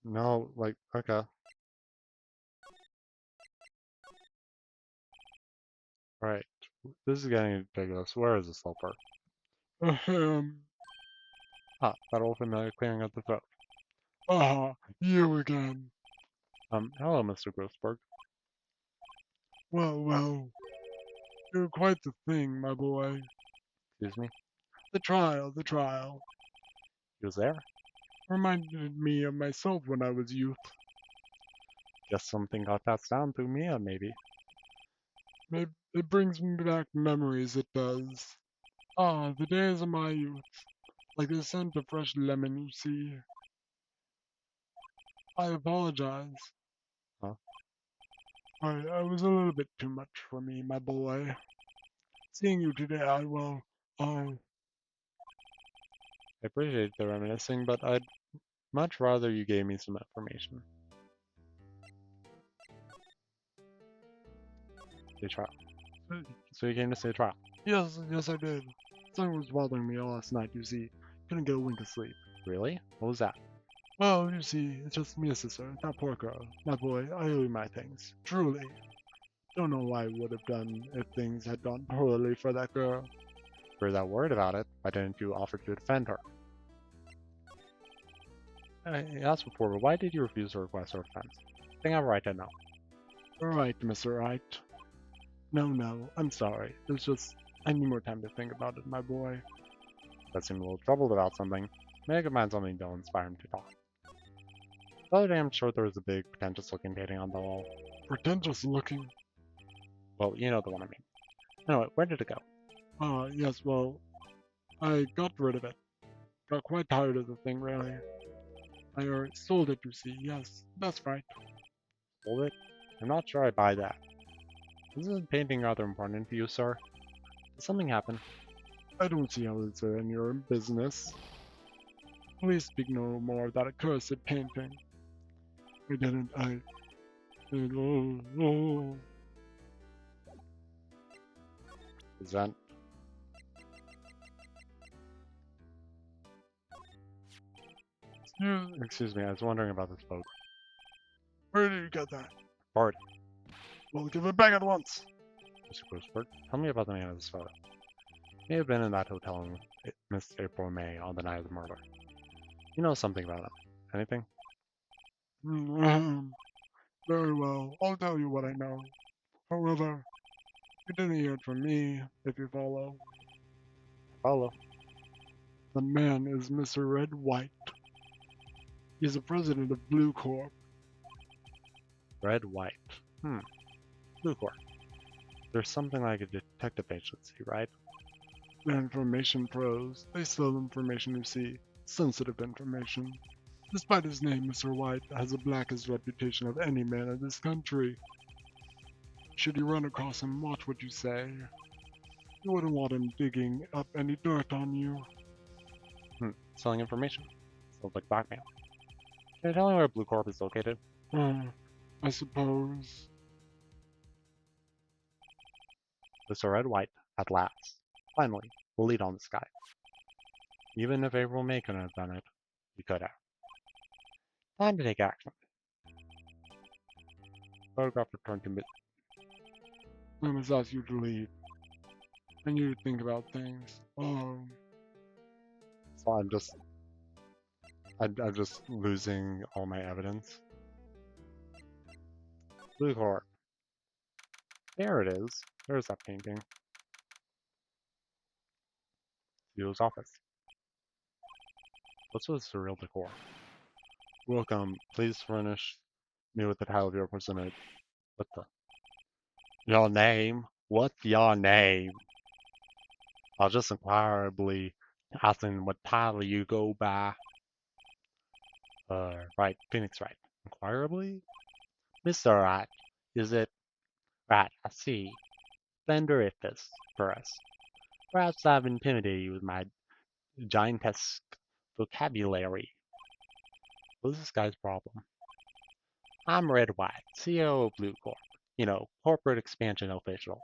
no, like, okay. Right. This is getting ridiculous. Where is the sulfur? Ahem. Ah, that old familiar clearing up the throat. Ah, you again. Hello, Mr. Grossberg. Well, well, you're quite the thing, my boy. Excuse me. The trial, the trial. He was there? Reminded me of myself when I was youth. Guess something got passed down through Mia, maybe. It brings me back memories, it does. Ah, the days of my youth. Like the scent of fresh lemon, you see. I apologize. Huh? I was a little bit too much for me, my boy. Seeing you today, I, I appreciate the reminiscing, but I'd much rather you gave me some information. The trial. So you came to say trial. yes, I did. Something was bothering me all last night, you see. Couldn't get a wink of sleep. Really? What was that? Well, you see, it's just me, sister, that poor girl. My boy, I owe you my thanks. Truly. Don't know what I would have done if things had gone poorly for that girl. For that word about it, why didn't you offer to defend her? I asked before, but why did you refuse to request her defense? I think I have a right to know. Alright, Mr. Wright. No, I'm sorry. It's just, I need more time to think about it, my boy. That seemed a little troubled about something. Maybe I could find something that'll inspire him to talk. The other day, I'm sure there was a big, pretentious-looking painting on the wall. Pretentious looking. Well, you know the one I mean. Anyway, where did it go? Yes, well, I got rid of it. Got quite tired of the thing, really. I sold it, you see. Yes, that's right. Hold it? I'm not sure I buy that. Isn't the painting rather important to you, sir? Did something happen? I don't see how it's any of your business. Please speak no more of that accursed painting. I didn't, oh. Is that... Excuse me, I was wondering about this boat. Where did you get that? Bart, Well, give it back at once. Mr. Grossberg, tell me about the man in this photo. He may have been in that hotel in Miss April May on the night of the murder. You know something about him. Anything? Mm, Very well, I'll tell you what I know. However, you didn't hear it from me, if you follow. Follow. The man is Mr. Red White. He's the president of Blue Corp. Red, white. Blue core. There's something like a detective agency, right? They're information pros. They sell information, you see. Sensitive information. Despite his name, Mr. White has the blackest reputation of any man in this country. Should you run across him, watch what you say. You wouldn't want him digging up any dirt on you. Selling information. Sounds like blackmail. Can you tell me where Blue Corp is located? I suppose. Mr. Red White, at last. Finally, will lead on the sky. Even if April May couldn't have done it, he could have. Time to take action. Photograph returned to mid. I must ask you to leave. I need to think about things. So I'm just losing all my evidence. Blue Corp. There it is. There's that painting. CEO's office. What's with surreal decor? Welcome. Please furnish me with the title of your personage. What the? Your name? What's your name? I'll just inquirably asking what title you go by. Right, Phoenix Wright. Inquirably? Mr. Wright, is it? Right, I see. Splendorific for us. Perhaps I've intimidated you with my giantesque vocabulary. What is this guy's problem? I'm Red White, CEO of Blue Corp. Corporate expansion official.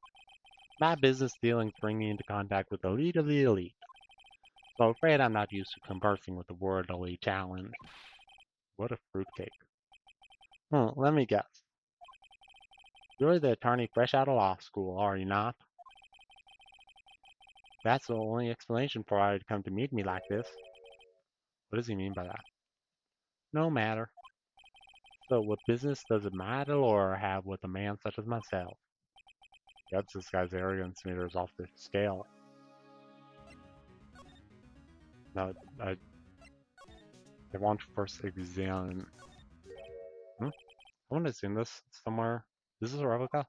My business dealings bring me into contact with the elite of the elite. So afraid I'm not used to conversing with the worldly challenge. What a fruitcake. Let me guess. You're the attorney fresh out of law school, are you not? That's the only explanation for why you'd come to meet me like this. What does he mean by that? No matter. So what business does it matter or have with a man such as myself? That's this guy's arrogance meters off the scale. Now, I want to first examine. I want to seen this somewhere. This is a replica?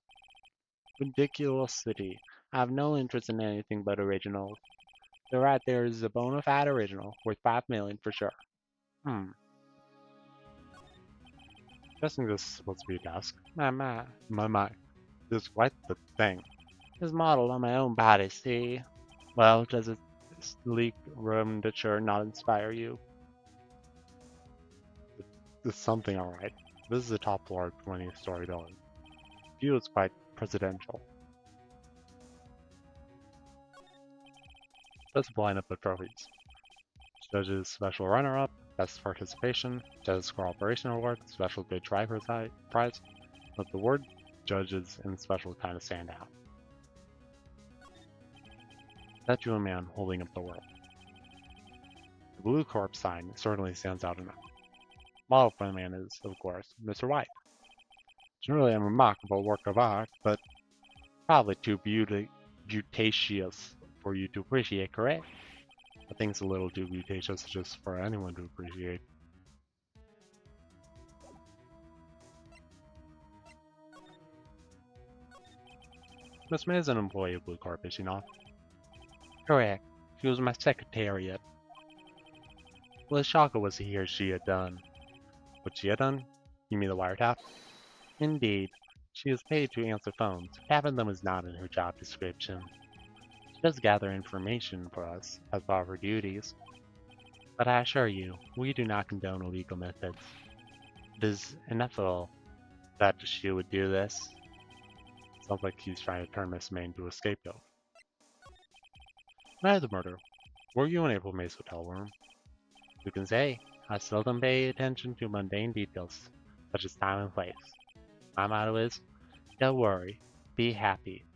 Ridiculous city. I have no interest in anything but originals. So right there is a bona fide original, worth 5 million for sure. Guessing this is supposed to be a desk. My. This is quite the thing. It's modeled on my own body, see? Well, does its sleek rhombnature not inspire you? It's something alright. This is a top floor 20-story building. View is quite presidential. Just a lineup of trophies. Judge's Special Runner-Up, Best Participation, Judge's Cooperation Award, Special Good Driver Prize, but the word Judges and Special kind of stand out. Statue of a man holding up the world. The Blue Corp sign certainly stands out enough. Model for the man is, of course, Mr. White. It's really a remarkable work of art, but probably too beautacious for you to appreciate, correct? I think it's a little too beautacious just for anyone to appreciate. Miss May is an employee of Blue Corp, is she not? Correct. She was my secretariat. Well, Shaka was to hear she had done. What she had done? You mean the wiretap? Indeed. She is paid to answer phones. Tapping them is not in her job description. She does gather information for us as part of her duties. But I assure you, we do not condone illegal methods. It is inevitable that she would do this. Sounds like he's trying to turn Miss May into a scapegoat. Night of the murder. Were you in April May's hotel room? You can say, I seldom pay attention to mundane details, such as time and place. My motto is, don't worry, be happy.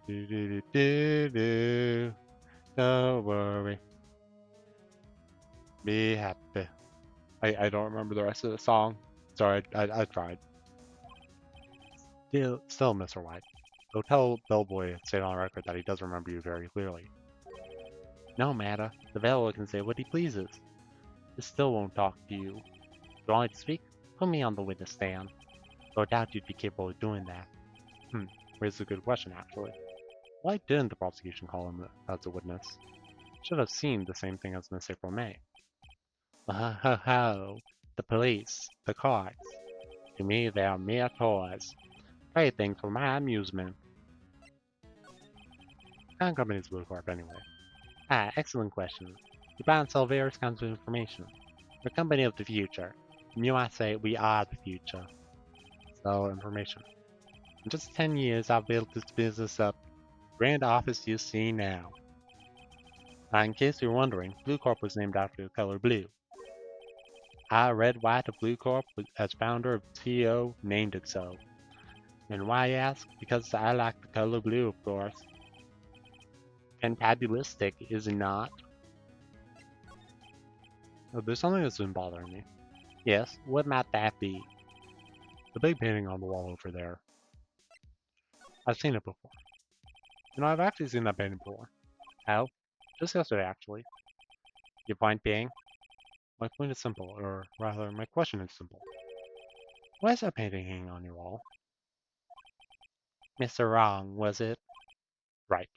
Do do do do do. Don't worry, be happy. I don't remember the rest of the song. Sorry, I tried. Still, Mr. White. So tell Bellboy stayed on record that he does remember you very clearly. No matter, the Bellboy can say what he pleases. He still won't talk to you. If you want me to speak, put me on the witness stand. Though I doubt you'd be capable of doing that. Raises a good question, actually. Why didn't the prosecution call him as a witness? Should have seen the same thing as Miss April May. Oh ho ho! The police, the courts. To me, they are mere toys. Playthings for my amusement. What kind of company is Blue Corp anyway? Excellent question. We buy and sell various kinds of information. We're a company of the future. And you might say we are the future. Sell information. In just 10 years, I've built this business up. Grand office you see now. In case you're wondering, Blue Corp was named after the color blue. Red White of Blue Corp, as founder and CEO, named it so. And why, you ask? Because I like the color blue, of course. Fantabulistic, is it not? Oh, there's something that's been bothering me. Yes, what might that be? The big painting on the wall over there. I've seen it before. I've actually seen that painting before. How? Just yesterday, actually. Your point being? My point is simple, or rather, my question is simple. Why is that painting hanging on your wall? Mr. Wrong, was it? Right.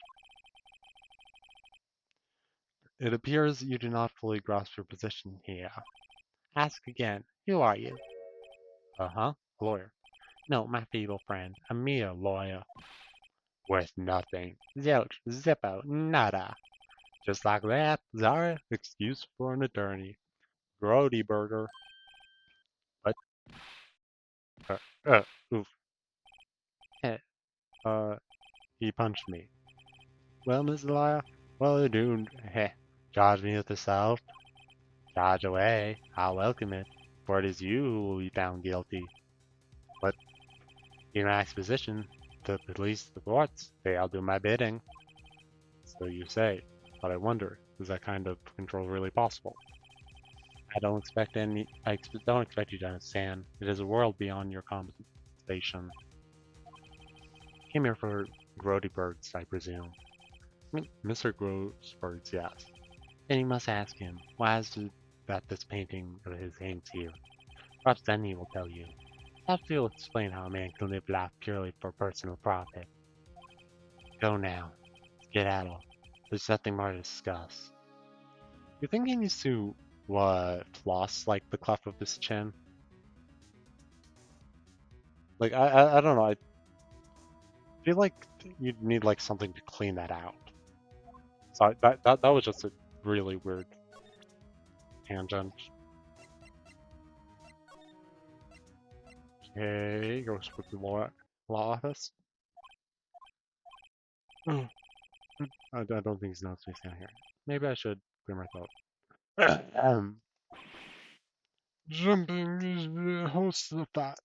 It appears you do not fully grasp your position here. Ask again. Who are you? Uh-huh. Lawyer. No, my feeble friend. A mere lawyer. Worth nothing. Zilch, zippo, nada. Just like that, Zara, excuse for an attorney. Grody burger. What? Uh, uh, oof. Heh, uh, he punched me. Well, Miss Elia, well, you're doomed. Heh. Charge me with assault. Charge away. I'll welcome it. For it is you who will be found guilty. But in my exposition, the police, the courts, they all do my bidding. So you say. But I wonder, is that kind of control really possible? Don't expect you to understand. It is a world beyond your compensation. Came here for Grody birds, I presume. Mr. Grossbirds, yes. Then you must ask him, why is it that this painting of his hangs here? Perhaps then he will tell you. Perhaps he'll explain how a man can live life purely for personal profit. Go now. Skedaddle. There's nothing more to discuss. You think he needs to, floss, like, the cleft of his chin? Like, I don't know, I feel like you'd need, like, something to clean that out. So that was just a really weird tangent. Okay, go to the law office. Oh, I don't think he's not supposed to be down here. Maybe I should clear my throat. Jumping is the host of that.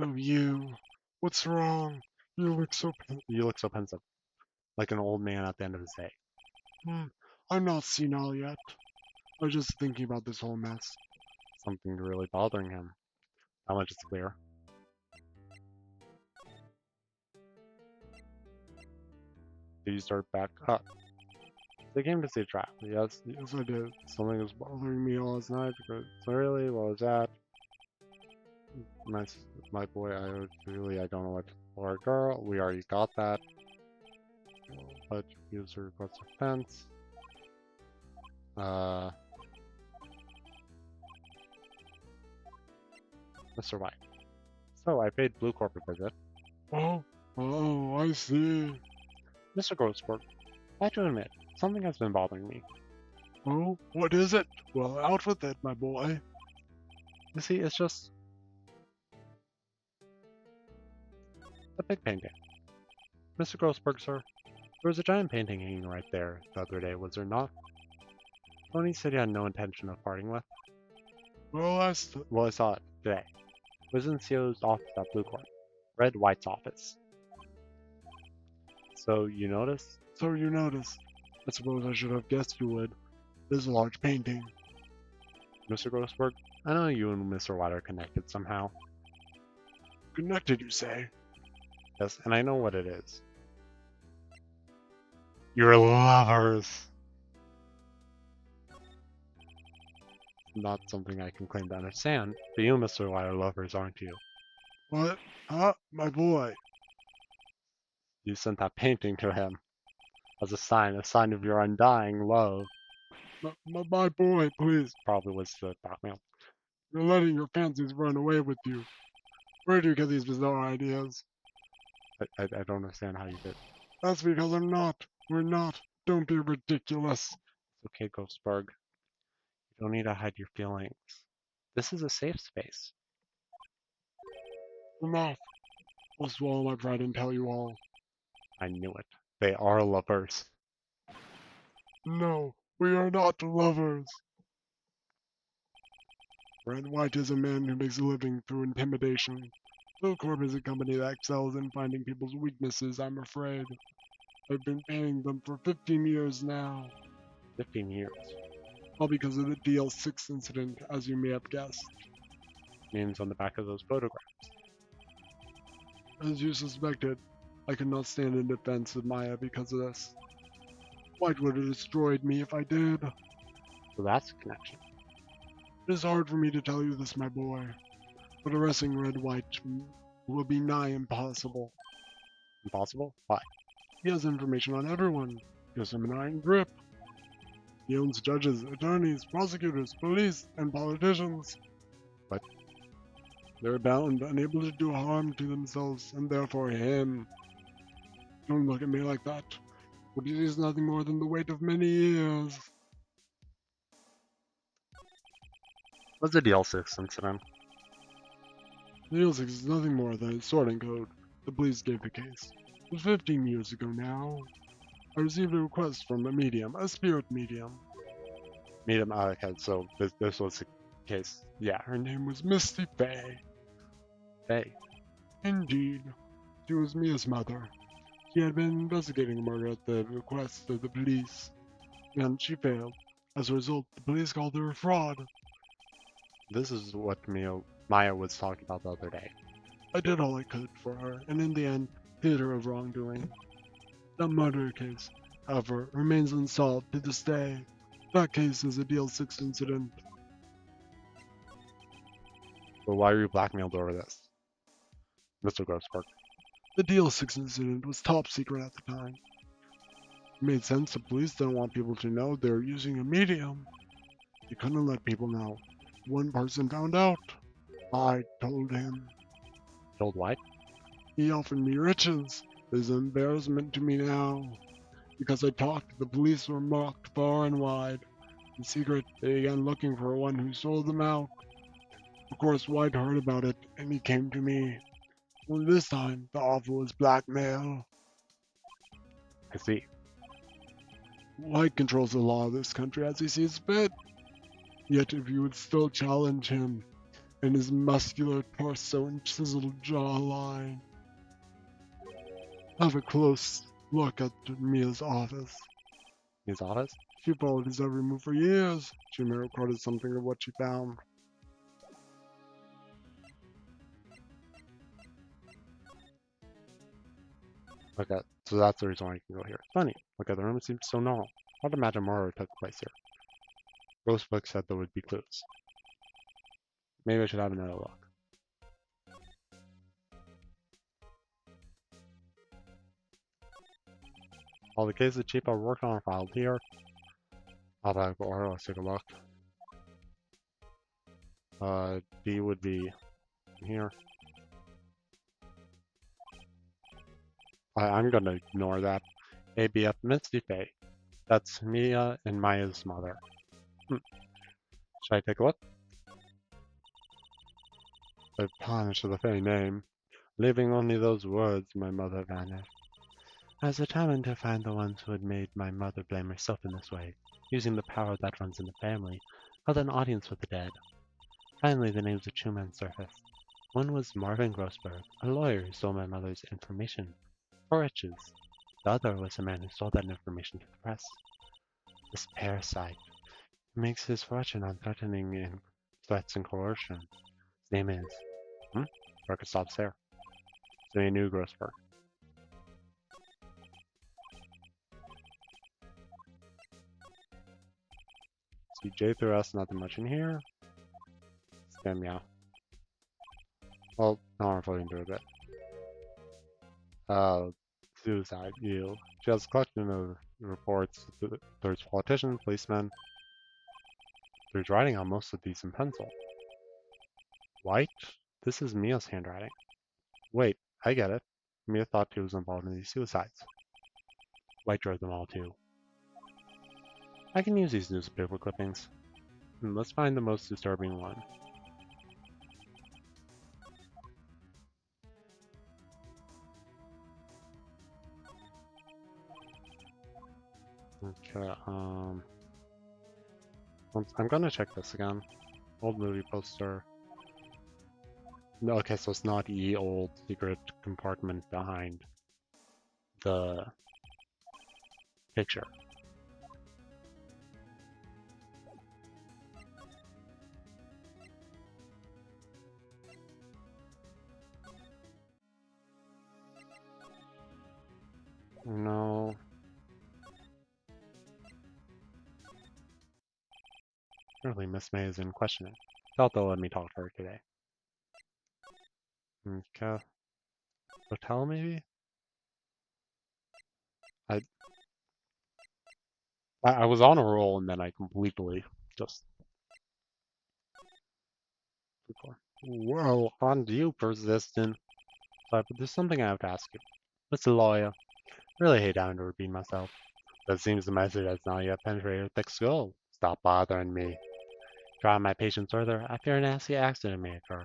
Oh, you. What's wrong? You look so You look so pensive, like an old man at the end of his day. I'm not senile yet. I was just thinking about this whole mess. Something really bothering him. How much is clear? Did you start back up? They came to see a trap. Yes, Yes, I did. something was bothering me all last night. So really, what was that? My, my boy, I don't know what for a girl. We already got that. But user reports offense. Mr. White. So I paid Blue Corp a visit. Oh, I see. Mr. Grossberg, I have to admit, something has been bothering me. Oh, what is it? Well, out with it, my boy. You see, it's just a big painting. Mr. Grossberg, sir, there was a giant painting hanging right there the other day, was there not? Tony said he had no intention of parting with. Well, I saw it today. It was in CO's office at Blue Corp. Red White's office. So you noticed? So you notice. I suppose I should have guessed you would. This large painting. Mr. Grossberg, I know you and Mr. White are connected somehow. Connected, you say? Yes, and I know what it is. You're lovers! Not something I can claim to understand, but you and Mr. White are lovers, aren't you? What? Huh? My boy. You sent that painting to him as a sign of your undying love. My boy, please. Probably was the blackmail. You're letting your fancies run away with you. Where do you get these bizarre ideas? I don't understand how you did. That's because I'm not. We're not. Don't be ridiculous. It's okay, Ghostberg. You don't need to hide your feelings. This is a safe space. Enough. I'll swallow my pride and tell you all. I knew it. They are lovers. No, we are not lovers. Red White is a man who makes a living through intimidation. Corp is a company that excels in finding people's weaknesses, I'm afraid. I've been paying them for 15 years now. 15 years. All because of the DL6 incident, as you may have guessed. Names on the back of those photographs. As you suspected, I could not stand in defense of Maya because of this. White would have destroyed me if I did. So that's a connection. It is hard for me to tell you this, my boy, but arresting Red White will be nigh impossible. Impossible? Why? He has information on everyone. He has an iron grip. He owns judges, attorneys, prosecutors, police, and politicians. But They're bound, unable to do harm to themselves, and therefore him. Don't look at me like that. What it is nothing more than the weight of many years. What's the DL6 incident? The 6 is nothing more than a sorting code. The police gave the case. It was 15 years ago now. I received a request from a medium, a spirit medium. Medium. Okay, so this was the case. Yeah. Her name was Misty Fay. Hey. Indeed, she was Mia's mother. She had been investigating a murder at the request of the police, and she failed. As a result, the police called her a fraud. This is what Maya was talking about the other day. I did all I could for her, and in the end, hid her of wrongdoing. That murder case, however, remains unsolved to this day. That case is a DL6 incident. But why were you blackmailed over this, Mr. Grossberg? The DL6 incident was top secret at the time. It made sense. The police didn't want people to know they were using a medium. They couldn't let people know. One person found out. I told him. Told why? He offered me riches. There's an embarrassment to me now. Because I talked, the police were mocked far and wide. In secret, they began looking for one who sold them out. Of course, White heard about it, and he came to me. Only this time, the offer was blackmail. I see. White controls the law of this country as he sees fit. Yet if you would still challenge him and his muscular torso and chiseled jawline, have a close look at Mia's office. He's honest? She followed his every move for years. She may have recorded something of what she found. Okay, so that's the reason why you can go here. Funny. Look at the room, it seems so normal. I'd imagine murder took place here. Grossberg said there would be clues. Maybe I should have another look. All the cases the chief are working on are filed here. I'll back order, let's take a look. D would be here. I'm gonna ignore that. ABF Misty Faye. That's Mia and Maya's mother. Should I take a look? The tarnish of the Faye name. Leaving only those words, my mother vanished. I was determined to find the ones who had made my mother blame herself in this way, using the power that runs in the family, held an audience with the dead. Finally, the names of two men surfaced. One was Marvin Grossberg, a lawyer who stole my mother's information for riches. The other was a man who sold that information to the press. This parasite makes his fortune on threatening and threats and coercion. His name is... Record stops there. So he knew Grossberg. See J through S, nothing much in here. Spam, yeah. Well, now I'm floating through a bit. Suicide, you. She has a collection of reports. There's politicians, policemen. There's writing on most of these in pencil. White? This is Mia's handwriting. Wait, I get it. Mia thought he was involved in these suicides. White drove them all too. I can use these newspaper clippings. Let's find the most disturbing one. Okay, I'm gonna check this again. Old movie poster. No, okay, so it's not the old secret compartment behind the picture. No. Apparently Miss May is in questioning. Thought they'll let me talk to her today. Okay. Hotel maybe? I I was on a roll and then I completely just... Well, aren't you persistent? But there's something I have to ask you. Mr. Lawyer, I really hate having to repeat myself. But it seems the message has not yet penetrated your thick skull. Stop bothering me. Try my patience further, I fear a nasty accident may occur.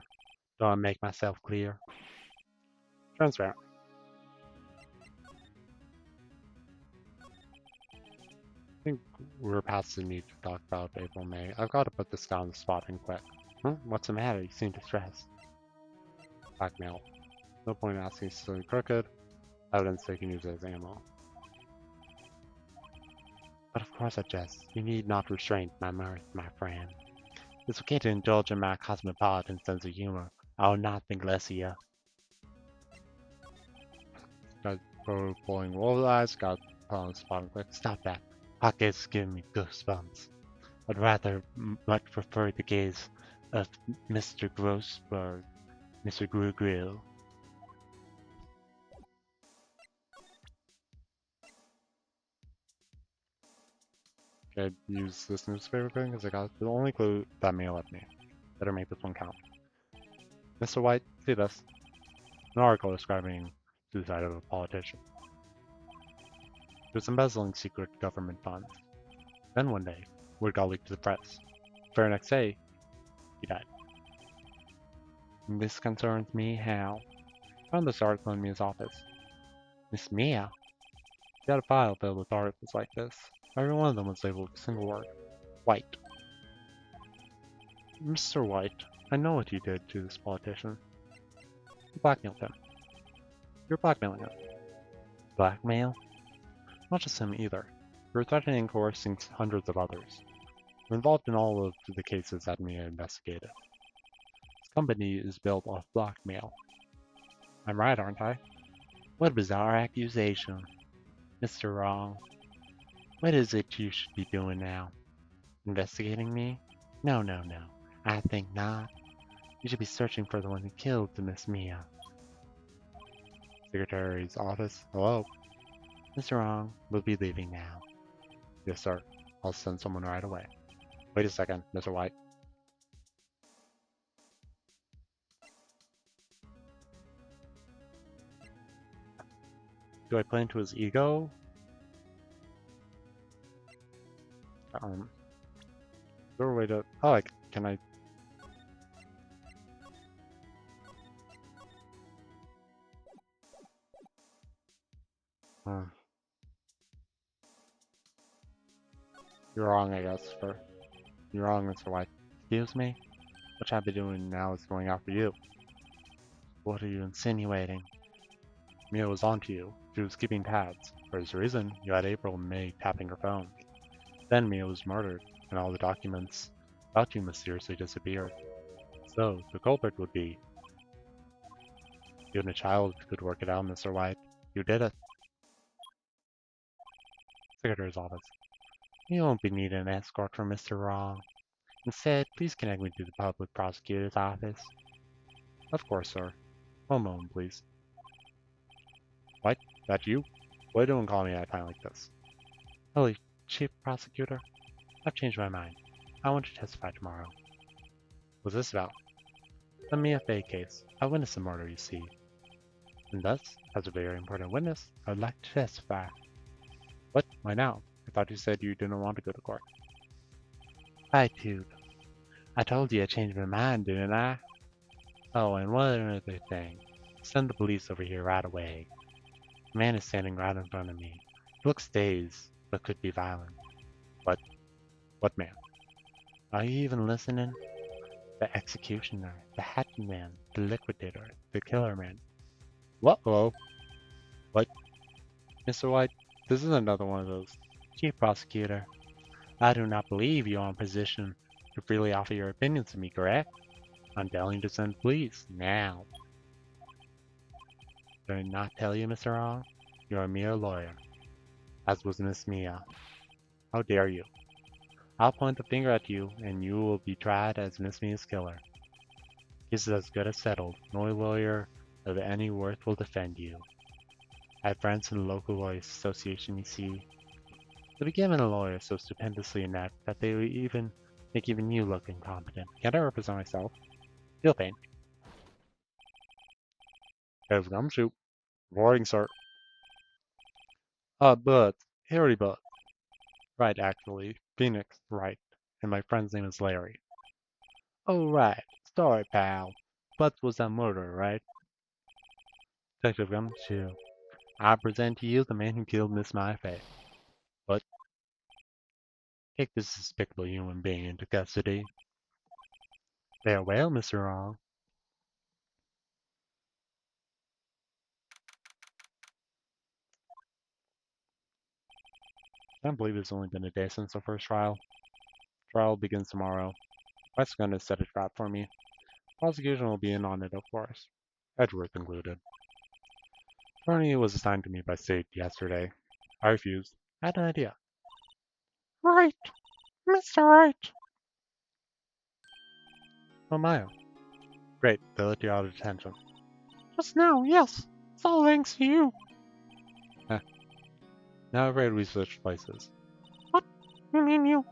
Don't I make myself clear? Transparent. I think we're past the need to talk about April May. I've got to put this guy on the spot and quick. Huh? What's the matter? You seem distressed. Blackmail. No point in asking silly crooked. Evidence they can use as ammo. But of course I jest. You need not restrain my mirth, my friend. It's okay to indulge in my cosmopolitan sense of humor. I will not think less of you. Got pulling wolf eyes, got put on the spot and quick. Stop that. Pockets give me goosebumps. I'd rather much prefer the gaze of Mr. Grossberg, Mr. Grill. Okay, use this newspaper thing because I got the only clue that mail left me. Better make this one count. Mr. White, see this. An article describing suicide of a politician. He was embezzling secret government funds. Then one day, word got leaked to the press. The very next day, he died. And this concerns me how? I found this article in Mia's office. Miss Mia? She had a file filled with articles like this. Every one of them was labeled with a single word. White. Mr. White, I know what you did to this politician. You blackmailed him. You're blackmailing him. Blackmail? Not just him either. You're threatening and coercing hundreds of others. You're involved in all of the cases that Mia investigated. This company is built off blackmail. I'm right, aren't I? What a bizarre accusation. Mr. Wrong. What is it you should be doing now? Investigating me? No, no, no. I think not. You should be searching for the one who killed the Miss Mia. Secretary's office. Hello? Mr. Wrong, we'll be leaving now. Yes, sir. I'll send someone right away. Wait a second, Mr. White. Do I play into his ego? Is there a way to... Oh, can I... You're wrong, I guess. You're wrong, Mr. White. Excuse me? What I've been doing now is going after you. What are you insinuating? Mia was onto you. She was keeping tabs. For this reason, you had April and May tapping her phone. Then Mia was murdered, and all the documents about you mysteriously disappeared. So, the culprit would be... You and a child could work it out, Mr. White. You did it. Secretary's office. You won't be needing an escort from Mr. Wrong. Instead, please connect me to the public prosecutor's office. Of course, sir. One moment, please. What? That you? What are you doing calling me at a time like this? Holy, Chief Prosecutor. I've changed my mind. I want to testify tomorrow. What's this about? The Mia Fey case. I witnessed the murder, you see. And thus, as a very important witness, I would like to testify. What? Why now? I thought you said you didn't want to go to court. I too. I told you I changed my mind, didn't I? Oh, and one other thing. Send the police over here right away. The man is standing right in front of me. He looks dazed, but could be violent. What? What man? Are you even listening? The executioner, the hatchet man, the liquidator, the killer man. What? Hello? What? Mr. White, this is another one of those. Chief Prosecutor, I do not believe you are in position to freely offer your opinions to me, correct? I'm telling you to send police, now. Did I not tell you, Mr. Wrong? You're a mere lawyer, as was Miss Mia. How dare you? I'll point the finger at you, and you will be tried as Miss Mia's killer. Case is as good as settled. No lawyer of any worth will defend you. I have friends in the local lawyers association, you see. They'll be given a lawyer so stupendously inept that they will even make even you look incompetent. Can't I represent myself? Feel pain. There's gumshoe. Roaring, sir. But hairy but. Right, actually. Phoenix, right. And my friend's name is Larry. Oh, right. Sorry, pal. Butts was a murder, right? Detective Gumshoe. I present to you the man who killed Miss Myface. But take this despicable human being into custody. Farewell, Mr. Wrong. I can't believe it's only been a day since the first trial. Trial begins tomorrow. West's gonna set a trap for me. Prosecution will be in on it, of course. Edgeworth included. Attorney was assigned to me by state yesterday. I refused. I had an idea. Right, Mr. Wright. Oh, Maya. Great, they let you out of detention. Just now, yes. It's all thanks to you. Now I've read we switched places. What? You mean you?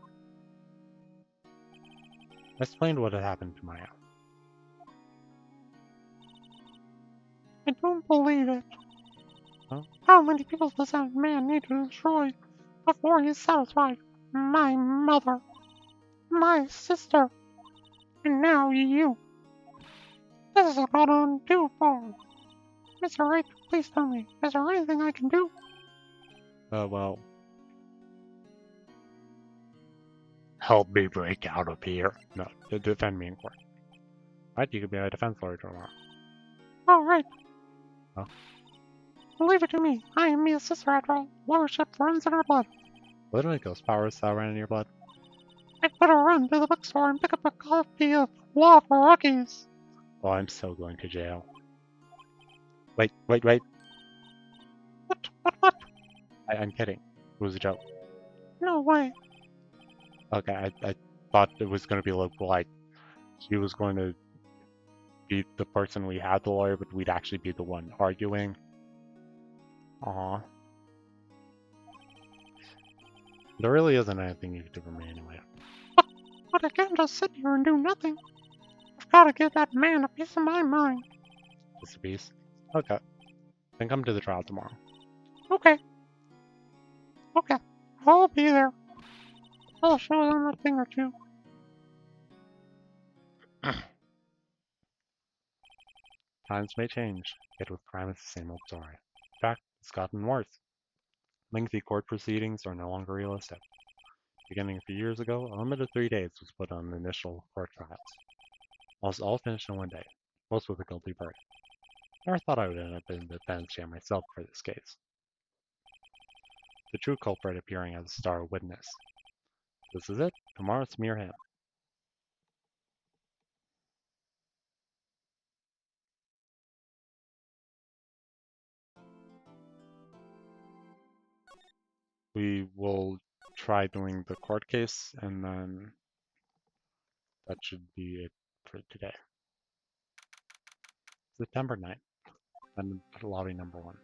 I explained what had happened to Maya. I don't believe it. Huh? How many people does that man need to destroy before he's satisfied? My mother, my sister, and now you. This has gone on too far. Mr. Wright, please tell me, is there anything I can do? Well. Help me break out of here. No, to defend me in court. Right, you could be my defense lawyer tomorrow. All right. Huh? Leave it to me. I am Mia's sister after all. Lordship runs in her blood. Literally ghost powers that ran in your blood. I'd better run to the bookstore and pick up a copy of Law for Rookies. Oh, I'm so going to jail. Wait. What? I'm kidding. It was a joke. No way. Okay, I thought it was going to be like he was going to be the person we had the lawyer, but we'd actually be the one arguing. Aw. There really isn't anything you can do for me anyway. But I can't just sit here and do nothing. I've got to give that man a piece of my mind. Just a piece. Okay. Then come to the trial tomorrow. Okay. I'll be there. I'll show them a thing or two. Times may change, yet with crime it's the same old story. In fact, it's gotten worse. Lengthy court proceedings are no longer realistic. Beginning a few years ago, a limit of 3 days was put on initial court trials. Almost all finished in one day, most with a guilty verdict. I never thought I would end up in the defense chair myself for this case. The true culprit appearing as a star witness. This is it. Tomorrow it's me or him. We will try doing the court case, and then that should be it for today. September 9th, and lobby number 1.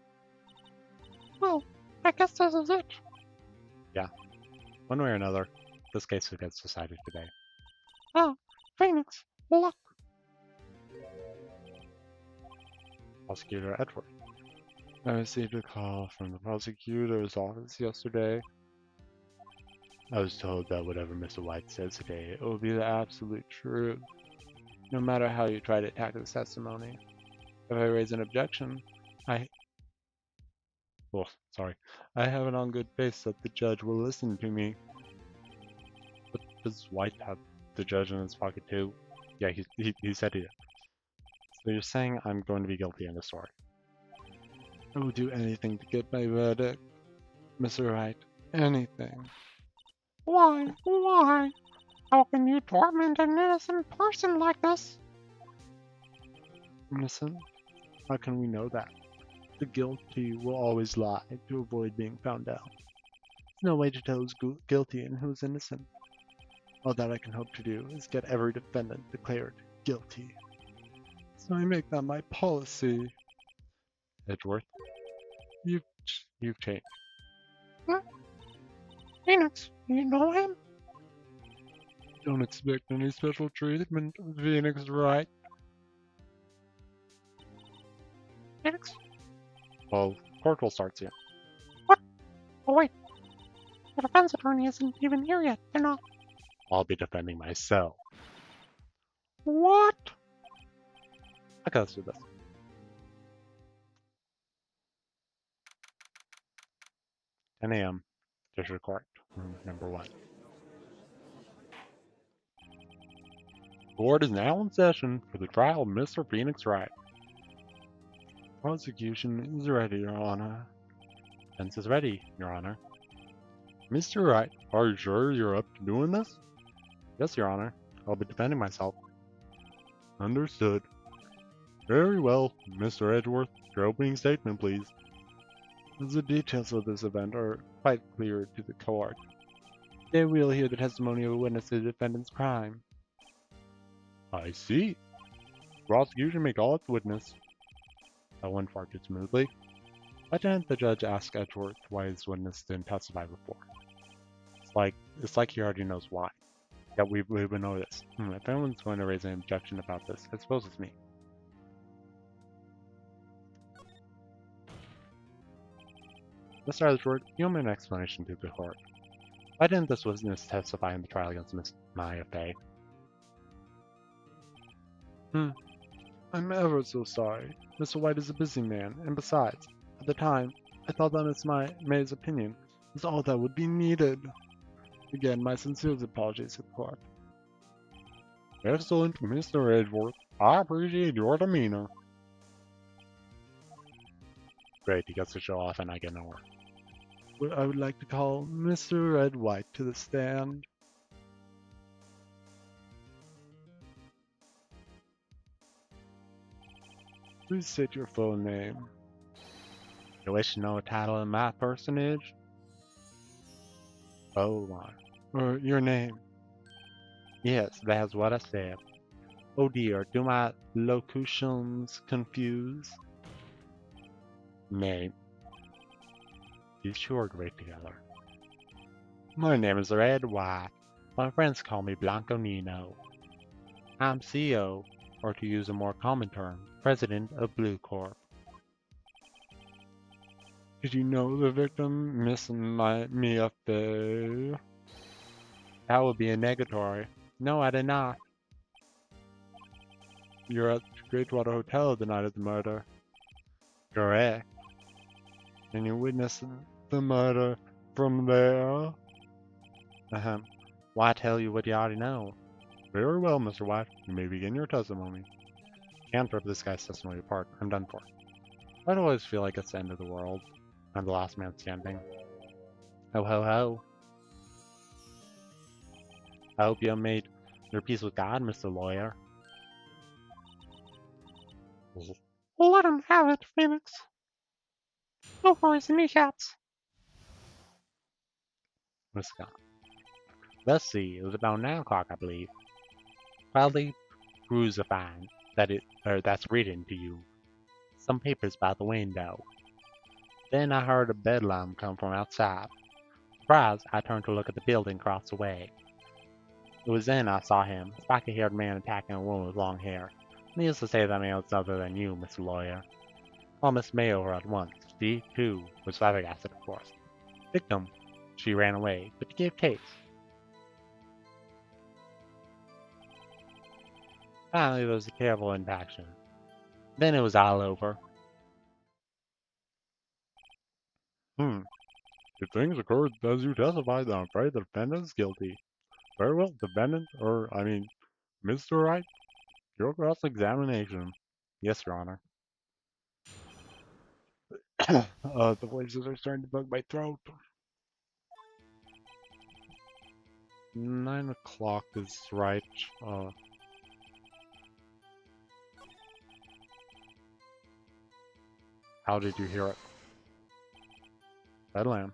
Well, I guess this is it. Yeah, one way or another, this case gets decided today. Ah, Phoenix, look. Prosecutor Edward. I received a call from the prosecutor's office yesterday. I was told that whatever Mr. White says today, it will be the absolute truth. No matter how you try to attack this testimony. If I raise an objection, I have it on good faith that the judge will listen to me. But does White have the judge in his pocket too? Yeah, he said he did. So you're saying I'm going to be guilty in the story? I will do anything to get my verdict, Mr. Wright. Anything. Why? How can you torment an innocent person like this? Innocent? How can we know that? The guilty will always lie to avoid being found out. There's no way to tell who's guilty and who's innocent. All that I can hope to do is get every defendant declared guilty. So I make that my policy. Edgeworth, you've changed. Huh? Phoenix, you know him? Don't expect any special treatment, Phoenix Wright. Phoenix? Well, court will start soon. What? Oh, wait. The defense attorney isn't even here yet. They're not. I'll be defending myself. What? Okay, let's do this. "10 a.m. District Court, room number 1. Court is now in session for the trial of Mr. Phoenix Wright. Prosecution is ready, Your Honor. Defense is ready, Your Honor. Mr. Wright, are you sure you're up to doing this? Yes, Your Honor. I'll be defending myself. Understood. Very well, Mr. Edgeworth. Your opening statement, please. The details of this event are quite clear to the court. Today we'll hear the testimony of a witness to the defendant's crime. I see. The prosecution may call its witness. That went far too smoothly. Why didn't the judge ask Edgeworth why his witness didn't testify before? It's like he already knows why. Yeah, we would know this. If anyone's going to raise an objection about this, I suppose it's me. Mr. Edgeworth, you owe me an explanation to the court. Why didn't this witness testify in the trial against Miss Maya Fey? I'm ever so sorry. Mr. White is a busy man, and besides, at the time, I thought that Miss May's opinion was all that would be needed. Again, my sincere apologies to the court. Excellent, Mr. Edgeworth. I appreciate your demeanor. Great, he gets to show off and I get nowhere. I would like to call Mr. Red White to the stand. Please state your full name. You wish to know a title in my personage? Oh my. Or your name? Yes, that's what I said. Oh dear, do my locutions confuse? Mate. These two are great together. My name is Red White. My friends call me Blanco Nino. I'm CEO, or to use a more common term, President of Blue Corp. Did you know the victim, Miss Mia Fey? That would be a negatory. No, I did not. You're at the Greatwater Hotel the night of the murder. Correct. And you witnessed the murder from there? Why tell you what you already know? Very well, Mr. White. You may begin your testimony. Can't rip this guy's testimony apart. I'm done for. I always feel like it's the end of the world. I'm the last man standing. Ho ho ho. I hope you have made your peace with God, Mr. Lawyer. Let him have it, Phoenix. Go for his kneecaps. Let's see, it was about 9 o'clock, I believe. Proudly crucifying that's reading to you. Some papers by the window. Then I heard a bedlam come from outside. Surprised, I turned to look at the building across the way. It was then I saw him, a spiky-haired man attacking a woman with long hair. Needless to say, that man was other than you, Mr. Lawyer. Called Miss May over at once. She, too, was flabbergasted, of course. Victim. She ran away, but he gave chase. Finally, there was a terrible interaction. Then it was all over. If things occurred as you testified, then I'm afraid the defendant is guilty. Very well, defendant, Mr. Wright, your cross-examination. Yes, Your Honor. The voices are starting to bug my throat. 9 o'clock is right. How did you hear it? Bedlam.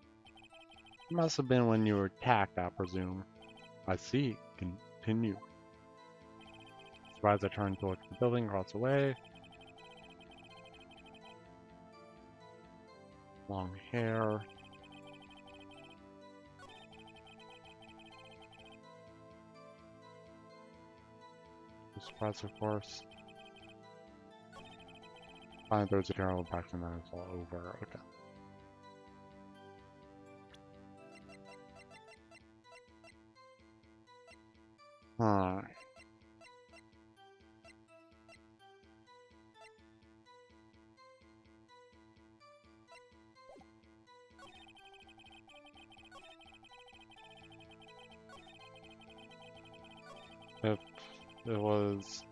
It must have been when you were attacked, I presume. I see. Continue. Surprised I turned towards the building across the way. Long hair. Surprise, of course. Fine, there's a general impact and then it's all over. Okay. Hmm. If it was...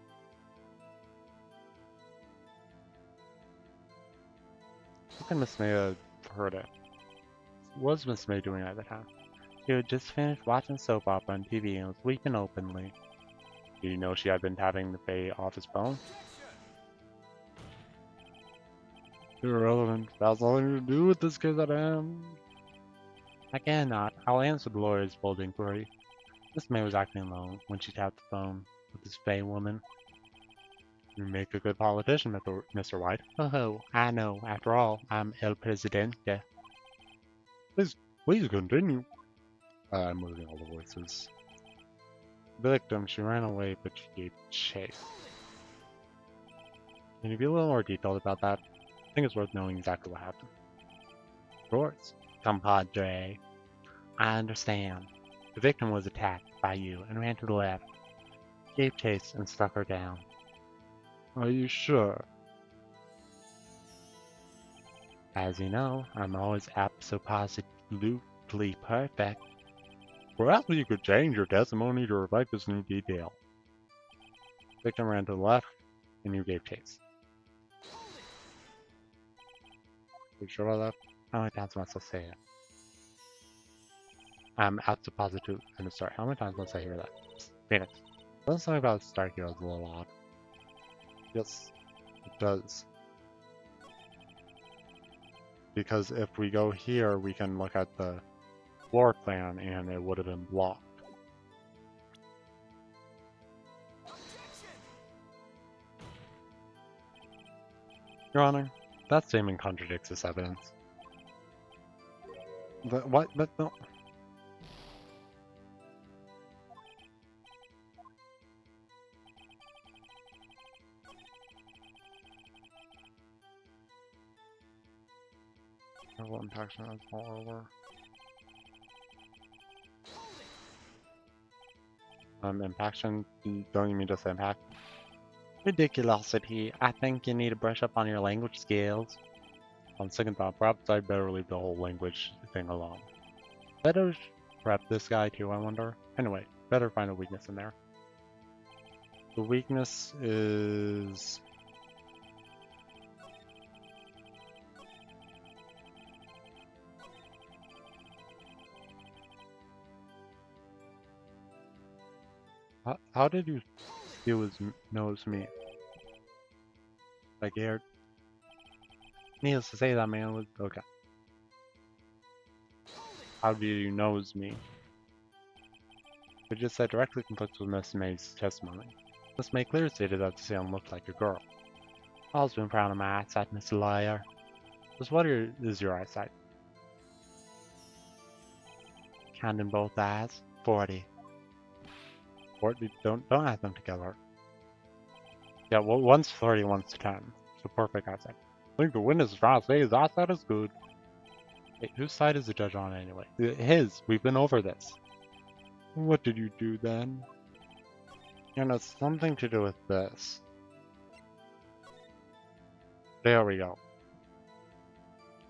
How can Miss May have heard it? What was Miss May doing at the time? She had just finished watching soap opera on TV and was weeping openly. Do you know she had been tapping the Fae off his phone? Irrelevant. That's nothing to do with this case at hand. I cannot. I'll answer the lawyer's bold inquiry. Miss May was acting alone when she tapped the phone with this Fae woman. You make a good politician, Mr. White. Oh, I know. After all, I'm El Presidente. Please continue. I'm moving all the voices. The victim, she ran away, but she gave chase. Can you be a little more detailed about that? I think it's worth knowing exactly what happened. Of course, compadre. I understand. The victim was attacked by you and ran to the left, gave chase and struck her down. Are you sure? As you know, I'm always absolutely perfect. Perhaps you could change your testimony to reflect this new detail. Victim ran to the left, and you gave chase. You sure about that? How many times must I say it? I'm absolutely, I'm sorry, how many times must I hear that? Phoenix. Doesn't something about Star Heroes a little odd? Yes, it does. Because if we go here, we can look at the floor plan and it would have been blocked. Your Honor, that statement contradicts this evidence. What? But no. What impaction is all over? Impaction? Don't you mean just impact? Ridiculosity. I think you need to brush up on your language skills. On second thought, perhaps I'd better leave the whole language thing alone. Better prep this guy too, I wonder. Anyway, better find a weakness in there. The weakness is... How did you steal his nose meat? Like air. Needless to say, that man was okay. How do you nose me? It just said directly conflicts with Miss May's testimony. Miss May clearly stated that the sound looked like a girl. I've always been proud of my eyesight, Mr. Lawyer. Just what is your eyesight? Counting both eyes, 40. 40? Don't add them together. Yeah, well, one's 30, one's 10. So perfect eyesight. I think the witness is trying to say his eyesight is good. Wait, whose side is the judge on anyway? His. We've been over this. What did you do then? You know, something to do with this. There we go.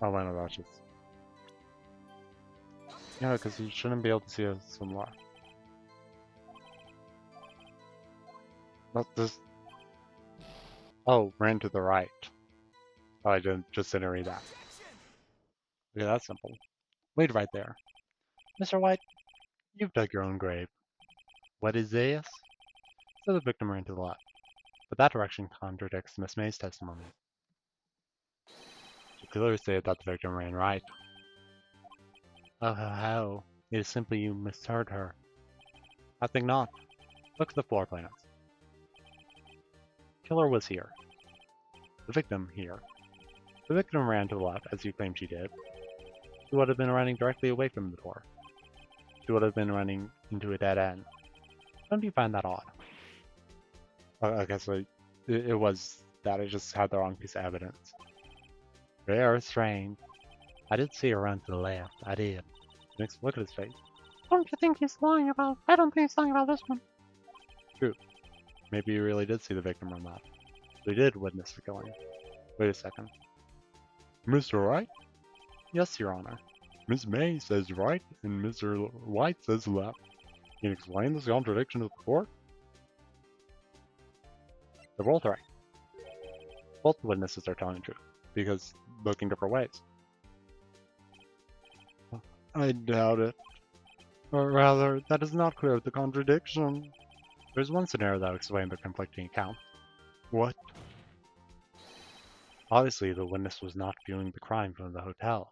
Oh, wait, no, that's just... Yeah, because you shouldn't be able to see us from left. Not this... Oh, ran to the right. Oh, I just didn't read that. Okay, that's simple. Wait right there. Mr. White, you've dug your own grave. What is this? So the victim ran to the left. But that direction contradicts Miss May's testimony. She clearly stated that the victim ran right. Oh, how? It is simply you misheard her. I think not. Look at the floor plans. Killer was here. The victim here. The victim ran to the left, as you claimed she did. She would have been running directly away from the door. She would have been running into a dead end. Don't you find that odd? I guess it was that I just had the wrong piece of evidence. Very strange. I did see her run to the left. I did. Look at his face. Don't you think he's lying about? I don't think he's lying about this one. True. Maybe he really did see the victim run left. We did witness the killing. Wait a second. Mr. Wright? Yes, Your Honor. Miss May says right, and Mr. White says left. Can you explain this contradiction to the court? They're both right. Both witnesses are telling the truth, because looking different ways. I doubt it. Or rather, that is not clear of the contradiction. There's one scenario that will explain the conflicting accounts. What? Obviously, the witness was not viewing the crime from the hotel.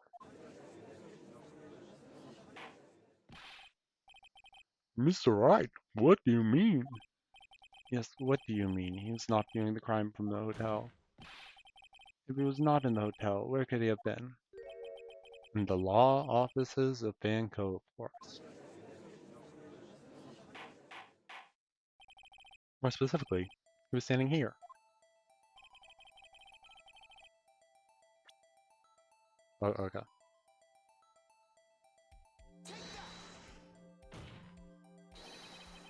Mr. Wright, what do you mean? Yes, what do you mean? He was not viewing the crime from the hotel. If he was not in the hotel, where could he have been? In the law offices of Vancouver, of course. More specifically, he was standing here. Oh, okay.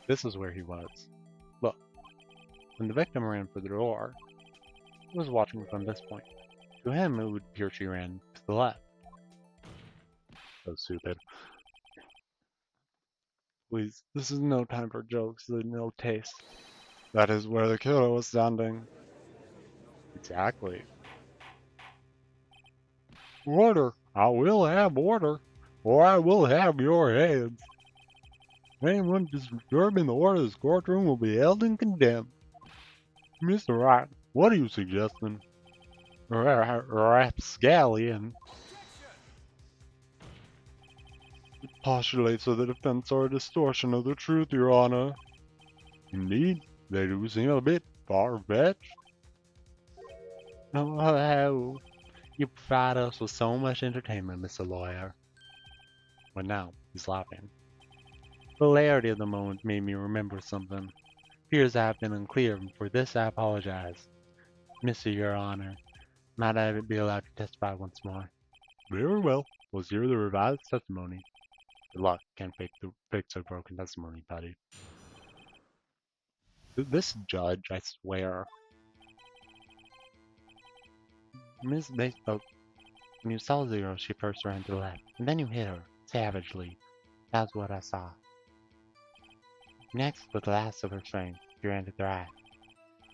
This is where he was. Look, when the victim ran for the door, he was watching from this point. To him, it would appear she ran to the left. So stupid. Please, this is no time for jokes, there's no taste. That is where the killer was standing. Exactly. Order! I will have order, or I will have your heads. Anyone disturbing the order of this courtroom will be held and condemned. Mr. Wright, what are you suggesting? Rapscallion postulates that the defense are a distortion of the truth, Your Honor. Indeed, they do seem a bit far-fetched. Oh, you provide us with so much entertainment, Mr. Lawyer. But now, he's laughing. The hilarity of the moment made me remember something. Appears I have been unclear, and for this I apologize. Mr. Your Honor, might I be allowed to testify once more? Very well. Let's hear the revised testimony. Good luck. Can't fix a broken testimony, buddy. This judge, I swear. Miss Baseball, when you saw Zero, she first ran to the left, and then you hit her, savagely. That's what I saw. Next, with the last of her strength, she ran to the right,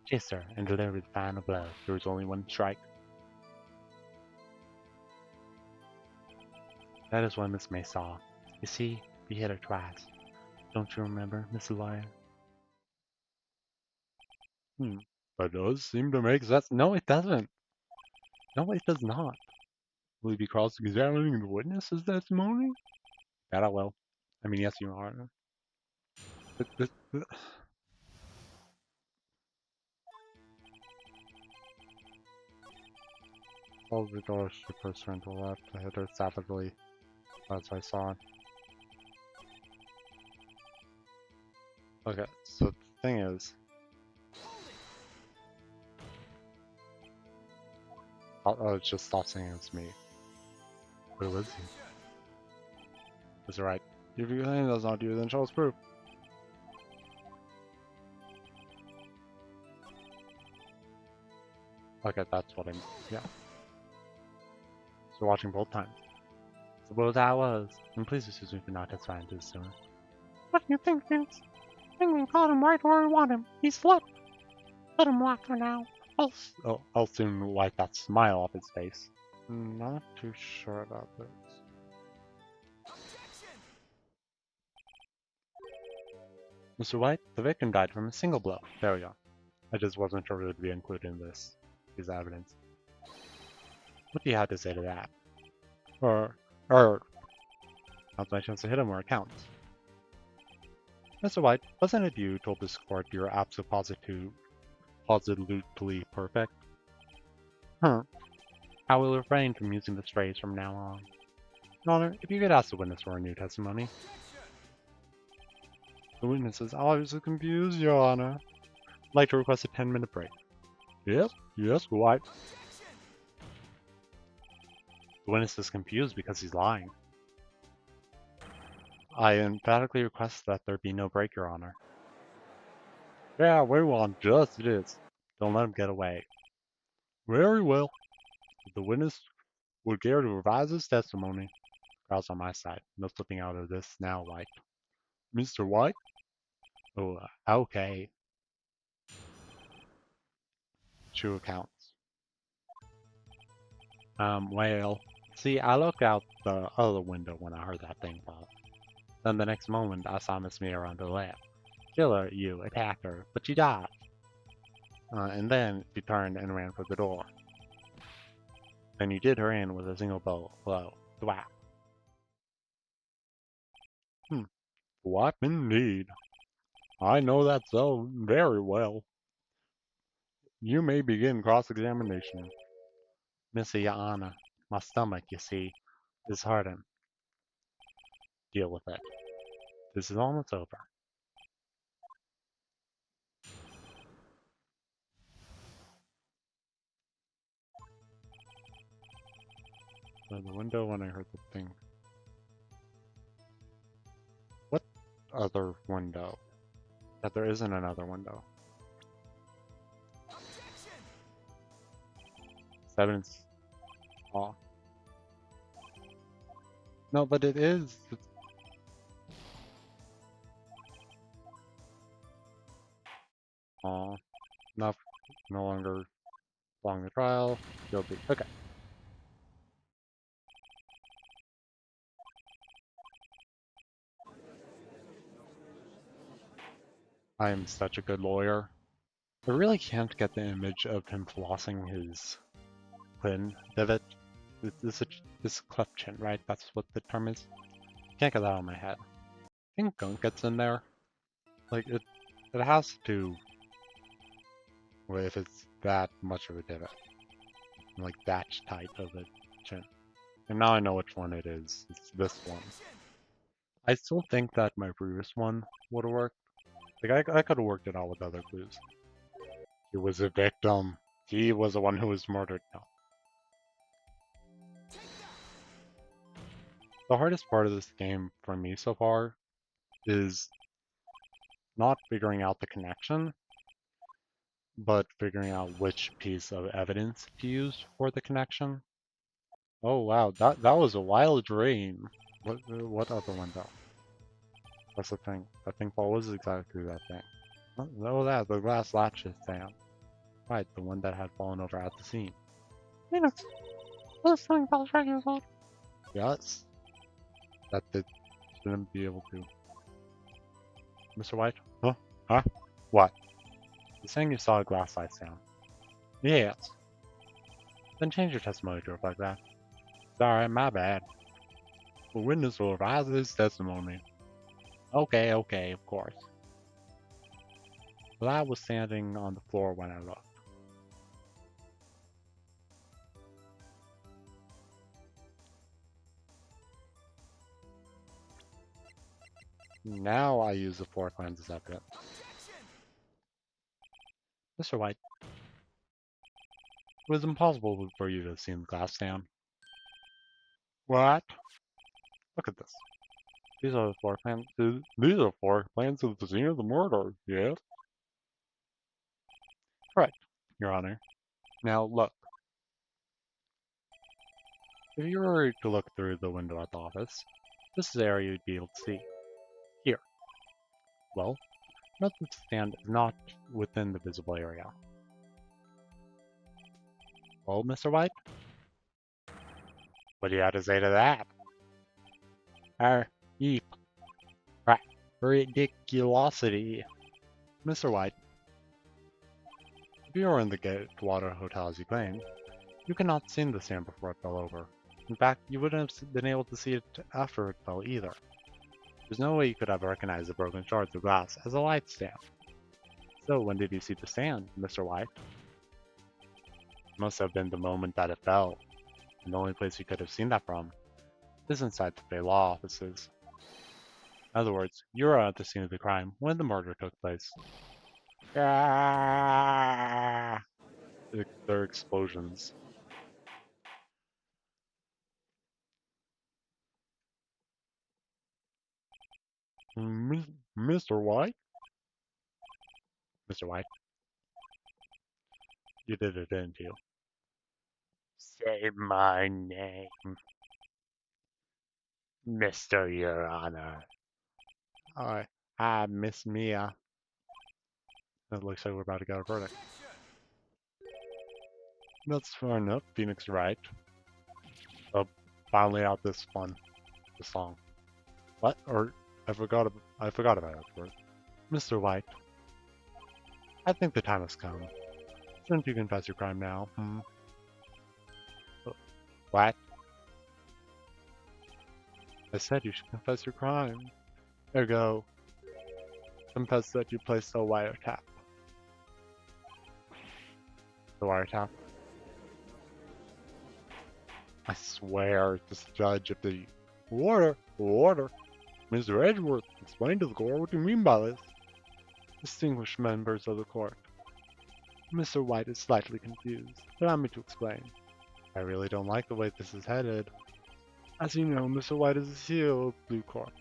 kissed her, and delivered the final blow. There was only one strike. That is what Miss May saw. You see, we hit her twice. Don't you remember, Mr. Lawyer? That does seem to make sense. No, it doesn't. No, it does not. Will you be cross-examining the witness's testimony? That I will. I mean, yes, you are. All the doors she first turned to the left. I hit her savagely. As I saw. Okay, so the thing is, I'll just stop saying it's me. Who is he? Is it right? If you claim that's not you, then show us proof. Okay, that's what I mean. Yeah. So watching both times. Suppose I was. And please excuse me for not testifying to this sooner. What do you think, Vince? I think we caught him right where we want him. He slept. Let him laugh for now. I'll soon wipe that smile off his face. Not too sure about this. Mr. White, the victim died from a single blow. There we go. I just wasn't sure it would be included in this piece of evidence. What do you have to say to that? Or, how's my chance to hit him where it counts? Mr. White, wasn't it you who told this court you were absolutely perfect? I will refrain from using this phrase from now on. Your Honor, if you could ask the witness for a new testimony. The witness is obviously confused, Your Honor. I'd like to request a 10-minute break. Yes, Yes, Wright. The witness is confused because he's lying. I emphatically request that there be no break, Your Honor. Yeah, we want justice. Don't let him get away. Very well. If the witness would care to revise his testimony, crowd's on my side. No slipping out of this now, White. Mr. White? Oh, okay. True accounts. Well, see, I looked out the other window when I heard that thing fall. Then the next moment, I saw Miss Mia on the left. Killer, you attacked her, but she died. And then she turned and ran for the door. Then you did her in with a single blow. Thwack. What indeed? I know that so very well. You may begin cross-examination. Missy Anna, my stomach, you see, is hardened. Deal with it. This is almost over. So the window when I heard the thing. What other window? That there isn't another window. 7's off. No, but it is. Aw. Enough. No longer long the trial. Guilty. Okay. I am such a good lawyer. I really can't get the image of him flossing his chin divot. This cleft chin, right? That's what the term is. Can't get that out of my head. I think gunk gets in there. Like it has to. Well, if it's that much of a divot, like that tight of a chin. And now I know which one it is. It's this one. I still think that my previous one would have worked. Like I could have worked it out with other clues. He was a victim. He was the one who was murdered. No. The hardest part of this game for me so far is not figuring out the connection, but figuring out which piece of evidence to use for the connection. Oh wow, that was a wild dream. What other window? That's the thing. I think what was exactly that thing? Oh, the glass latches down. Right, the one that had fallen over at the scene. Yes, this thing felt regular. Yes. That they shouldn't be able to. Mr. White? Huh? Huh? What? You're saying you saw a glass slide down? Yes. Then change your testimony to reflect that. Sorry, my bad. The witness will revise his testimony. Okay, of course. Well, I was standing on the floor when I looked. Now I use the floor plans as evidence. Mr. White, it was impossible for you to have seen the glass down. What? Look at this. These are the floor plans. These are floor plans of the scene of the murder. Yes. Correct, Your Honor. Now look. If you were to look through the window at the office, this is the area you'd be able to see. Here. Well, note that the stand is not within the visible area. Well, Mr. White? What do you have to say to that? Yeep. Right. Ridiculosity. Mr. White, if you were in the Gatewater Hotel as you claimed, you cannot have seen the stand before it fell over. In fact, you wouldn't have been able to see it after it fell either. There's no way you could have recognized the broken shards of glass as a light stand. So when did you see the stand, Mr. White? It must have been the moment that it fell, and the only place you could have seen that from is inside the Bay Law offices. In other words, you were at the scene of the crime when the murder took place. Ah! their explosions. Mr. White? Mr. White, you did it, didn't you? Say my name, Mr. Your Honor. I Miss Mia. It looks like we're about to get a verdict. That's fair enough, Phoenix Wright. Oh, finally out this song. What? Or I forgot about that word. Mr. White, I think the time has come. Shouldn't you confess your crime now? What? I said you should confess your crime. Ergo, confess that you placed a wiretap. The wiretap? I swear, this judge of the order. Mr. Edgeworth, explain to the court what you mean by this. Distinguished members of the court. Mr. White is slightly confused. Allow me to explain. I really don't like the way this is headed. As you know, Mr. White is the CEO of Blue Corp.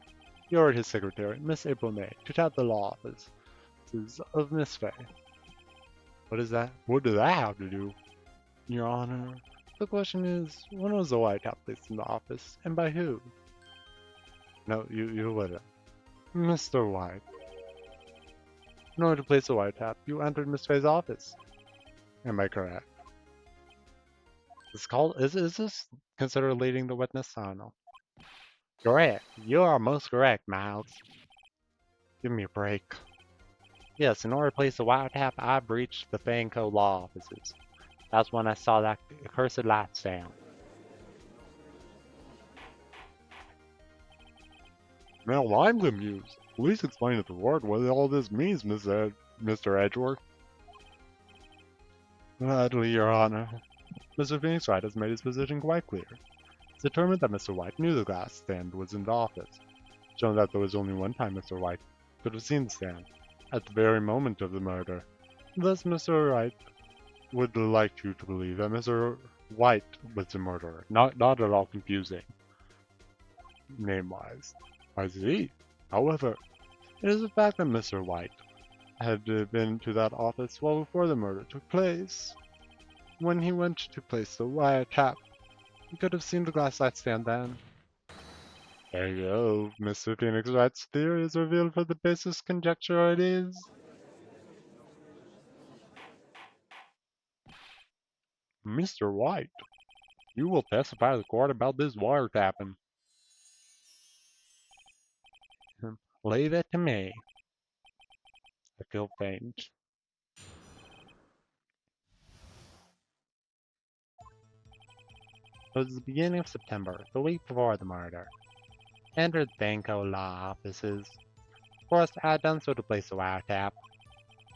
You are his secretary, Miss April May, to tout the law offices of Miss Fay. What is that? What does that have to do? Your Honor, the question is, when was the wiretap placed in the office, and by who? No, you wouldn't. Mr. White. In order to place a wiretap, you entered Miss Fay's office. Am I correct? Is this considered leading the witness? I don't know. Correct. You are most correct, Miles. Give me a break. Yes, in order to place a wiretap, I breached the Fanco law offices. That's when I saw that accursed light stand. Now I'm confused. Please explain to the court what all this means, Mr. Edgeworth. Gladly, Your Honor. Mr. Phoenix Wright has made his position quite clear. It's determined that Mr. White knew the glass stand was in the office, showing that there was only one time Mr. White could have seen the stand, at the very moment of the murder. Thus, Mr. Wright would like you to believe that Mr. White was the murderer. Not at all confusing, name-wise. I see. However, it is a fact that Mr. White had been to that office well before the murder took place. When he went to place the wiretap, he could have seen the glass light stand then. There you go. Mr. Phoenix Wright's theory is revealed for the basis conjecture it is. Mr. White, you will testify to the court about this wiretapping. Leave it to me. I feel faint. It was the beginning of September, the week before the murder. Entered Banco law offices. Of course, I had done so to place the wiretap.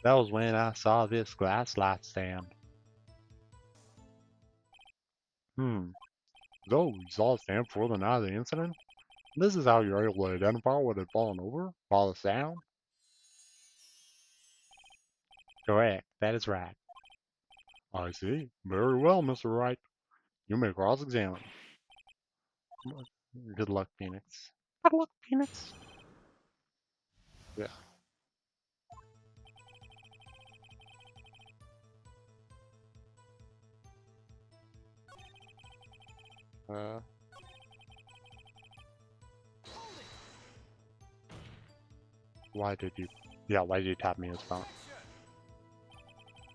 That was when I saw this glass light stand. So, you saw it stand before the night of the incident? This is how you're able to identify what had fallen over? By the sound? Correct, that is right. I see. Very well, Mr. Wright. You may cross-examine. Good luck, Phoenix. Good luck, Phoenix. Yeah. Why did you tap me as phone?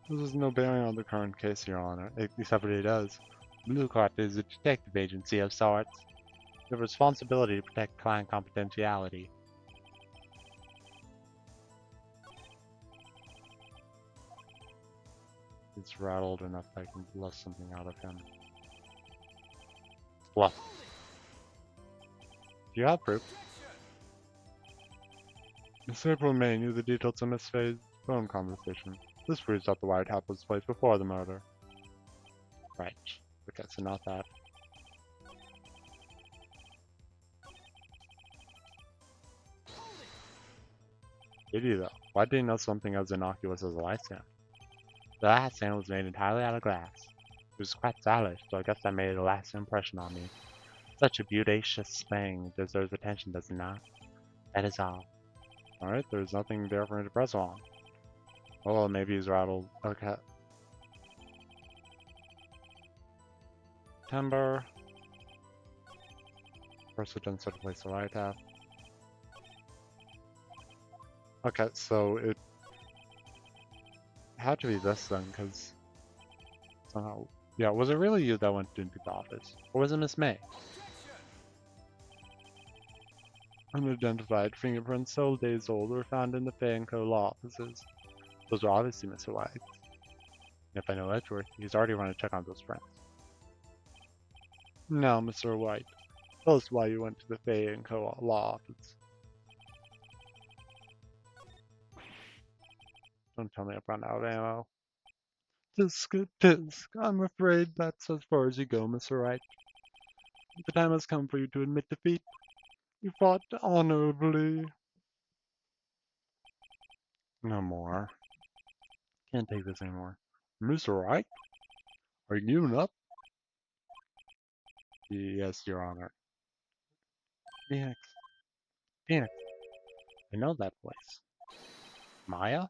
This is no bearing on the current case, Your Honor, except that it does. Blue Card is a detective agency of sorts. You have a responsibility to protect client confidentiality. It's rattled enough that I can bluff something out of him. Bluff. Do you have proof? Miss April May knew the details of Miss Faye's phone conversation. This proves that the wiretap was placed before the murder. Right. Okay, so not that. Did he though? Why did he know something as innocuous as a light scan? The last stand was made entirely out of glass. It was quite stylish, so I guess that made a lasting impression on me. Such a beauteous thing deserves attention, does it not? That is all. Alright, there's nothing there for me to press on. Well, maybe he's rattled. Okay. Timber. First it didn't sort of place the right at. Okay, so it had to be this then, because somehow. Yeah, was it really you that went into the office? Or was it Miss May? Unidentified fingerprints several days old were found in the Fay & Co. law offices. Those are obviously Mr. White. If I know Edgeworth, he's already run a check on those prints. Now, Mr. White, tell us why you went to the Fay & Co. law office. Don't tell me I've run out of ammo. Tisk. I'm afraid that's as far as you go, Mr. Wright. The time has come for you to admit defeat. You fought honorably. No more. Can't take this anymore. Mr. Wright? Are you giving up? Yes, Your Honor. Phoenix. Phoenix. I know that voice. Maya?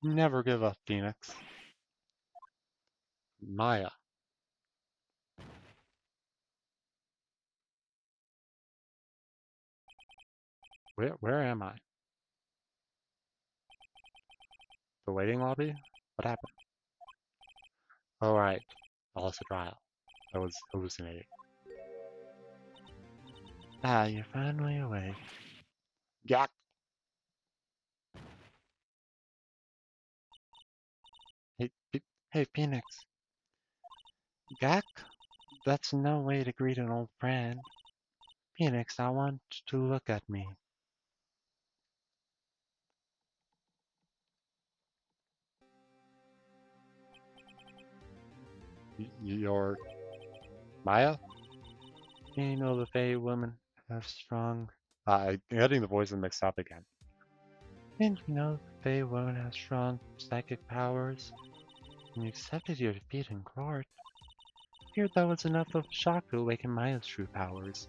Never give up, Phoenix. Maya. Where am I? The waiting lobby? What happened? Oh, right. I lost a trial. I was hallucinating. Ah, you're finally awake. Yak! Hey, hey, Phoenix. Gak? That's no way to greet an old friend. Phoenix, I want to look at me. You're Maya? You know the Fey women have strong. I'm getting the voices mixed up again. Didn't you know the Fey women have strong psychic powers? And you accepted your defeat in court. Feared that was enough of a shock to awaken Maya's true powers.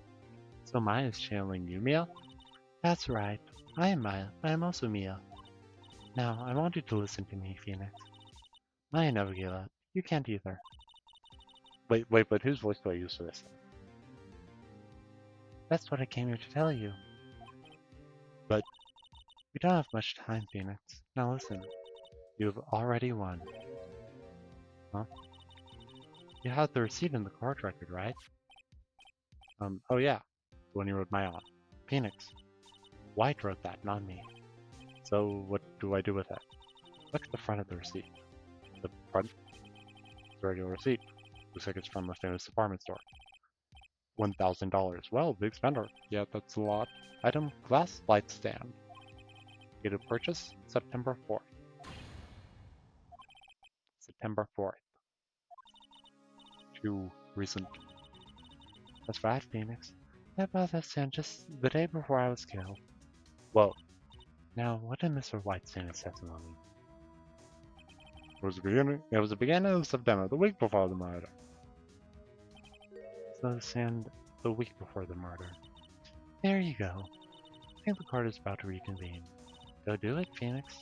So Maya's channeling you, Mia? That's right. I am Maya. I am also Mia. Now, I want you to listen to me, Phoenix. Maya never gave up. You can't either. Wait, but whose voice do I use for this? That's what I came here to tell you. But we don't have much time, Phoenix. Now listen. You've already won. Huh? You had the receipt in the court record, right? Oh yeah. The one you wrote Maya on. Phoenix. White wrote that, not me. So what do I do with it? Look at the front of the receipt. The front? It's a regular receipt. Looks like it's from a famous department store. $1,000. Well, big spender. Yeah, that's a lot. Item, glass light stand. Date of purchase, September 4th. September 4th. Too recent. That's right, Phoenix. I bought that stand just the day before I was killed. Whoa. Now, what did Mr. White say in his testimony? It was the beginning of September, the week before the murder. So the stand the week before the murder. There you go. I think the court is about to reconvene. Go do it, Phoenix.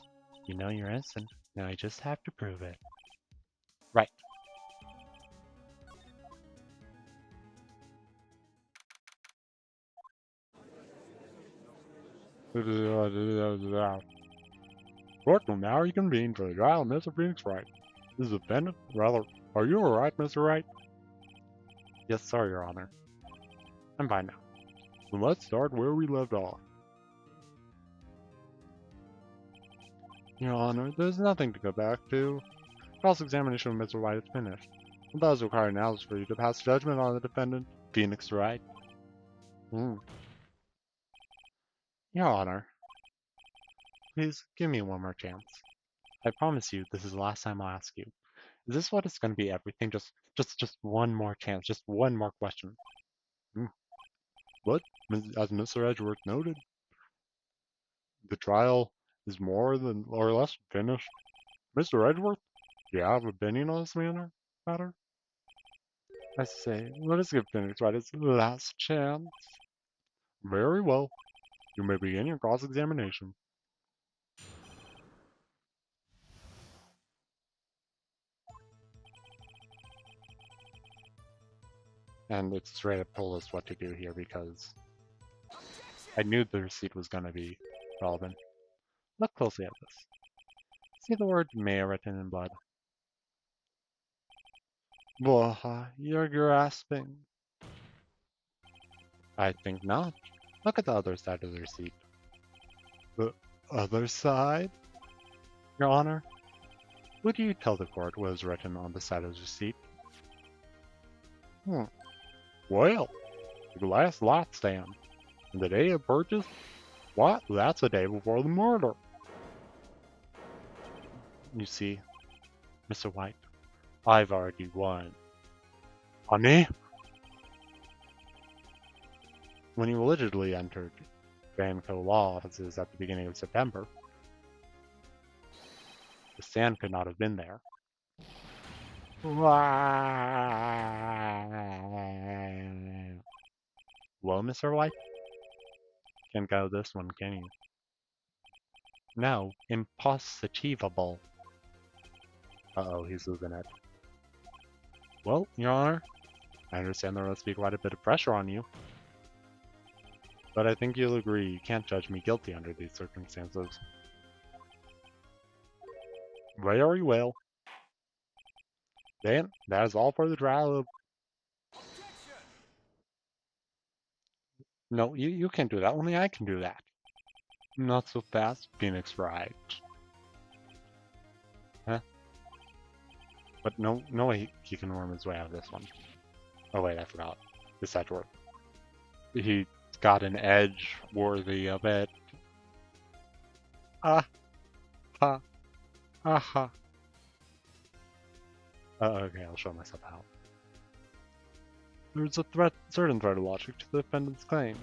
You know you're innocent. Now I just have to prove it. Right. Court will now reconvene for the trial of Mr. Phoenix Wright. This is a defendant. Rather, are you alright, Mr. Wright? Yes, sir, Your Honor. I'm fine now. So let's start where we left off. Your Honor, there's nothing to go back to. Cross-examination of Mr. Wright is finished. It does require now is for you to pass judgment on the defendant, Phoenix Wright. Your Honor, please give me one more chance. I promise you this is the last time I'll ask you. Is this what it's going to be, everything? Just one more chance, just one more question. But, as Mr. Edgeworth noted, the trial is more than or less finished. Mr. Edgeworth? Do you have a opinion on this matter? I say, let us give Phoenix Wright his last chance. Very well. You may begin your cross-examination. And it straight up told us what to do here because I knew the receipt was going to be relevant. Look closely at this. See the word may written in blood. Blah, you're grasping. I think not. Look at the other side of the receipt. The other side? Your Honor, would you tell the court what was written on the side of the receipt? Well, the last lot stand. And the day of purchase? What? That's the day before the murder. You see, Mr. White, I've already won. Honey? When you allegedly entered Vanco law offices at the beginning of September, the stand could not have been there. Well, Mr. White? Can't go this one, can you? No, impossible. Uh-oh, he's losing it. Well, Your Honor, I understand there must be quite a bit of pressure on you. But I think you'll agree you can't judge me guilty under these circumstances. Very well. Then, that is all for the trial. No, you can't do that. Only I can do that. Not so fast, Phoenix Wright. Huh? But no way he can worm his way out of this one. Oh wait, I forgot. This side door. He got an edge worthy of it. Ah, ha, aha. Okay, I'll show myself out. There's a certain thread of logic to the defendant's claim.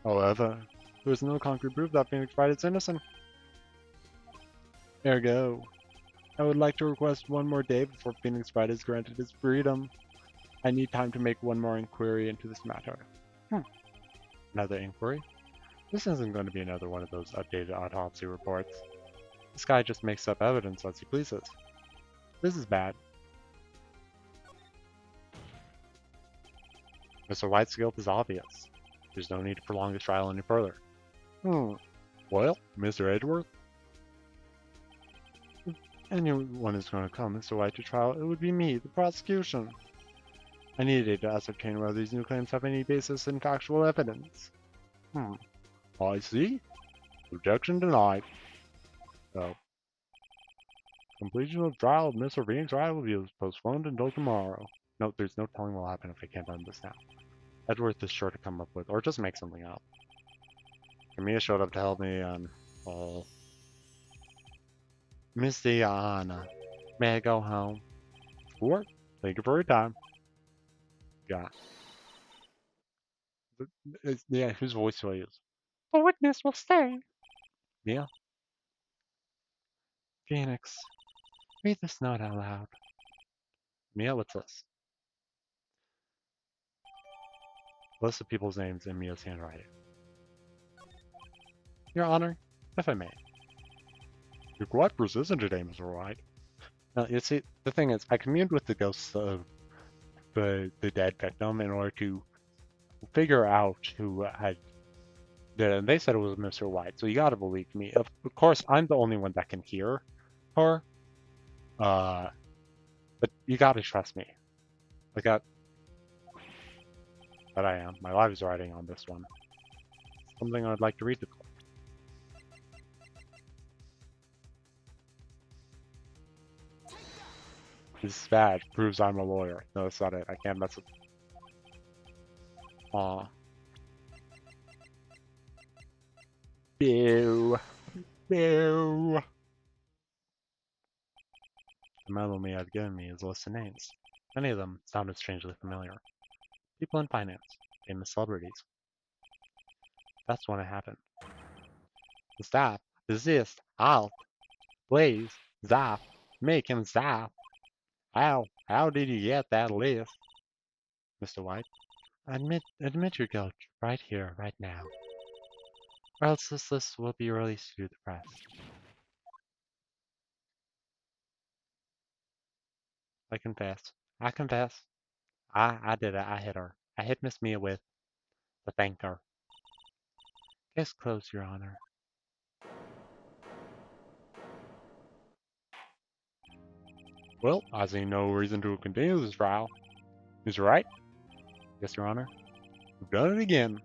However, there is no concrete proof that Phoenix Wright is innocent. Ergo, I would like to request one more day before Phoenix Wright is granted his freedom. I need time to make one more inquiry into this matter. Another inquiry? This isn't going to be another one of those updated autopsy reports. This guy just makes up evidence as he pleases. This is bad. Mr. White's guilt is obvious. There's no need to prolong this trial any further. Well, Mr. Edgeworth? If anyone is going to come Mr. White to trial, it would be me, the prosecution. I needed to ascertain whether these new claims have any basis in factual evidence. I see. Objection denied. So, completion of trial of Mr. Phoenix Wright will be postponed until tomorrow. No, there's no telling what will happen if I can't end this now. Edgeworth is sure to come up with, or just make something up. Camilla showed up to help me, and, well... Miss Diana, may I go home? Sure. Thank you for your time. Yeah. Yeah, whose voice do I use? The witness will stay. Mia? Phoenix, read this note out loud. Mia, what's this? List of people's names in Mia's handwriting. Your Honor, if I may. You're quite persistent today, Mr. Wright. Now, you see, the thing is, I communed with the ghosts of the dead victim in order to figure out who had did it, and they said it was Mr. White, so you gotta believe me. Of course, I'm the only one that can hear her, but you gotta trust me. Like that. But I am. My life is riding on this one. Something I'd like to read to the court. This badge proves I'm a lawyer. No, that's not it. I can't mess with. Aw. Boo. Boo. The memo me had given me is a list of names. Many of them sounded strangely familiar. People in finance, famous celebrities. That's when it happened. The staff, desist, out, blaze, zap, Make him stop. How did you get that list? Mr. White, admit your guilt right here, right now. Or else this list will be released to the press. I confess. I confess. I did it. I hit her. I hit Miss Mia with the thanker. Case closed, Your Honor. Well, I see no reason to continue this trial. Mr. Wright? Yes, Your Honor. You've done it again.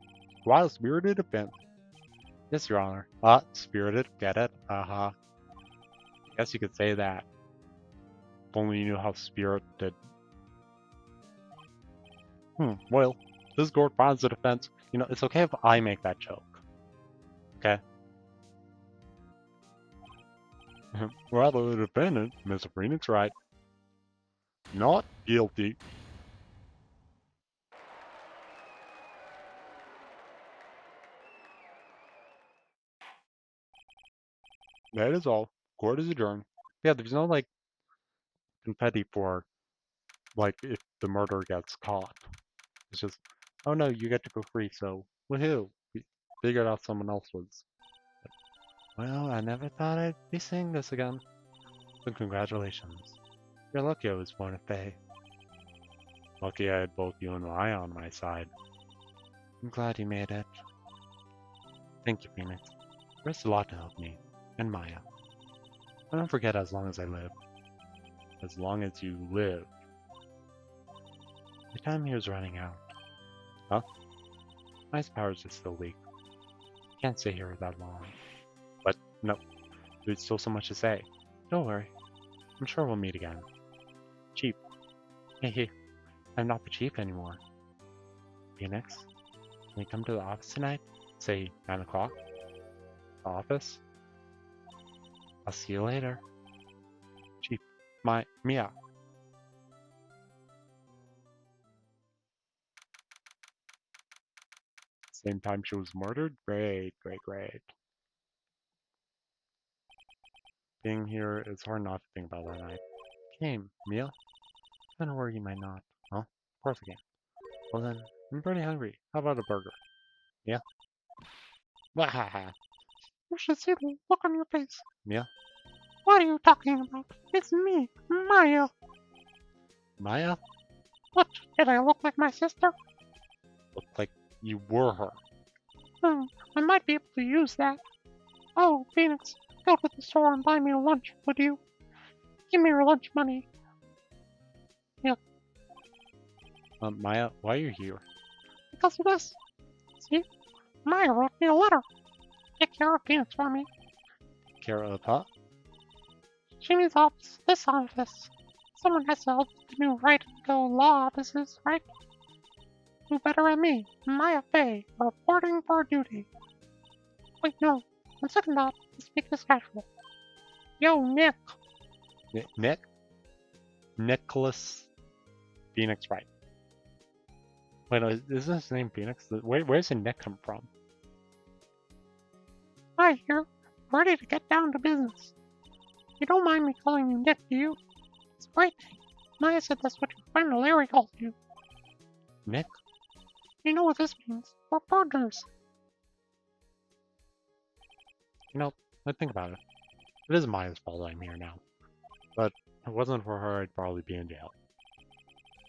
Wild spirited offense. Yes, Your Honor. Spirited. Get it? Uh-huh. Guess you could say that. If only you knew how spirited. Well, this court finds the defense. You know, it's okay if I make that joke. Okay? Rather, the defendant, Mr. Phoenix Wright, not guilty. That is all. Court is adjourned. Yeah, there's no, like, confetti for, like, if the murderer gets caught. It's just, oh no, you get to go free, so woohoo! We figured out someone else was. Well, I never thought I'd be seeing this again. But congratulations. You're lucky I was born a Fae. Lucky I had both you and Maya on my side. I'm glad you made it. Thank you, Phoenix. There's a lot to help me, and Maya. I don't forget as long as I live. As long as you live. My time here is running out. Huh? My powers are still weak. Can't stay here that long. But, no. There's still so much to say. Don't worry. I'm sure we'll meet again. Chief. Hey, I'm not the chief anymore. Phoenix, can we come to the office tonight? Say 9 o'clock? The office? I'll see you later. Chief. Mia. Same time she was murdered? Great. Being here, it's hard not to think about that night. Came, Mia? Don't worry, you might not. Huh? Of course I can. Well then, I'm pretty hungry. How about a burger? Yeah? Wahaha. You should see the look on your face. Mia? What are you talking about? It's me, Maya. Maya? What? Did I look like my sister? Looked like you were her. I might be able to use that. Oh, Phoenix, go to the store and buy me lunch, would you? Give me your lunch money. Yeah. Maya, why are you here? Because of this. See? Maya wrote me a letter. Take care of Phoenix for me. Care of, huh? She means office. This office. Someone has to help the new Wright and Go law offices, right? Who better than me, Maya Fey, reporting for duty. Wait, no. On second thought, let's make this casual. Yo, Nick. Nick? Nicholas Phoenix Wright. Wait, no, is his name Phoenix? Where's the Nick come from? Hi, here. Ready to get down to business. You don't mind me calling you Nick, do you? It's a great thing. Maya said that's what your friend Larry called you. Nick? You know what this means. We're partners. You know, let's think about it. It is Maya's fault I'm here now. But if it wasn't for her, I'd probably be in jail.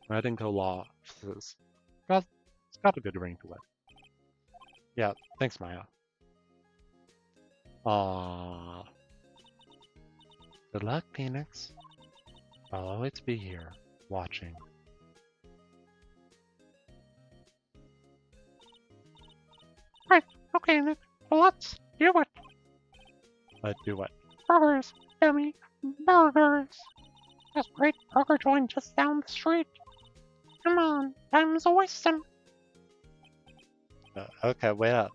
I think the law offices. It's got a good ring to it. Yeah, thanks, Maya. Good luck, Phoenix. I'll always be here, watching. Right, okay, Nick. Well, let's do it. Let's do what? Burgers, dummy. Burgers. There's a great burger joint just down the street. Come on, time's a wasting. Okay, wait up.